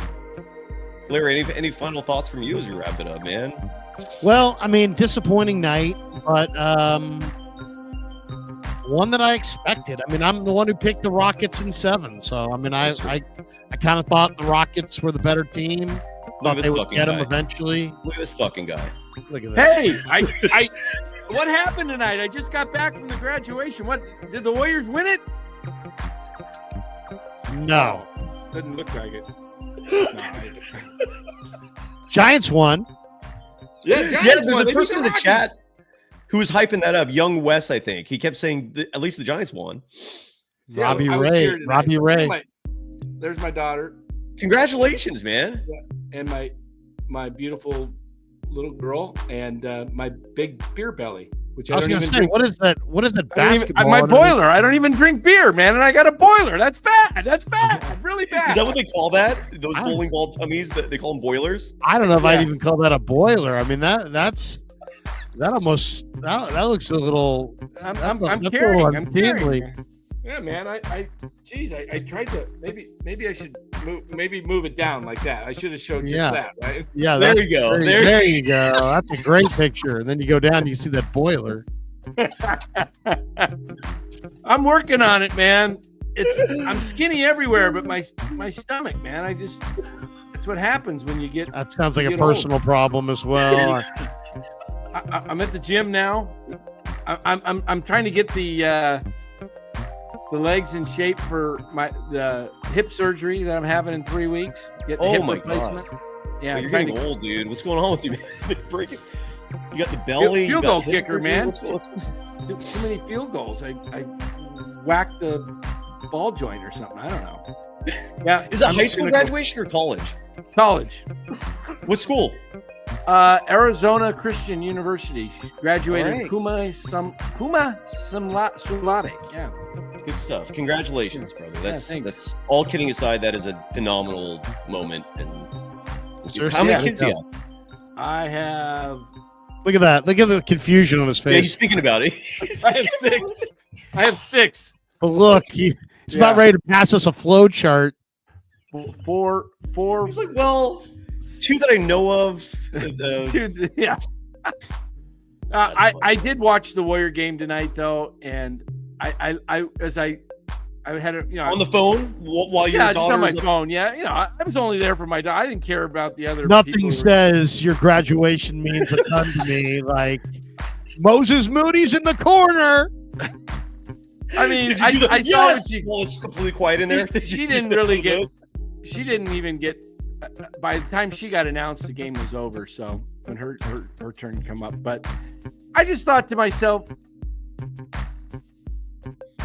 Larry, any final thoughts from you as we wrap it up, man? Well, I mean, disappointing night, but one that I expected. I mean, I'm the one who picked the Rockets in 7, so I mean, I kind of thought the Rockets were the better team. Thought they would get them eventually. Look at this fucking guy. Look at this. Hey, what happened tonight? I just got back from the graduation. What did the Warriors win it? No, doesn't look like it. Giants won. Yeah, there's a person in the chat who was hyping that up. Young Wes, I think. He kept saying at least the Giants won. See, Robbie I was Ray. here tonight. Robbie Ray. There's my daughter. Congratulations, man. Yeah, and my beautiful little girl and my big beer belly, which I was don't going even to say, drink. what is that? What is that basketball? My boiler. I don't even drink beer, man, and I got a boiler. That's bad. That's bad. Really bad. Is that what they call that? Those bowling ball tummies that they call them boilers? I don't know if I'd even call that a boiler. I mean, that looks a little. I'm carrying. Yeah, man. I tried to maybe I should move it down like that. I should have showed just that, right? Yeah, there you go. There you go. That's a great picture. And then you go down, you see that boiler. I'm working on it, man. I'm skinny everywhere, but my stomach, man. That's what happens when you get. That sounds like a personal problem as well. I'm at the gym now. I'm trying to get the legs in shape for the hip surgery that I'm having in 3 weeks. Get hip replacement. God. Yeah, well, you're getting old, dude. What's going on with you, man? Breaking. You got the belly. Field goal kicker, man. What's too many field goals. I whacked the ball joint or something. I don't know. Yeah. Is it high school graduation or college? College. What school? Arizona Christian University. Graduated Kuma Cum Laude. Yeah. Good stuff. Congratulations, brother. That's all kidding aside. That is a phenomenal moment. And how many kids do you have? I have Look at that. Look at the confusion on his Yeah, he's face. thinking about it. I have six. But look, he's about ready to pass us a flow chart. Four. He's like, well, two that I know of. Dude, yeah. I did watch the Warrior game tonight though, and I had a on the phone while your just on my daughter's- phone. Yeah, I was only there for my daughter. I didn't care about the other. Nothing people who were- says your graduation means a ton to me. Like Moses Moody's in the corner. I mean, Did you do the- I saw yes! that she, Well, it's completely quiet in there. she didn't really get. She didn't even get. By the time she got announced, the game was over. So when her turn come up, but I just thought to myself,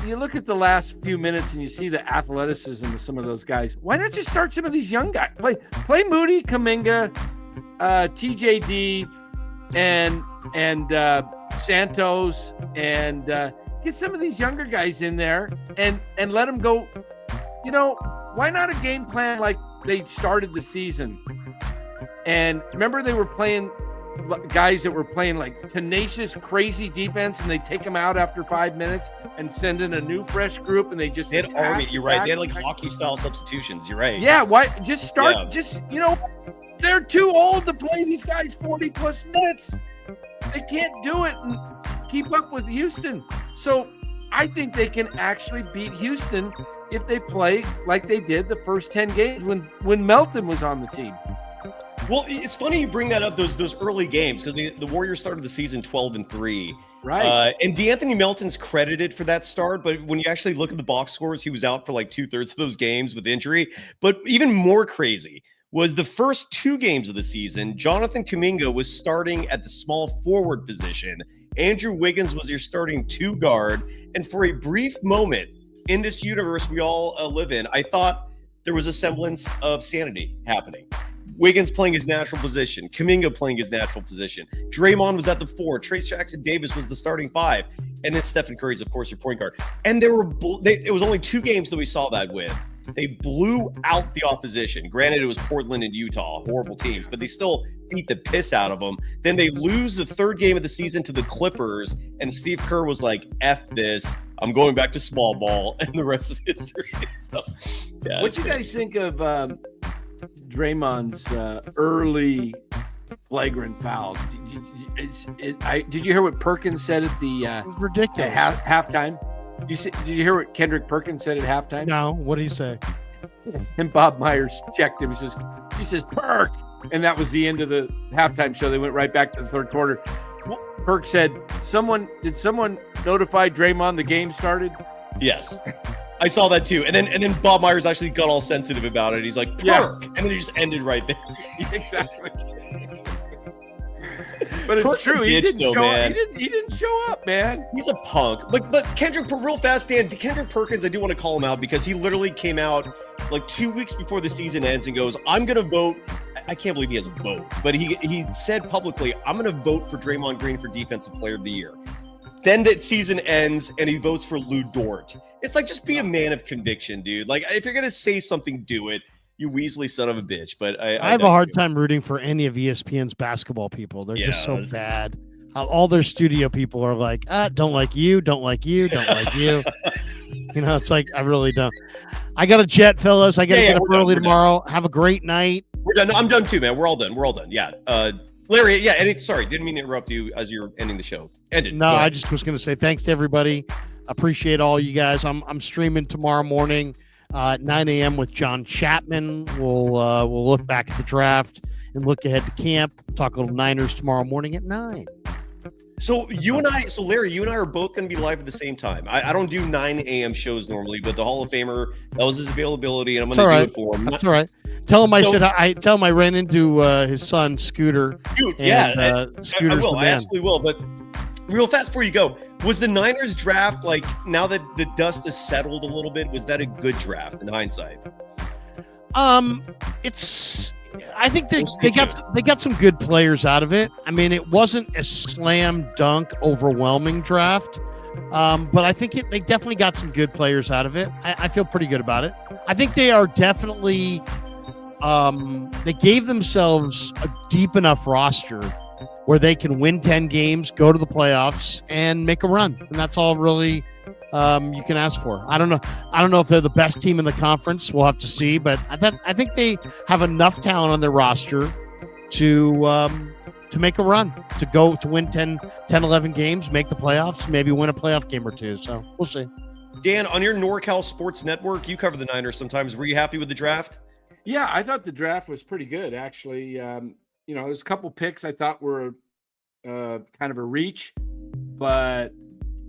you look at the last few minutes and you see the athleticism of some of those guys. Why not just start some of these young guys? Play Moody, Kuminga, TJD, and Santos, and get some of these younger guys in there and let them go. Why not a game plan like they started the season? And remember, they were playing guys that were playing like tenacious, crazy defense, and they take them out after 5 minutes and send in a new, fresh group, and they just They had attack, army. You're right. They had like attack. hockey style substitutions. You're right. Yeah, why just start? Yeah. Just they're too old to play these guys 40+ minutes. They can't do it and keep up with Houston. So I think they can actually beat Houston if they play like they did the first 10 games when Melton was on the team. Well, it's funny you bring that up, those early games, because the Warriors started the season 12-3. Right. And DeAnthony Melton's credited for that start, but when you actually look at the box scores, he was out for like 2/3 of those games with injury. But even more crazy was the first 2 games of the season, Jonathan Kaminga was starting at the small forward position. Andrew Wiggins was your starting 2 guard. And for a brief moment in this universe we all live in, I thought there was a semblance of sanity happening. Wiggins playing his natural position, Kuminga playing his natural position, Draymond was at the 4, Trace Jackson-Davis was the starting 5, and then Stephen Curry's, of course, your point guard. And it was only 2 games that we saw that with. They blew out the opposition. Granted, it was Portland and Utah, horrible teams, but they still beat the piss out of them. Then they lose the 3rd game of the season to the Clippers, and Steve Kerr was like, F this, I'm going back to small ball, and the rest is history. So, yeah, What you guys think of Draymond's early flagrant foul? Did you hear what Perkins said at the ridiculous at halftime? Did you hear what Kendrick Perkins said at halftime? No, what did he say? And Bob Myers checked him. He says, Perk. And that was the end of the halftime show. They went right back to the 3rd quarter. Perk said, did someone notify Draymond the game started? Yes. I saw that too. And then Bob Myers actually got all sensitive about it. He's like, Perk. Yeah. And then he just ended right there. Exactly. But it's Perk's a true. He bitch, didn't though, show up. man. He didn't show up, man. He's a punk. But Kendrick, real fast, Dan, Kendrick Perkins, I do want to call him out because he literally came out like 2 weeks before the season ends and goes, I'm going to vote. I can't believe he has a vote. But he said publicly, I'm going to vote for Draymond Green for Defensive Player of the Year. Then that season ends and he votes for Lou Dort. It's like, just be a man of conviction, dude. Like, if you're going to say something, do it. You Weasley son of a bitch. But I have a hard time rooting for any of ESPN's basketball people. They're just so bad. All their studio people are like, don't like you, don't like you, don't like you. It's like, I really don't. I got a jet, fellas. I got to get up early tomorrow. Have a great night. We're done. I'm done too, man. We're all done. Yeah. Larry, yeah. Sorry, didn't mean to interrupt you as you're ending the show. Ended. No, I just was going to say thanks to everybody. Appreciate all you guys. I'm streaming tomorrow morning, 9 a.m. with John Chapman. We'll look back at the draft and look ahead to camp. Talk a little Niners tomorrow morning at 9. So Larry, you and I are both going to be live at the same time. I don't do 9 a.m. shows normally, but the Hall of Famer, that was his availability, and I'm going to do it for him. That's all right. Tell him I ran into his son Scooter. Dude, Scooter's I will. the I man. absolutely will. But real fast before you go, was the Niners draft, like, now that the dust has settled a little bit, was that a good draft in hindsight? I think they got some good players out of it. I mean, it wasn't a slam dunk overwhelming draft, but I think they definitely got some good players out of it. I feel pretty good about it. I think they are definitely they gave themselves a deep enough roster where they can win 10 games, go to the playoffs, and make a run. And that's all really you can ask for. I don't know if they're the best team in the conference. We'll have to see. But I think they have enough talent on their roster to make a run, to win 10, 11 games, make the playoffs, maybe win a playoff game or two. So we'll see. Dan, on your NorCal Sports Network, you cover the Niners sometimes. Were you happy with the draft? Yeah, I thought the draft was pretty good, actually. There's a couple picks I thought were kind of a reach, but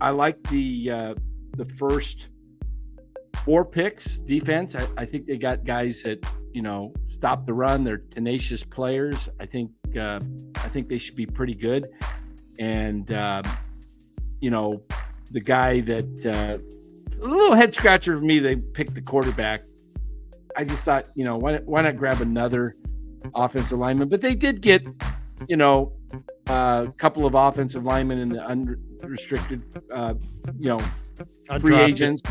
I liked the first 4 picks defense. I think they got guys that stop the run. They're tenacious players. I think they should be pretty good. And the guy that a little head scratcher for me, they picked the quarterback. I just thought, why not grab another offensive lineman? But they did get, a couple of offensive linemen in the unrestricted, free agents.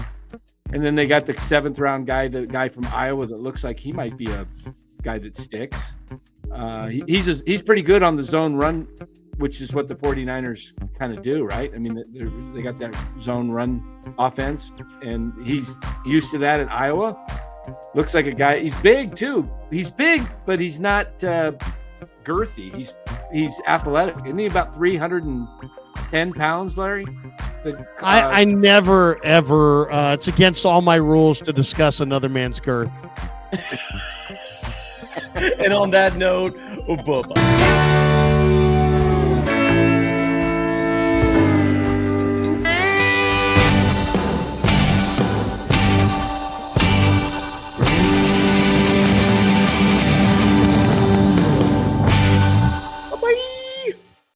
And then they got the 7th round guy, the guy from Iowa that looks like he might be a guy that sticks. He's pretty good on the zone run, which is what the 49ers kind of do, right? I mean, they got that zone run offense, and he's used to that at Iowa. Looks like a guy. He's big too. He's big, but he's not girthy. He's athletic. Isn't he about 310 pounds, Larry? I never ever. It's against all my rules to discuss another man's girth. And on that note, bye-bye.